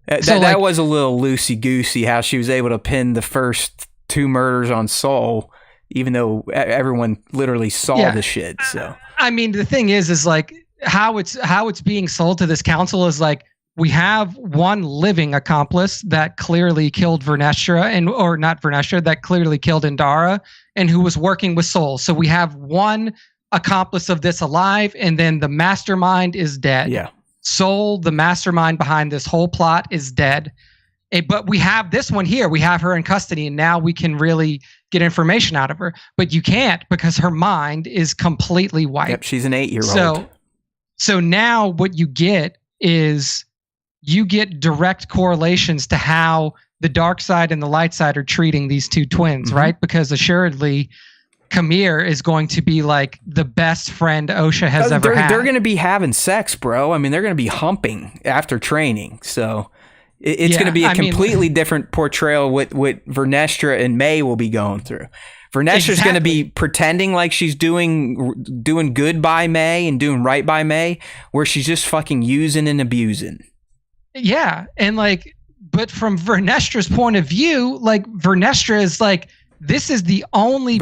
that was a little loosey goosey how she was able to pin the first 2 murders on Soul, even though everyone literally saw the shit. So I mean, the thing is like how it's being sold to this council is like, we have one living accomplice that clearly killed Vernestra or not Vernestra, that clearly killed Indara and who was working with Soul. So we have one accomplice of this alive, and then the mastermind is dead. Yeah. Soul, the mastermind behind this whole plot, is dead. But we have this one here. We have her in custody, and now we can really get information out of her, but you can't because her mind is completely wiped. Yep, she's an 8-year-old. So now what you get is you get direct correlations to how the dark side and the light side are treating these two twins, right? Because assuredly, Kamir is going to be like the best friend Osha has ever had. They're going to be having sex, bro. I mean, they're going to be humping after training. So it's going to be a completely different portrayal what Vernestra and May will be going through. Vernestra's going to be pretending like she's doing good by May and doing right by May, where she's just fucking using and abusing. Yeah, and like, but from Vernestra's point of view, like Vernestra is like, this is the only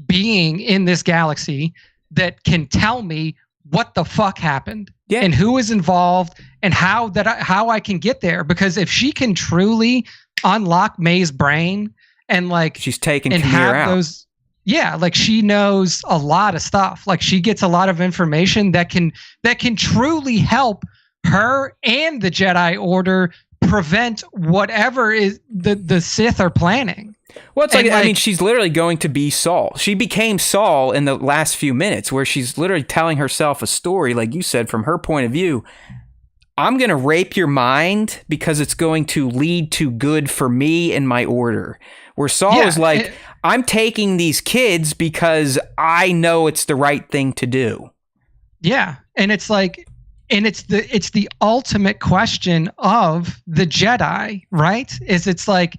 being in this galaxy that can tell me what the fuck happened and who is involved and how I can get there. Because if she can truly unlock May's brain and like she's taking Kamir out. Like she knows a lot of stuff. Like she gets a lot of information that can truly help her and the Jedi Order prevent whatever is the Sith are planning. Well, it's like, I mean, she's literally going to be Saul. She became Saul in the last few minutes, where she's literally telling herself a story, like you said, from her point of view. I'm going to rape your mind because it's going to lead to good for me and my order. Where Saul is like, I'm taking these kids because I know it's the right thing to do. Yeah. And it's like, and it's the ultimate question of the Jedi, right? It's like,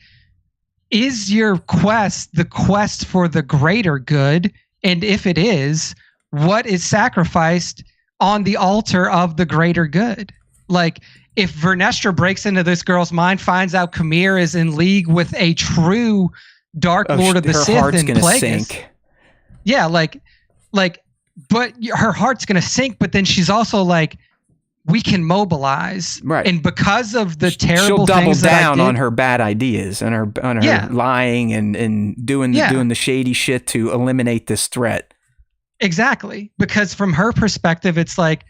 is your quest the quest for the greater good? And if it is, what is sacrificed on the altar of the greater good? Like, if Vernestra breaks into this girl's mind, finds out Kamir is in league with a true Dark Lord of the Sith and Plagueis. Yeah, but her heart's gonna sink. But then she's also like, we can mobilize, right? And because of the terrible she'll double things down on her bad ideas and her lying and doing the shady shit to eliminate this threat. Exactly, because from her perspective, it's like,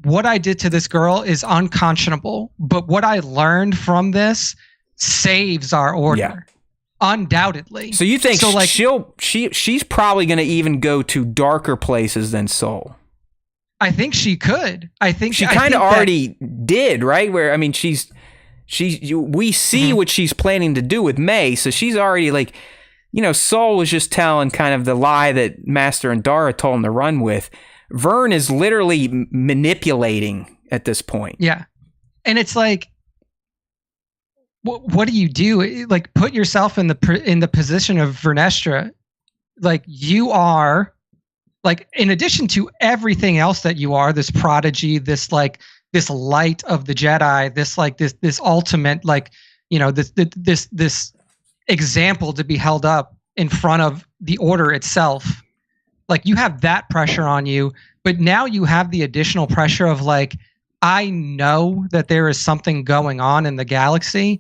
what I did to this girl is unconscionable, but what I learned from this saves our order, undoubtedly. So you think she's probably going to even go to darker places than Soul? I think she could. I think she kind of already did, right? Where, I mean, we see what she's planning to do with May, so she's already like, Saul was just telling kind of the lie that Master and Dara told him to run with. Vern is literally manipulating at this point. Yeah. And it's like, what do you do? Like, put yourself in the position of Vernestra. Like, you are, like, in addition to everything else that you are, this prodigy, this light of the Jedi, this ultimate, like, this example to be held up in front of the Order itself. Like, you have that pressure on you, but now you have the additional pressure of like, I know that there is something going on in the galaxy,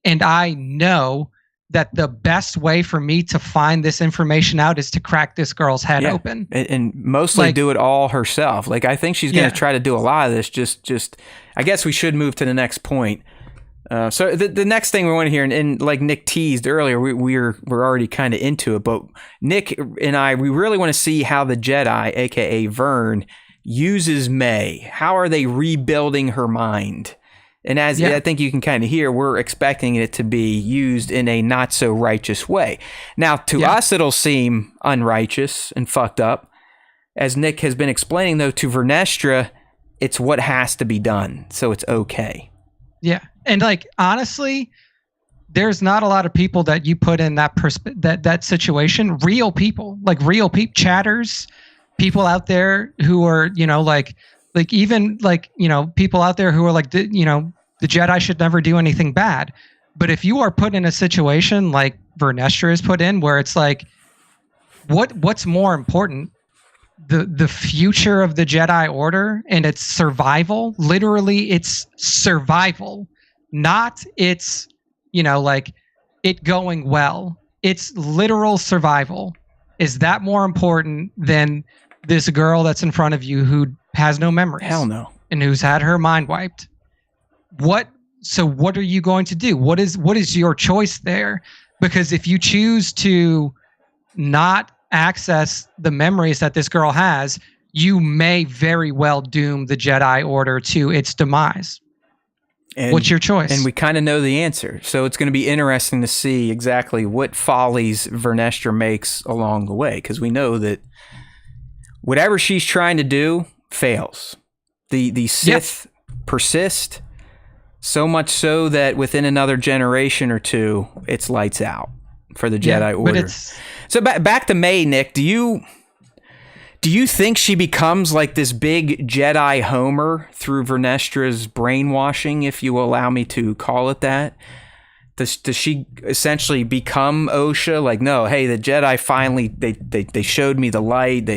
and I know that the best way for me to find this information out is to crack this girl's head open. And mostly do it all herself. Like, I think she's going to try to do a lot of this. Just, I guess we should move to the next point. So the next thing we want to hear, and like Nick teased earlier, we're already kind of into it, but Nick and we really want to see how the Jedi, aka Vern, uses May. How are they rebuilding her mind? And as I think you can kind of hear, we're expecting it to be used in a not so righteous way. Now, to us, it'll seem unrighteous and fucked up. As Nick has been explaining, though, to Vernestra, it's what has to be done, so it's okay. Yeah. And like, honestly, there's not a lot of people that you put in that situation. Real people, like real chatters, people out there who are, like even like, people out there who are like, the Jedi should never do anything bad. But if you are put in a situation like Vernestra is put in, where it's like, what's more important? The future of the Jedi Order and its survival, literally its survival, not its, like it going well. It's literal survival. Is that more important than this girl that's in front of you who has no memories? Hell no. And who's had her mind wiped? So what are you going to do? What is your choice there? Because if you choose to not access the memories that this girl has, you may very well doom the Jedi Order to its demise. And, what's your choice? And we kind of know the answer. So it's going to be interesting to see exactly what follies Vernestra makes along the way, because we know that whatever she's trying to do fails. The Sith persist, so much so that within another generation or two, it's lights out for the Jedi Order. So back to May, Nick, do you think she becomes like this big Jedi Homer through Vernestra's brainwashing, if you will allow me to call it that? Does she essentially become Osha? Like, no, hey, the Jedi finally, they showed me the light.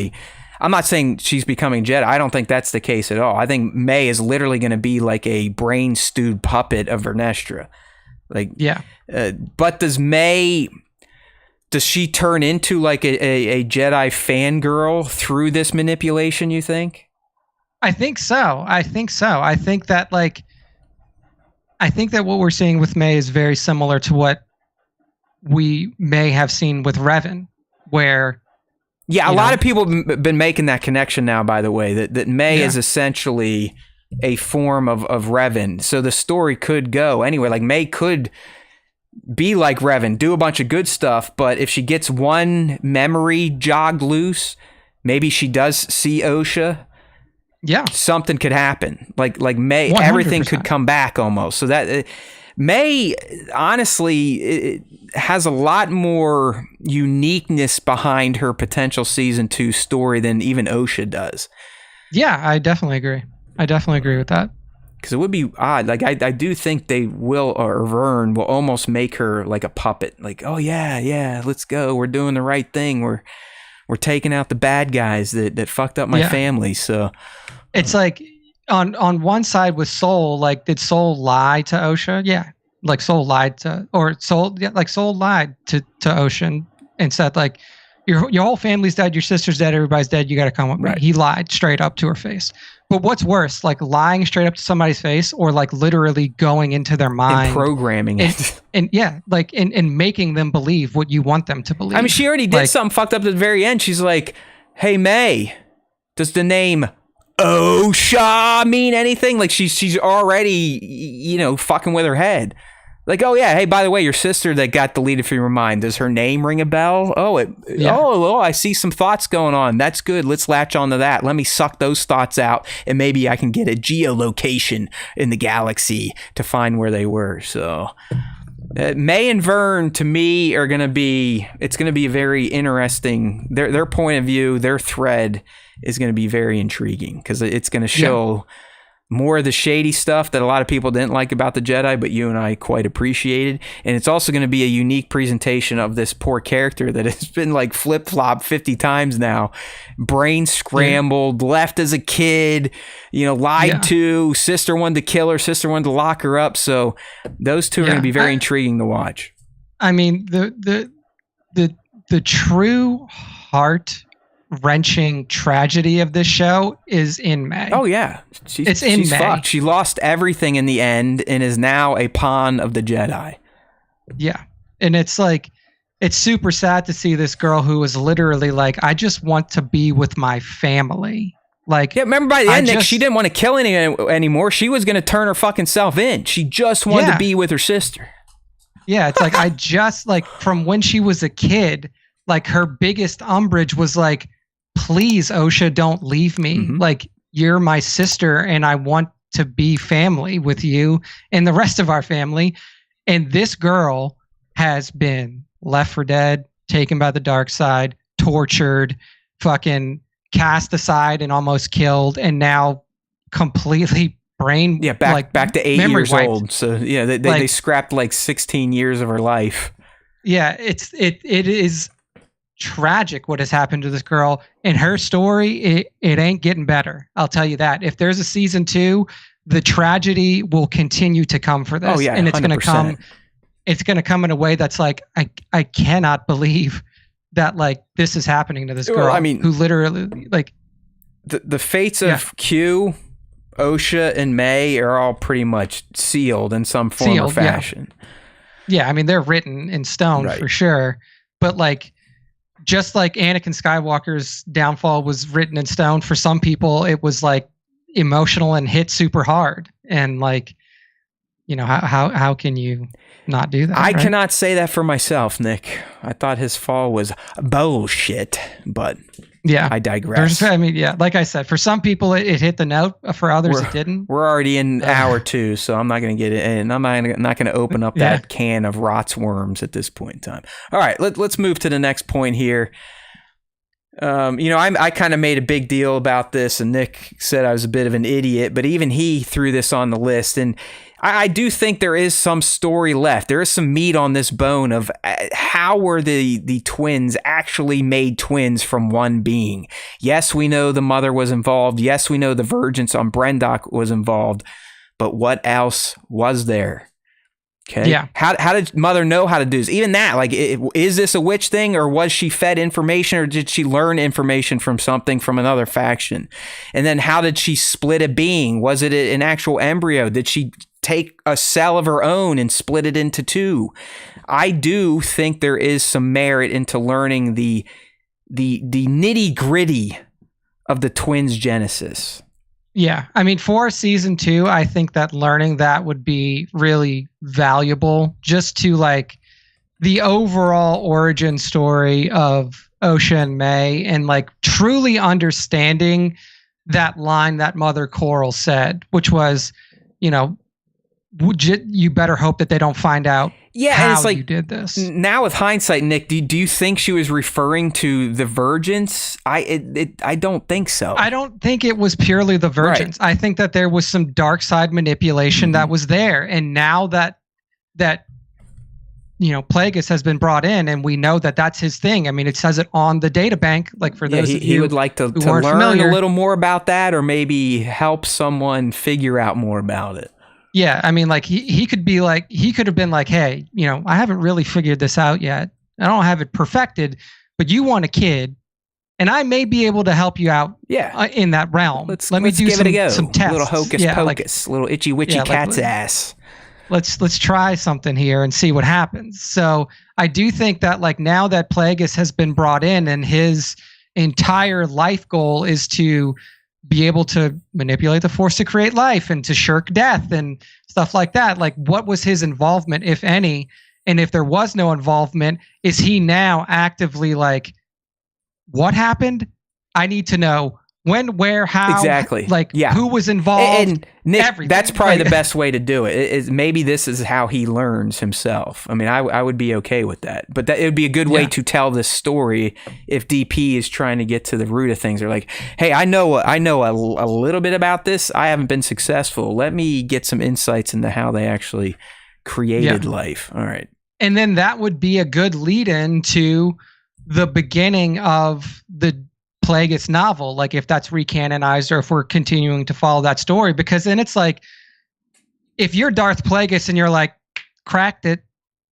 I'm not saying she's becoming Jedi. I don't think that's the case at all. I think May is literally going to be like a brain-stewed puppet of Vernestra. Like, yeah. But does she turn into like a Jedi fangirl through this manipulation, you think? I think so. I think that what we're seeing with May is very similar to what we may have seen with Revan, where... Yeah, a lot of people have been making that connection now, by the way, that May is essentially a form of Revan. So the story could go anywhere. Like, May could be like Revan, do a bunch of good stuff, but if she gets one memory jogged loose, maybe she does see Osha. Yeah. Something could happen. Like May, 100%. Everything could come back almost. So that... May, honestly, it has a lot more uniqueness behind her potential season 2 story than even Osha does. Yeah, I definitely agree. With that. Because it would be odd. Like, I do think they will, or Vern will almost make her like a puppet. Like, oh yeah, let's go. We're doing the right thing. We're taking out the bad guys that fucked up my family. So it's like... On one side with Soul, like, did Soul lie to Osha? Yeah. Like, Soul lied to Osha and said, like, your whole family's dead, your sister's dead, everybody's dead, you got to come with me. Right. He lied straight up to her face. But what's worse, like lying straight up to somebody's face, or like literally going into their mind and programming it, and making them believe what you want them to believe. I mean, she already did something fucked up at the very end. She's like, "Hey, May, does the name Osha mean anything?" Like, she's already, fucking with her head. Like, oh yeah, hey, by the way, your sister that got deleted from your mind, does her name ring a bell? Oh, I see some thoughts going on. That's good. Let's latch onto that. Let me suck those thoughts out, and maybe I can get a geolocation in the galaxy to find where they were. So May and Vern, to me, it's going to be very interesting. Their point of view, their thread is going to be very intriguing, because it's going to show more of the shady stuff that a lot of people didn't like about the Jedi, but you and I quite appreciated. And it's also going to be a unique presentation of this poor character that has been like flip-flopped 50 times now. Brain scrambled, left as a kid, lied to, sister wanted to kill her, sister wanted to lock her up. So those two are going to be very intriguing to watch. I mean, the true heart-wrenching tragedy of this show is in May. Oh yeah, she's May. Fucked. She lost everything in the end and is now a pawn of the Jedi. Yeah, and it's like, it's super sad to see this girl who was literally like, I just want to be with my family. Like, yeah, remember by the end, Nick, she didn't want to kill anyone anymore. She was going to turn her fucking self in. She just wanted to be with her sister. Yeah, it's like, I just, like, from when she was a kid, like, her biggest umbrage was like, please, Osha, don't leave me. Mm-hmm. Like, you're my sister and I want to be family with you and the rest of our family. And this girl has been left for dead, taken by the dark side, tortured, fucking cast aside and almost killed, and now completely back to 8 years wiped. Old. So yeah, they scrapped like 16 years of her life. Yeah, it is tragic what has happened to this girl, and her story, it ain't getting better. I'll tell you that. If there's a season 2, the tragedy will continue to come for this. Oh yeah, and it's 100%. Going to come in a way that's like, I cannot believe that, like, this is happening to this girl. Well, I mean, who literally, like, the fates of Q, Osha, and May are all pretty much sealed in some form or fashion. Yeah, I mean, they're written in stone Right. for sure. But like, just like Anakin Skywalker's downfall was written in stone, for some people, it was like emotional and hit super hard. And like, how can you not do that? I right? cannot say that for myself, Nick. I thought his fall was bullshit, but Yeah. I digress. I mean, yeah, like I said, for some people it hit the note. For others, it didn't. We're already in hour 2, so I'm not going to get it in. I'm not going to open up that can of rots worms at this point in time. All right, let's move to the next point here. I kind of made a big deal about this, and Nick said I was a bit of an idiot, but even he threw this on the list. And I do think there is some story left. There is some meat on this bone of how were the twins actually made twins from one being. Yes, we know the mother was involved. Yes, we know the Virgins on Brendok was involved. But what else was there? Okay. Yeah. How did mother know how to do this? Even that, like, is this a witch thing, or was she fed information, or did she learn information from something from another faction? And then how did she split a being? Was it an actual embryo? Did she take a cell of her own and split it into two? I do think there is some merit into learning the nitty gritty of the twins' genesis. Yeah. I mean, for season 2, I think that learning that would be really valuable, just to like the overall origin story of Osha and May, and like truly understanding that line that Mother Coral said, which was, you better hope that they don't find out how it's like, you did this. Now with hindsight, Nick, do you think she was referring to the Virgins? I don't think so. I don't think it was purely the Virgins. Right. I think that there was some dark side manipulation that was there. And now that Plagueis has been brought in, and we know that that's his thing. I mean, it says it on the data bank. Like, for those of you he would like to learn familiar, a little more about that, or maybe help someone figure out more about it. Yeah, I mean, like he could have been like, hey, I haven't really figured this out yet. I don't have it perfected, but you want a kid, and I may be able to help you out. In that realm. Let me do give it a go. Some tests. Little hocus pocus, little itchy witchy cat's ass. Let's try something here and see what happens. So I do think that, like, now that Plagueis has been brought in, and his entire life goal is to be able to manipulate the Force to create life and to shirk death and stuff like that. Like, what was his involvement, if any? And if there was no involvement, is he now actively like, what happened? I need to know when, where, how, exactly. Like, who was involved? And Nick, everything. That's probably the best way to do it. Is maybe this is how he learns himself. I mean, I would be okay with that, but it would be a good way to tell this story if DP is trying to get to the root of things. They're like, hey, I know a little bit about this. I haven't been successful. Let me get some insights into how they actually created life. All right. And then that would be a good lead-in to the beginning of the Plagueis novel, like if that's recanonized or if we're continuing to follow that story, because then it's like, if you're Darth Plagueis and you're like, cracked it,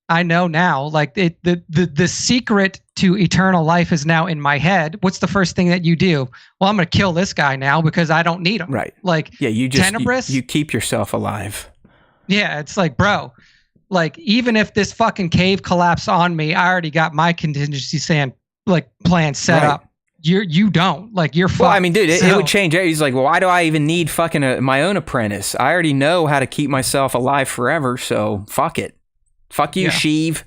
I know now, like the secret to eternal life is now in my head. What's the first thing that you do? Well, I'm going to kill this guy now because I don't need him. Right. Like, you just Tenebrous, you keep yourself alive. Yeah, it's like, bro, like, even if this fucking cave collapsed on me, I already got my contingency plan set up. You don't, like, you're fucked. Well, I mean, dude, it would change. He's like, well, why do I even need fucking my own apprentice? I already know how to keep myself alive forever, so fuck it. Fuck you, Sheev.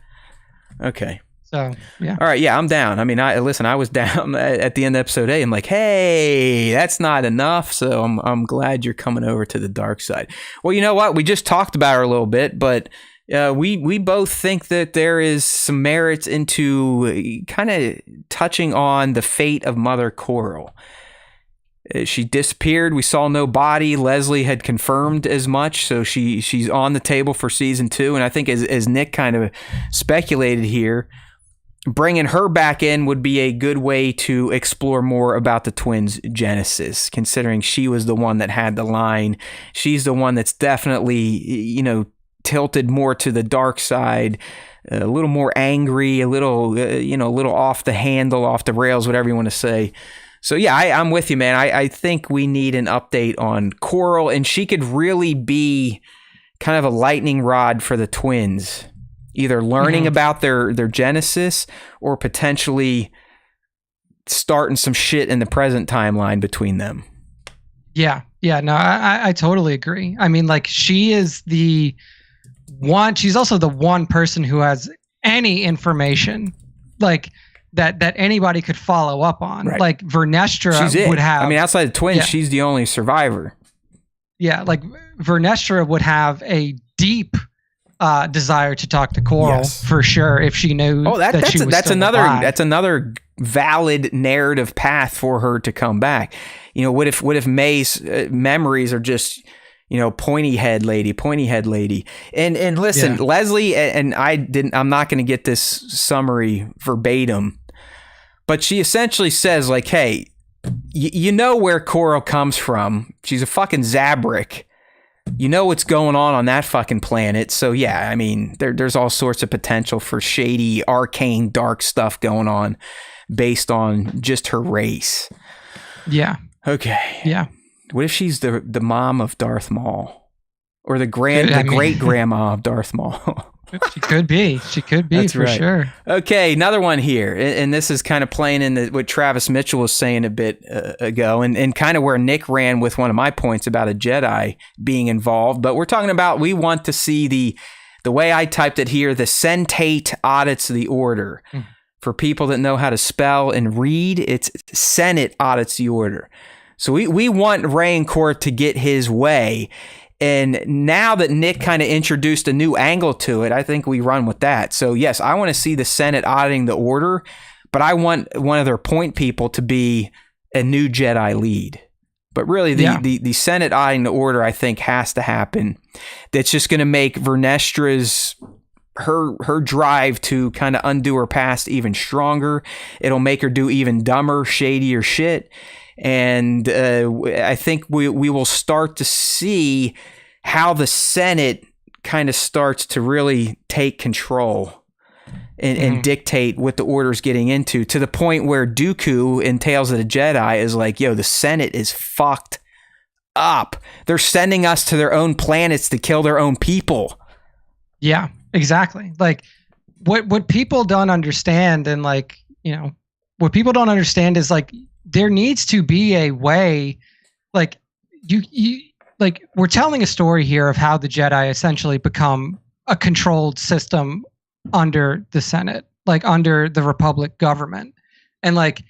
Okay. So, yeah. All right, yeah, I'm down. I mean, I was down at the end of episode 8. I'm like, hey, that's not enough, so I'm glad you're coming over to the dark side. Well, you know what? We just talked about her a little bit, but we both think that there is some merit into kind of touching on the fate of Mother Coral. She disappeared. We saw no body. Leslie had confirmed as much, so she's on the table for season 2. And I think as Nick kind of speculated here, bringing her back in would be a good way to explore more about the twins' genesis, considering she was the one that had the line. She's the one that's definitely, tilted more to the dark side, a little more angry, a little, a little off the handle, off the rails, whatever you want to say. So yeah, I'm with you, man. I think we need an update on Coral, and she could really be kind of a lightning rod for the twins either learning about their genesis or potentially starting some shit in the present timeline between them. Yeah. No, I totally agree. I mean, like, she is the one. She's also the one person who has any information, like that anybody could follow up on. Right. Like Vernestra would have. I mean, outside the twins, she's the only survivor. Yeah, like Vernestra would have a deep desire to talk to Coral for sure if she knew that she was still alive. That's another valid narrative path for her to come back. You know, what if May's memories are just, you know, pointy head lady. And listen, Leslie, and I'm not going to get this summary verbatim, but she essentially says, like, hey, you know where Coral comes from. She's a fucking Zabrak. You know what's going on that fucking planet. So yeah, I mean, there's all sorts of potential for shady, arcane, dark stuff going on based on just her race. Yeah. Okay. Yeah. What if she's the mom of Darth Maul, or the great grandma of Darth Maul? She could be. That's for sure. Okay, another one here, and this is kind of playing in what Travis Mitchell was saying a bit ago, and kind of where Nick ran with one of my points about a Jedi being involved. But we're talking about, we want to see the way I typed it here, the Sentate audits the order. For people that know how to spell and read, it's Senate audits the order. So we want Rayancourt to get his way. And now that Nick kind of introduced a new angle to it, I think we run with that. So yes, I want to see the Senate auditing the order, but I want one of their point people to be a new Jedi lead. But really, the Senate auditing the order, I think, has to happen. That's just going to make Vernestra's her drive to kind of undo her past even stronger. It'll make her do even dumber, shadier shit. And I think we will start to see how the Senate kind of starts to really take control and dictate what the order's getting into, to the point where Dooku in Tales of the Jedi is like, yo, the Senate is fucked up. They're sending us to their own planets to kill their own people. Yeah, exactly. Like what people don't understand, and like, you know, what people don't understand is like, there needs to be a way, like you like, we're telling a story here of how the Jedi essentially become a controlled system under the Senate, like under the Republic government. And like,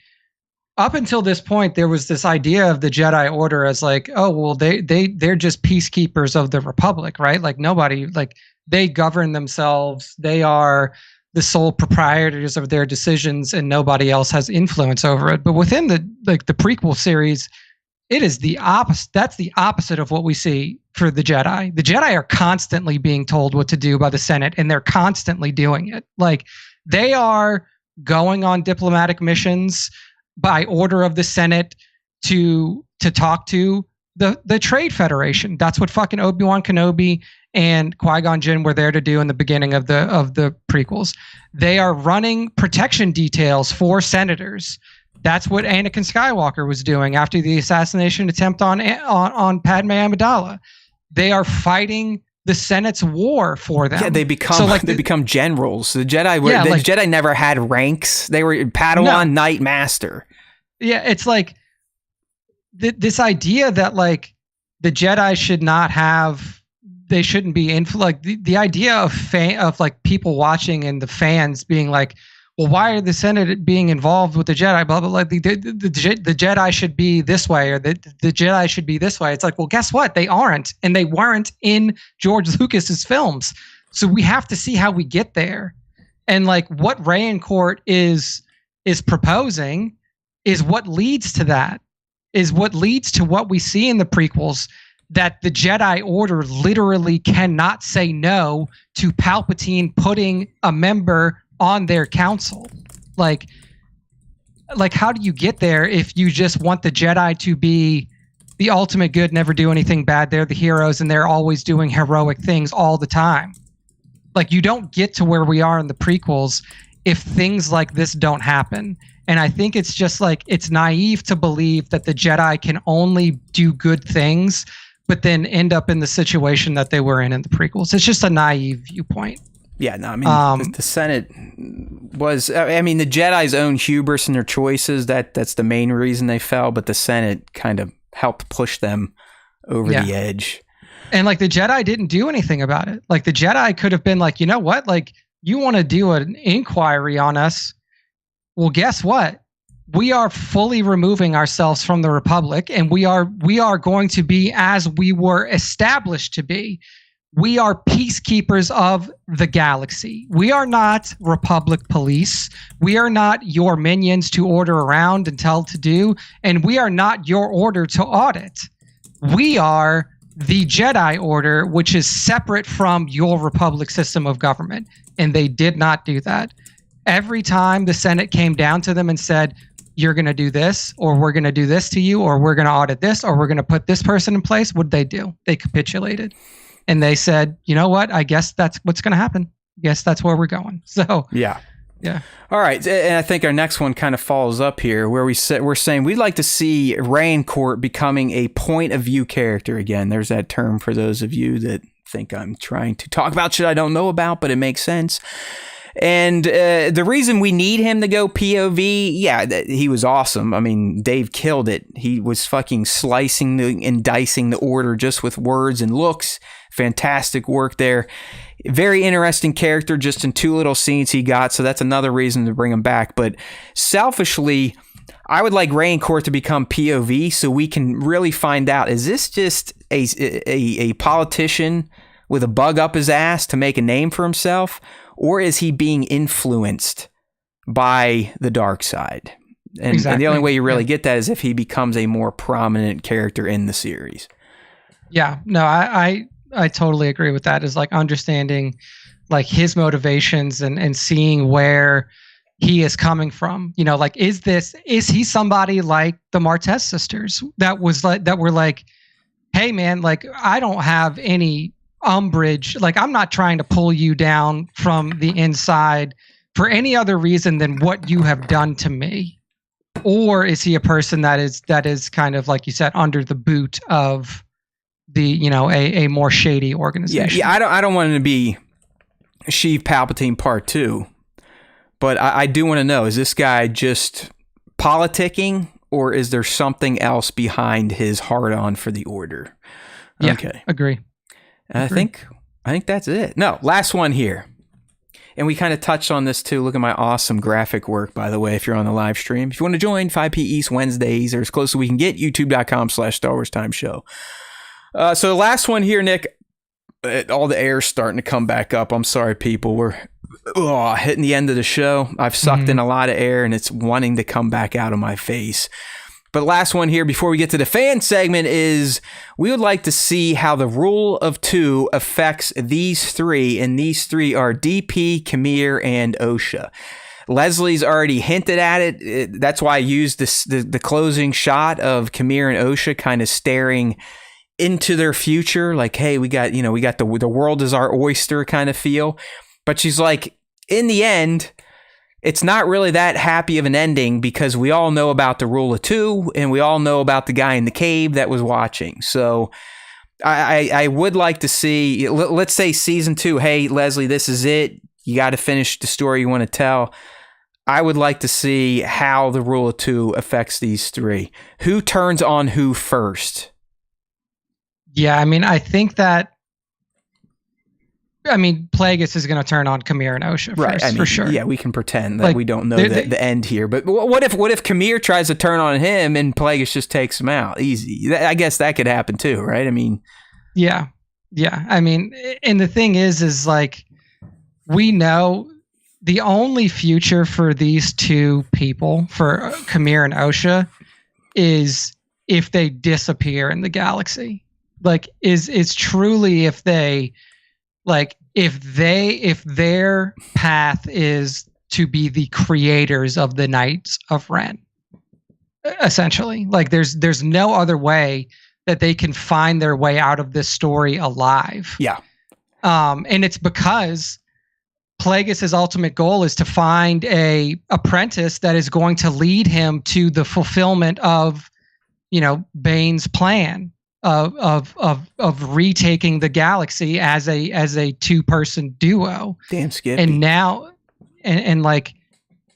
up until this point, there was this idea of the Jedi Order as like, oh, well, they're just peacekeepers of the Republic, right? Like nobody, like they govern themselves. They are the sole proprietors of their decisions, and nobody else has influence over it. But within the prequel series, it is the opposite. That's the opposite of what we see for the Jedi. The Jedi are constantly being told what to do by the Senate, and they're constantly doing it. Like they are going on diplomatic missions by order of the Senate to talk to the Trade Federation. That's what fucking Obi-Wan Kenobi and Qui-Gon Jinn were there to do in the beginning of the prequels. They are running protection details for senators. That's what Anakin Skywalker was doing after the assassination attempt on Padme Amidala. They are fighting the Senate's war for them. Yeah, they become generals. The Jedi never had ranks. They were Padawan, Knight, Master. Yeah, it's like this idea that like the Jedi should not have. They shouldn't be like the idea of like people watching and the fans being like, well, why are the Senate being involved with the Jedi? Blah blah blah. The Jedi should be this way, or the Jedi should be this way. It's like, well, guess what? They aren't, and they weren't in George Lucas's films. So we have to see how we get there, and like what Rayancourt is proposing is what leads to that. Is what leads to what we see in the prequels. That the Jedi Order literally cannot say no to Palpatine putting a member on their council. Like how do you get there if you just want the Jedi to be the ultimate good, never do anything bad? They're the heroes and they're always doing heroic things all the time. Like you don't get to where we are in the prequels if things like this don't happen. And I think it's just like, it's naive to believe that the Jedi can only do good things but then end up in the situation that they were in the prequels. It's just a naive viewpoint. Yeah, no, I mean, the Senate was, I mean, the Jedi's own hubris in their choices, that's the main reason they fell, but the Senate kind of helped push them over the edge. And like the Jedi didn't do anything about it. Like the Jedi could have been like, you know what? Like, you want to do an inquiry on us? Well, guess what? We are fully removing ourselves from the Republic, and we are going to be as we were established to be. We are peacekeepers of the galaxy. We are not Republic police. We are not your minions to order around and tell to do, and we are not your order to audit. We are the Jedi Order, which is separate from your Republic system of government, and they did not do that. Every time the Senate came down to them and said, you're going to do this, or we're going to do this to you, or we're going to audit this, or we're going to put this person in place, what did they do? They capitulated. And they said, you know what? I guess that's what's going to happen. I guess that's where we're going. So yeah. Yeah. All right. And I think our next one kind of follows up here where we're saying we'd like to see Raincourt becoming a point of view character again. There's that term for those of you that think I'm trying to talk about shit I don't know about, but it makes sense. And the reason we need him to go POV, he was awesome. I mean, Dave killed it. He was fucking slicing and dicing the order just with words and looks. Fantastic work there. Very interesting character just in 2 little scenes he got, so that's another reason to bring him back. But selfishly, I would like Raincourt to become POV so we can really find out, is this just a politician with a bug up his ass to make a name for himself? Or is he being influenced by the dark side? And the only way you really get that is if he becomes a more prominent character in the series. Yeah, no, I totally agree with that. Is like understanding like his motivations and seeing where he is coming from. You know, like is he somebody like the Martez sisters that were like, hey man, like I don't have any umbrage, like I'm not trying to pull you down from the inside for any other reason than what you have done to me? Or is he a person that is kind of like you said under the boot of the, you know, a more shady organization? Yeah, I don't want him to be Sheev Palpatine Part 2, but I do want to know, is this guy just politicking or is there something else behind his hard-on for the Order? Okay. Yeah, agree. I think that's it. No, last one here. And we kind of touched on this too. Look at my awesome graphic work, by the way, if you're on the live stream. If you want to join 5 p. East Wednesdays or as close as we can get, youtube.com/Star Wars Time Show. So the last one here, Nick, all the air's starting to come back up. I'm sorry, people. We're hitting the end of the show. I've sucked in a lot of air and it's wanting to come back out of my face. But last one here before we get to the fan segment is we would like to see how the rule of 2 affects these 3. And these 3 are DP, Kamir, and Osha. Leslie's already hinted at it. That's why I used the closing shot of Kamir and Osha kind of staring into their future. Like, hey, we got the world is our oyster kind of feel. But she's like, in the end, it's not really that happy of an ending because we all know about the rule of 2 and we all know about the guy in the cave that was watching. So I would like to see, let's say season 2, hey, Leslie, this is it. You got to finish the story you want to tell. I would like to see how the rule of 2 affects these 3. Who turns on who first? Yeah, I mean, I think that Plagueis is going to turn on Kamir and Osha first, for sure. Yeah, we can pretend that we don't know the end here. But what if Kamir tries to turn on him and Plagueis just takes him out? Easy. I guess that could happen too, right? I mean, yeah. I mean, and the thing is like we know the only future for these 2 people, for Kamir and Osha, is if they disappear in the galaxy. Like, is truly if they. Like if their path is to be the creators of the Knights of Ren, essentially, like there's no other way that they can find their way out of this story alive. Yeah. And it's because Plagueis' ultimate goal is to find a apprentice that is going to lead him to the fulfillment of, you know, Bane's plan. of retaking the galaxy as a 2-person duo. Damn Skippy. And now, and like,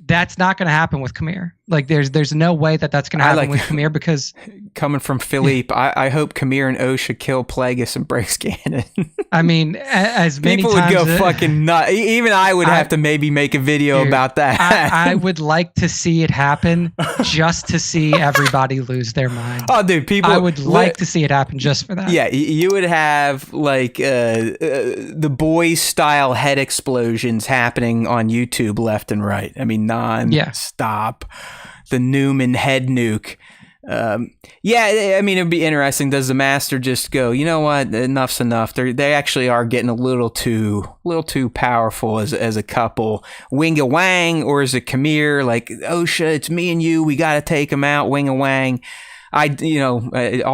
that's not going to happen with Khmer. Like, there's no way that's going to happen with Khmer, because coming from Philippe, I hope Khmer and Osha kill Plagueis and break Scannon. I mean, as many people times would go fucking nuts. Even I would have to maybe make a video about that. I would like to see it happen just to see everybody lose their mind. Oh, dude, people. I would like to see it happen just for that. Yeah, you would have like the boys style head explosions happening on YouTube left and right. I mean, non-stop. The Newman head nuke. Yeah, I mean, it'd be interesting. Does the master just go, you know what, enough's enough? They actually are getting a little too powerful as a couple. Winga Wang, or is it Khmer? Like, Osha, it's me and you. We got to take him out. Winga Wang. All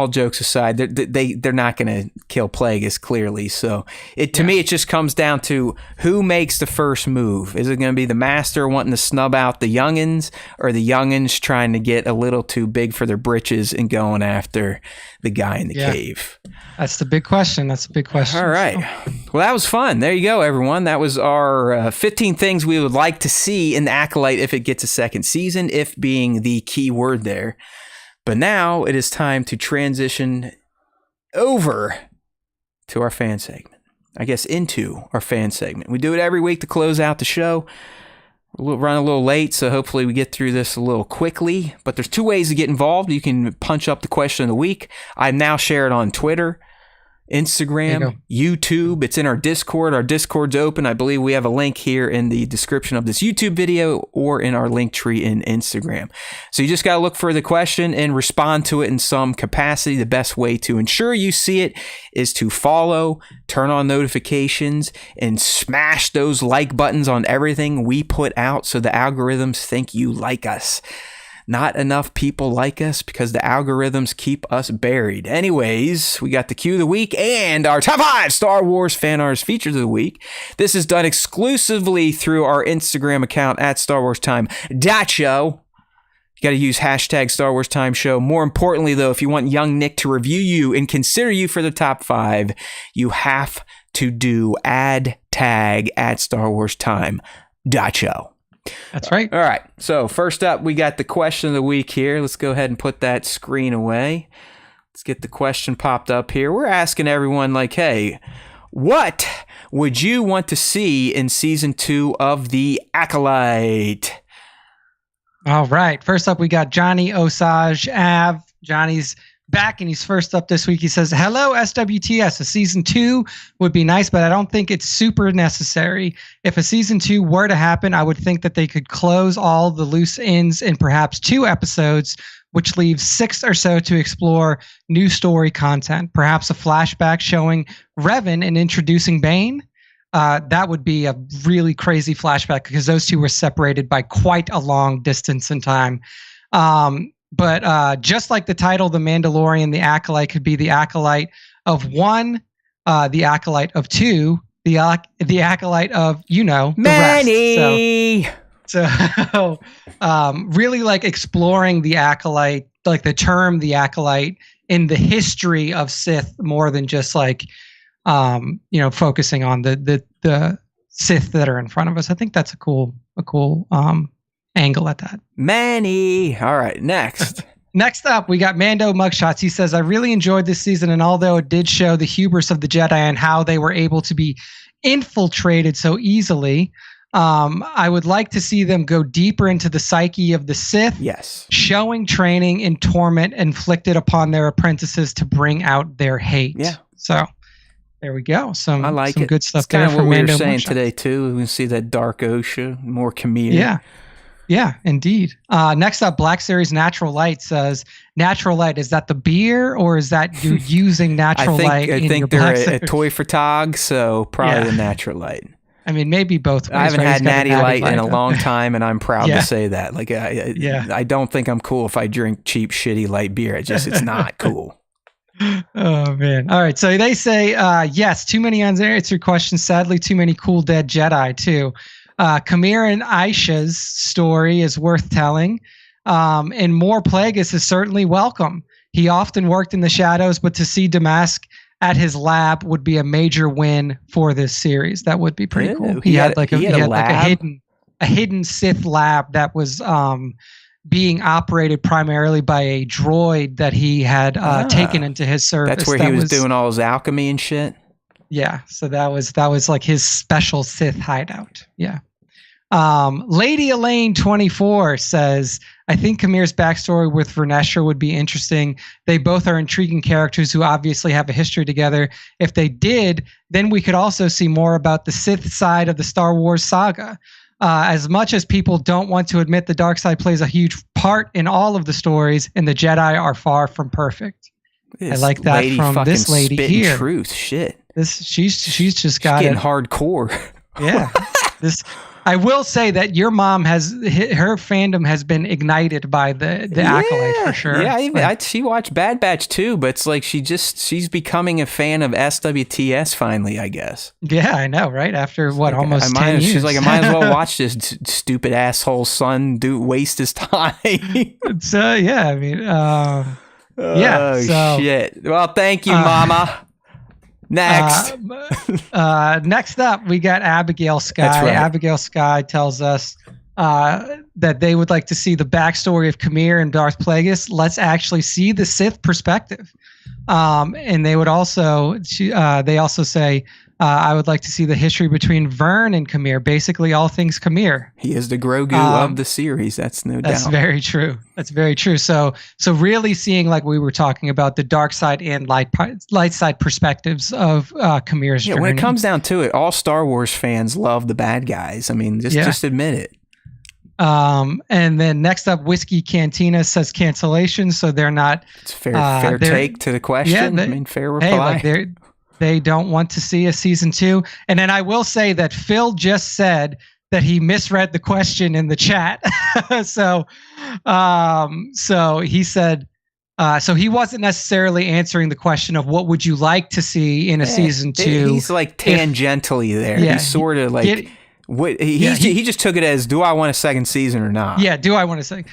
jokes aside, they're not going to kill Plagueis, clearly. So to me, it just comes down to who makes the first move. Is it going to be the master wanting to snub out the youngins, or the youngins trying to get a little too big for their britches and going after the guy in the cave? That's the big question. All right. Well, that was fun. There you go, everyone. That was our 15 things we would like to see in the Acolyte if it gets a second season, if being the key word there. But now it is time to transition over to our fan segment. I guess into our fan segment. We do it every week to close out the show. We'll run a little late, so hopefully we get through this a little quickly. But there's 2 ways to get involved. You can punch up the question of the week. I now share it on Twitter, Instagram, YouTube. It's in our Discord. Our Discord's open. I believe we have a link here in the description of this YouTube video, or in our link tree in Instagram. So you just got to look for the question and respond to it in some capacity. The best way to ensure you see it is to follow, turn on notifications, and smash those like buttons on everything we put out so the algorithms think you like us. Not enough people like us because the algorithms keep us buried. Anyways, we got the Q of the week and our top 5 Star Wars fan arts features of the week. This is done exclusively through our Instagram account at StarWarsTime.show. You got to use hashtag Star Wars Time Show. More importantly, though, if you want young Nick to review you and consider you for the top 5, you have to do add tag at StarWarsTime.show. That's right. All right. So first up, we got the question of the week here. Let's go ahead and put that screen away. Let's get the question popped up here. We're asking everyone, like, hey, what would you want to see in season 2 of The Acolyte? All right. First up, we got Johnny Osage Ave. Johnny's back, and he's first up this week. He says, hello, SWTS. A season 2 would be nice, but I don't think it's super necessary. If a season 2 were to happen, I would think that they could close all the loose ends in perhaps 2 episodes, which leaves 6 or so to explore new story content. Perhaps a flashback showing Revan and introducing Bane. That would be a really crazy flashback, because those 2 were separated by quite a long distance in time. But just like the title, The Mandalorian, the Acolyte could be the Acolyte of 1, the Acolyte of 2, the Acolyte of, the Many. rest. So really like exploring the Acolyte, like the term the Acolyte in the history of Sith, more than just like, focusing on the Sith that are in front of us. I think that's a cool angle at that. Many. All right, next. Next up, we got Mando Mugshots. He says, I really enjoyed this season, and although it did show the hubris of the Jedi and how they were able to be infiltrated so easily, I would like to see them go deeper into the psyche of the Sith. Yes. Showing training and torment inflicted upon their apprentices to bring out their hate. Yeah. So there we go. I like some it. good stuff It's kind there of for what we were Mando saying Mugshots. today, too. We can see that dark Osha, more Khmer. Yeah, indeed. Next up, Black Series Natural Light says, Natural Light, is that the beer, or is that you using Natural Light I in think your they're Black a Series? toy for Tog, so probably the Natural Light. I mean, maybe both ways. I haven't right? He's had got a Natty Light in a though. long time, and I'm proud to say that. Like, I don't think I'm cool if I drink cheap, shitty light beer. It's not cool. Oh, man. All right. So they say, yes, too many unanswered questions. Sadly, too many cool dead Jedi, too. Khmer and Aisha's story is worth telling. And more Plagueis is certainly welcome. He often worked in the shadows, but to see Damask at his lab would be a major win for this series. That would be pretty cool. He had a hidden Sith lab that was being operated primarily by a droid that he had taken into his service. That's where he was doing all his alchemy and shit. Yeah, so that was like his special Sith hideout. Yeah. Lady Elaine 24 says, I think Kamir's backstory with Vernestra would be interesting. They both are intriguing characters who obviously have a history together. If they did, then we could also see more about the Sith side of the Star Wars saga. As much as people don't want to admit, the dark side plays a huge part in all of the stories, and the Jedi are far from perfect. I like that from this lady here. Truth, shit. She's just got getting hardcore. Yeah. I will say that your mom her fandom has been ignited by the Acolyte for sure. Yeah, she watched Bad Batch too, but it's like she's becoming a fan of SWTS finally, I guess. Yeah, I know, right? After almost 10 years. She's like, I might as well watch this stupid asshole son waste his time. So yeah, I mean, shit. Well, thank you, Mama. Next. Next up, we got Abigail Sky. That's right. Abigail Sky tells us that they would like to see the backstory of Kamir and Darth Plagueis. Let's actually see the Sith perspective. And they would also, they also say, I would like to see the history between Vern and Kamir. Basically, all things Kamir. He is the Grogu of the series. That's no doubt. That's very true. That's very true. So really seeing, like we were talking about, the dark side and light side perspectives of Kamir's journey. When it comes down to it, all Star Wars fans love the bad guys. I mean, just admit it. And then next up, Whiskey Cantina says cancellation, so they're not. It's fair take to the question. Yeah, fair reply. Hey, they don't want to see a season 2. And then I will say that Phil just said that he misread the question in the chat. So he said, so he wasn't necessarily answering the question of what would you like to see in a season 2. He's like tangentially there. Yeah, he's sort of like. He just took it as, do I want a second season or not? Yeah, do I want a second?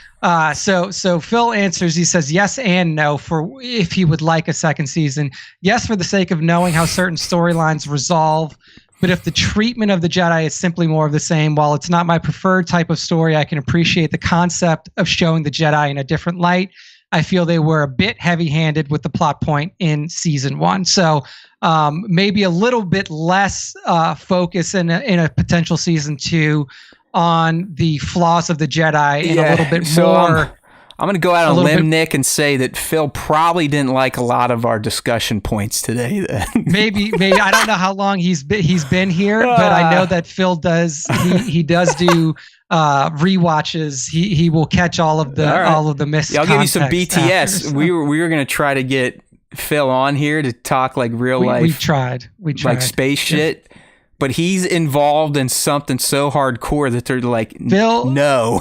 So Phil answers, he says yes and no for if he would like a second season. Yes, for the sake of knowing how certain storylines resolve, but if the treatment of the Jedi is simply more of the same, while it's not my preferred type of story, I can appreciate the concept of showing the Jedi in a different light. I feel they were a bit heavy-handed with the plot point in season 1. So maybe a little bit less focus in a potential season 2 on the flaws of the Jedi and a little bit more. I'm going to go out on a limb, Nick, and say that Phil probably didn't like a lot of our discussion points today. Then maybe I don't know how long he's been here, but I know that Phil does. He does do rewatches. He will catch all of the missed. Yeah, I'll give you some BTS. After, so. We were going to try to get Phil on here to talk like real life. We tried like space shit, but he's involved in something so hardcore that they're like, Phil, no.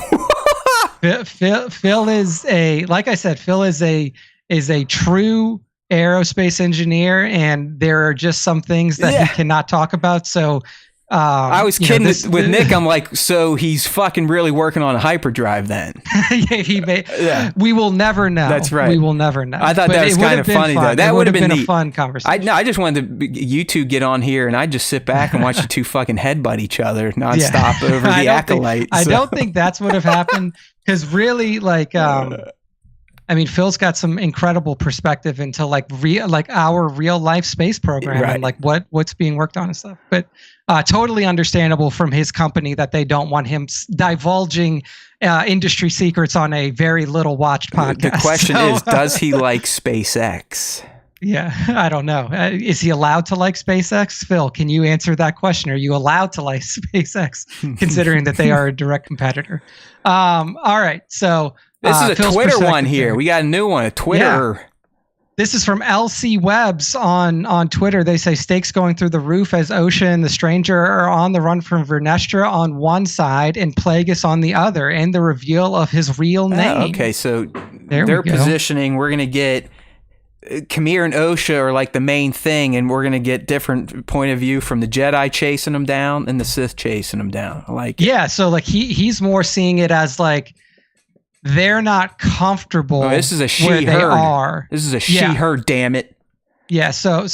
Phil is a true aerospace engineer, and there are just some things that he cannot talk about. So I was kidding with Nick. I'm like, so he's fucking really working on a hyperdrive then. We will never know. That's right. We will never know. I thought that was kind of funny though. That would have been a fun conversation. I just wanted you two get on here and I'd just sit back and watch you two fucking headbutt each other nonstop over the Acolyte. I don't think that's what have happened, because really, like, I mean, Phil's got some incredible perspective into our real life space program and like what's being worked on and stuff. But totally understandable from his company that they don't want him divulging industry secrets on a very little watched podcast. The question is, does he like SpaceX? Yeah, I don't know. Is he allowed to like SpaceX? Phil, can you answer that question? Are you allowed to like SpaceX, considering that they are a direct competitor? All right, so. This is a Phil's Twitter one here. We got a new one, a Twitter. Yeah. This is from LC Webbs on Twitter. They say stakes going through the roof as Osha and the Stranger are on the run from Vernestra on one side and Plagueis on the other, and the reveal of his real name. Okay, so they're positioning. We're going to get Kamir and Osha are like the main thing, and we're going to get different point of view from the Jedi chasing them down and the Sith chasing them down. So like he's more seeing it as like, they're not comfortable. Oh, this is a where they she-her. are. This is a she-her, damn it. Yeah. So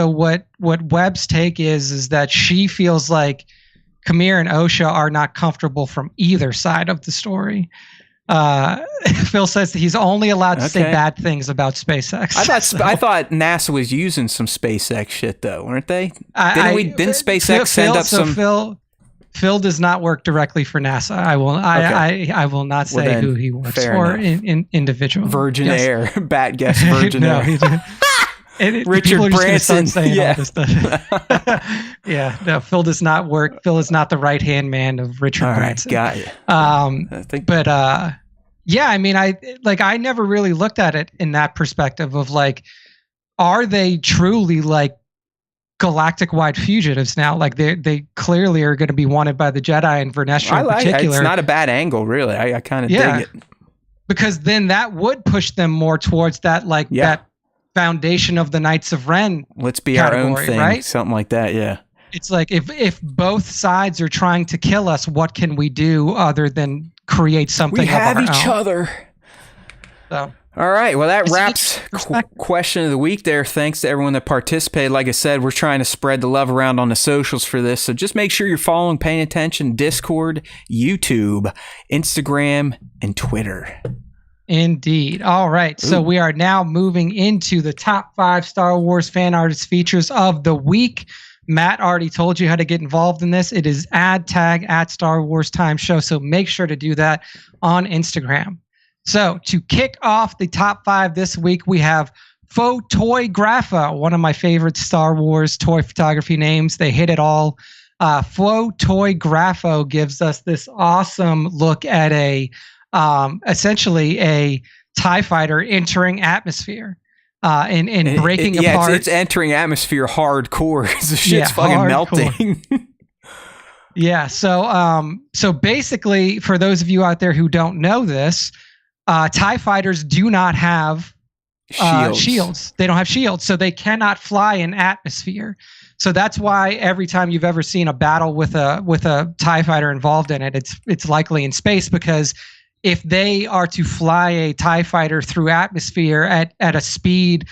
what Webb's take is that she feels like Kamir and Osha are not comfortable from either side of the story. Phil says that he's only allowed to say bad things about SpaceX. I thought NASA was using some SpaceX shit though, weren't they? Didn't SpaceX send up some? Phil does not work directly for NASA. I will not say who he works for in individual. Virgin Air, bat guess Virgin Air. He Richard Branson. Yeah. No, Phil does not work. Phil is not the right-hand man of Richard Branson. Got you. I mean, I never really looked at it in that perspective of like, are they truly like galactic-wide fugitives now? Like they clearly are going to be wanted by the Jedi and Vernestra in particular. It's not a bad angle, really. I kind of dig it. Because then that would push them more towards that that foundation of the Knights of Ren. Let's be our own thing, right? Something like that, yeah. It's like if both sides are trying to kill us, what can we do other than create something? We have each other. So. All right. Well, that wraps question of the week there. Thanks to everyone that participated. Like I said, we're trying to spread the love around on the socials for this. So just make sure you're following, paying attention, Discord, YouTube, Instagram, and Twitter. Indeed. All right. So we are now moving into the top 5 Star Wars fan artist features of the week. Matt already told you how to get involved in this. It is @tag @StarWarsTimeShow. So make sure to do that on Instagram. So to kick off the top 5 this week, we have Photoygrapha, one of my favorite Star Wars toy photography names. They hit it all. Photoygrapho gives us this awesome look at essentially a TIE fighter entering atmosphere and breaking apart. It's entering atmosphere hardcore because the shit's fucking melting. Yeah. So basically, for those of you out there who don't know this, TIE fighters do not have shields. They don't have shields, so they cannot fly in atmosphere. So that's why every time you've ever seen a battle with a TIE fighter involved in it, it's likely in space, because if they are to fly a TIE fighter through atmosphere at a speed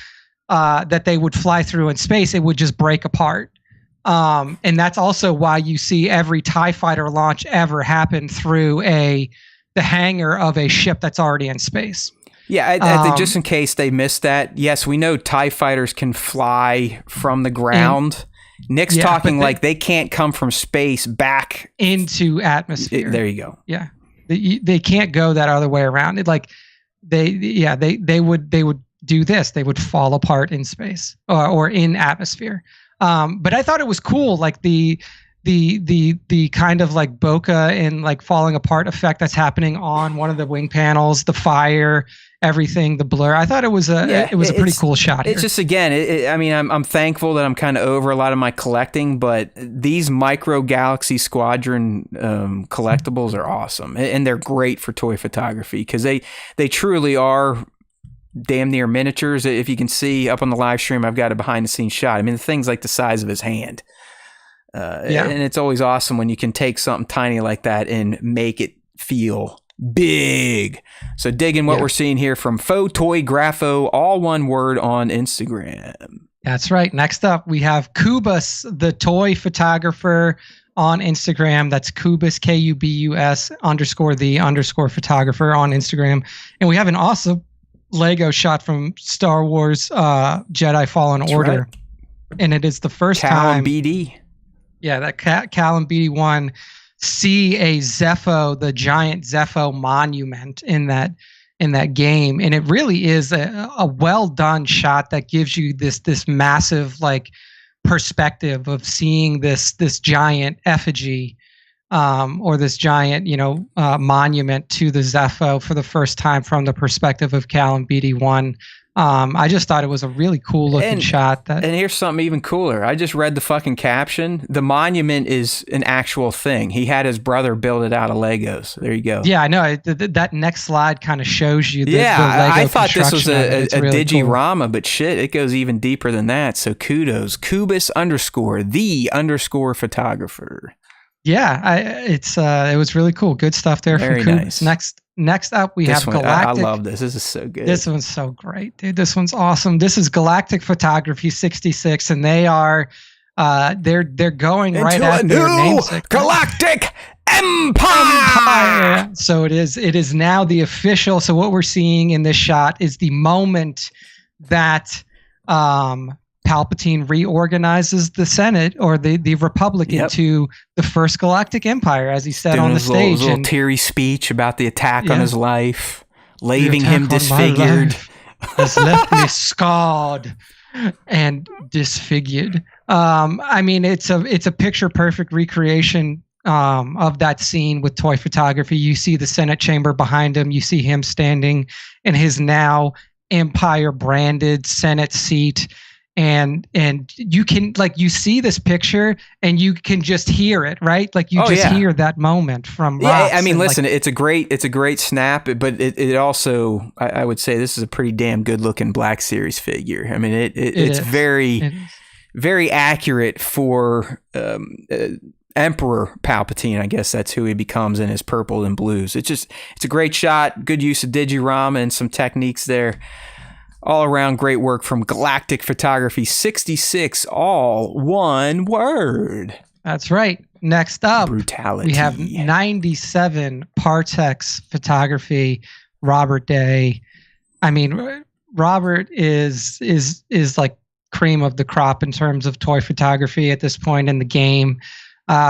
that they would fly through in space, it would just break apart. And that's also why you see every TIE fighter launch ever happen through the hangar of a ship that's already in space. Yeah, just in case they missed that, yes, we know TIE fighters can fly from the ground. Nick's talking like they can't come from space back into atmosphere. There you go. Yeah. They can't go that other way around. It like they would do this. They would fall apart in space or in atmosphere. But I thought it was cool, like the kind of like bokeh and like falling apart effect that's happening on one of the wing panels, the fire, everything, the blur. I thought it was a pretty cool shot here. It's just, again, I mean, I'm thankful that I'm kind of over a lot of my collecting, but these Micro Galaxy Squadron collectibles are awesome, and they're great for toy photography because they truly are damn near miniatures. If you can see up on the live stream, I've got a behind the scenes shot. I mean, the thing's like the size of his hand. And it's always awesome when you can take something tiny like that and make it feel big. So digging what we're seeing here from Photoygrapho, all one word, on Instagram. That's right. Next up, we have Kubus, the toy photographer, on Instagram. That's Kubus, KUBUS _the photographer on Instagram. And we have an awesome Lego shot from Star Wars Jedi Fallen Order. Right. And it is the first time BD. Yeah, that Callum BD1 see a Zepho, the giant Zepho monument in that game, and it really is a well done shot that gives you this massive like perspective of seeing this giant effigy or this giant monument to the Zepho for the first time from the perspective of Callum BD1. I just thought it was a really cool looking shot. And here's something even cooler. I just read the fucking caption. The monument is an actual thing. He had his brother build it out of Legos. There you go. Yeah, I know. That next slide kind of shows you the Lego I thought this was a really digirama, cool. But shit, it goes even deeper than that. So kudos. Kubus _the photographer. Yeah, it was really cool. Good stuff there Very from Kubus. Nice. Next Next up, we have This one, Galactic. I love this. This is so good. This one's so great, dude. This one's awesome. This is Galactic Photography 66, and they are they're going Into right a at their new namesake. galactic empire. So it is now the official. So what we're seeing in this shot is the moment that Palpatine reorganizes the Senate or the Republic into the first galactic empire, as he said Doing on the his stage. little And teary speech about the attack on Yeah. his life, the leaving attack him on my disfigured. life has left me scarred and disfigured. I mean, it's a picture perfect recreation of that scene with toy photography. You see the Senate chamber behind him. You see him standing in his now Empire branded Senate seat. And you can you see this picture and you can just hear it, right? Like you hear that moment from Yeah, Rox I mean, and, listen, it's a great snap, but it also, I would say, this is a pretty damn good looking Black Series figure. I mean, it's is. very, It is. very accurate for Emperor Palpatine. I guess that's who he becomes in his purple and blues. It's a great shot, good use of Digirama and some techniques there. All around great work from Galactic Photography 66, all one word. That's right. Next up, Brutality. we have 97 Partex Photography, Robert Day. I mean, Robert is like cream of the crop in terms of toy photography at this point in the game.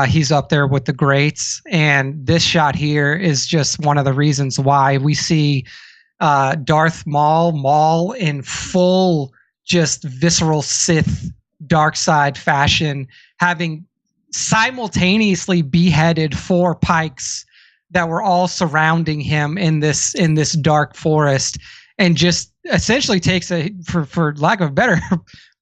He's up there with the greats, and this shot here is just one of the reasons why we see Darth Maul in full, just visceral Sith dark side fashion, having simultaneously beheaded 4 pikes that were all surrounding him in this dark forest, and just essentially takes for lack of a better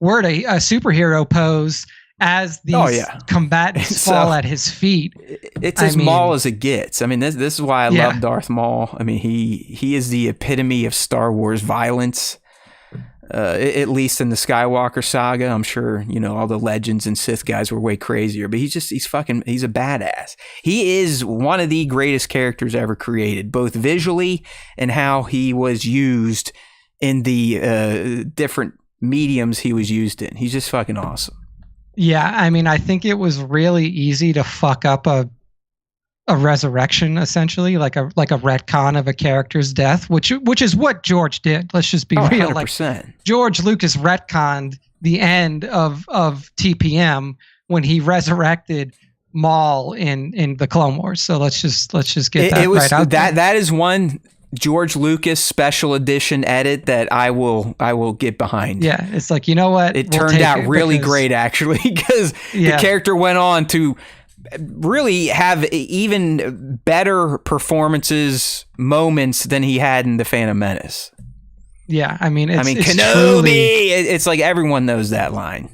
word, a superhero pose as these combatants fall at his feet. It's as Maul as it gets. I mean, this is why I love Darth Maul. I mean, he is the epitome of Star Wars violence, at least in the Skywalker saga. I'm sure, all the legends and Sith guys were way crazier, but he's a badass. He is one of the greatest characters ever created, both visually and how he was used in the different mediums he was used in. He's just fucking awesome. Yeah, I mean, I think it was really easy to fuck up a resurrection, essentially, like a retcon of a character's death, which is what George did. Let's just be real. 100%. Like George Lucas retconned the end of TPM when he resurrected Maul in the Clone Wars. So let's just get that right out there. That is one George Lucas special edition edit that I will get behind. Yeah, it's like, you know what? It turned out really great, actually, because the character went on to really have even better performances, moments than he had in The Phantom Menace. Yeah, I mean, it's Kenobi! Truly, it's like everyone knows that line.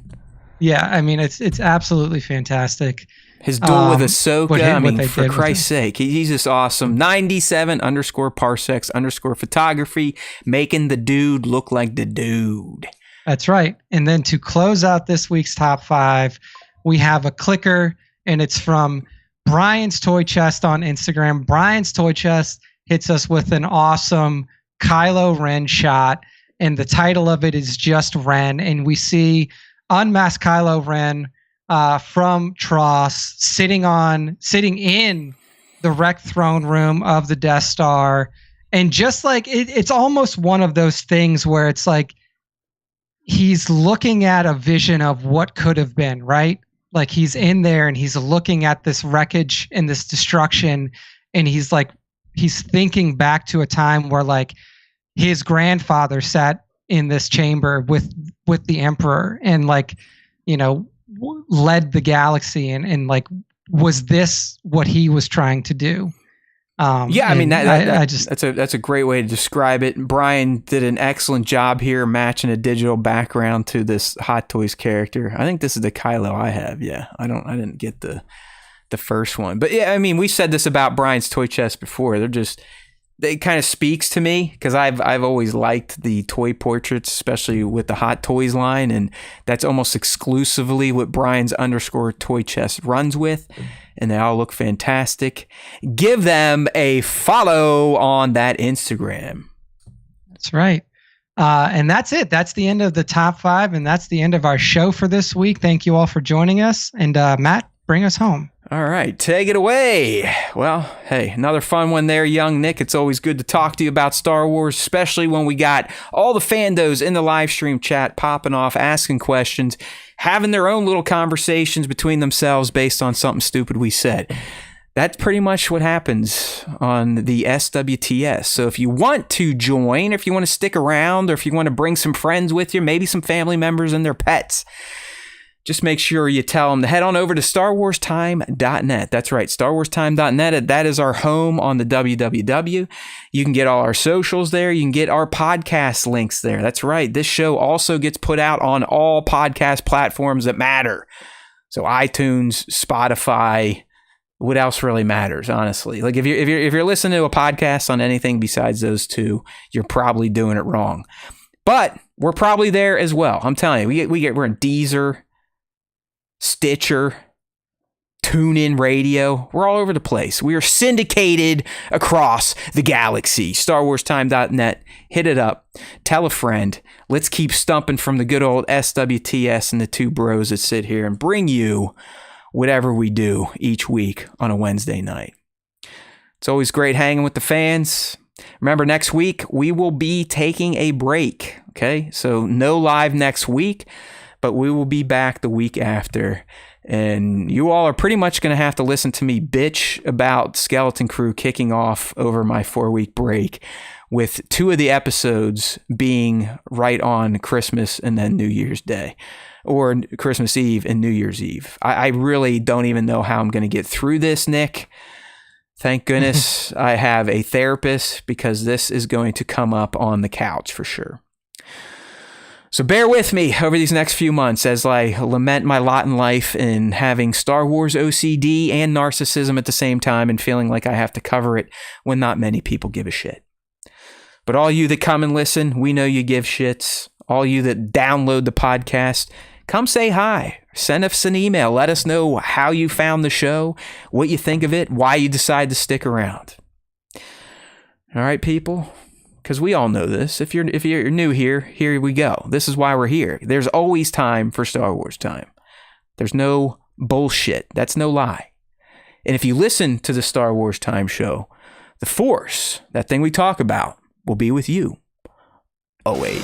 Yeah, I mean, it's absolutely fantastic. His duel with Ahsoka, for Christ's sake, he's just awesome. 97_parsecs_photography, making the dude look like the dude. That's right. And then to close out this week's top 5, we have a clicker, and it's from Brian's Toy Chest on Instagram. Brian's Toy Chest hits us with an awesome Kylo Ren shot, and the title of it is just Ren, and we see unmasked Kylo Ren from Tross sitting in the wrecked throne room of the Death Star, and just like it's almost one of those things where it's like he's looking at a vision of what could have been, right? Like he's in there and he's looking at this wreckage and this destruction, and he's thinking back to a time where like his grandfather sat in this chamber with the Emperor and led the galaxy, and like, was this what he was trying to do? I mean, that's a great way to describe it. Brian did an excellent job here matching a digital background to this Hot Toys character. I think this is the Kylo I have. Yeah, I didn't get the first one, but yeah, I mean, we said this about Brian's Toy Chest before. They're just it kind of speaks to me because I've always liked the toy portraits, especially with the Hot Toys line, and that's almost exclusively what Brian's _ toy chest runs with, and they all look fantastic. Give them a follow on that Instagram. That's right. And that's it. That's the end of the top 5, and that's the end of our show for this week. Thank you all for joining us, and Matt, bring us home. All right, take it away. Well, hey, another fun one there, young Nick. It's always good to talk to you about Star Wars, especially when we got all the fandos in the live stream chat popping off, asking questions, having their own little conversations between themselves based on something stupid we said. That's pretty much what happens on the SWTS. So if you want to join, if you want to stick around, or if you want to bring some friends with you, maybe some family members and their pets, just make sure you tell them to head on over to StarWarsTime.net. That's right, StarWarsTime.net. That is our home on the www. You can get all our socials there. You can get our podcast links there. That's right. This show also gets put out on all podcast platforms that matter. So iTunes, Spotify. What else really matters, honestly? Like if you're listening to a podcast on anything besides those two, you're probably doing it wrong. But we're probably there as well. I'm telling you, we're in Deezer, Stitcher, TuneIn Radio. We're all over the place. We are syndicated across the galaxy. StarWarsTime.net. Hit it up. Tell a friend. Let's keep stumping from the good old SWTS and the two bros that sit here and bring you whatever we do each week on a Wednesday night. It's always great hanging with the fans. Remember, next week we will be taking a break. Okay, so no live next week, but we will be back the week after. And you all are pretty much going to have to listen to me bitch about Skeleton Crew kicking off over my 4-week break, with 2 of the episodes being right on Christmas and then New Year's Day, or Christmas Eve and New Year's Eve. I really don't even know how I'm going to get through this, Nick. Thank goodness I have a therapist, because this is going to come up on the couch for sure. So bear with me over these next few months as I lament my lot in life in having Star Wars OCD and narcissism at the same time, and feeling like I have to cover it when not many people give a shit. But all you that come and listen, we know you give shits. All you that download the podcast, come say hi. Send us an email. Let us know how you found the show, what you think of it, why you decide to stick around. All right, people? Because we all know this. If you're new here, here we go. This is why we're here. There's always time for Star Wars time. There's no bullshit. That's no lie. And if you listen to the Star Wars Time show, the Force, that thing we talk about, will be with you always.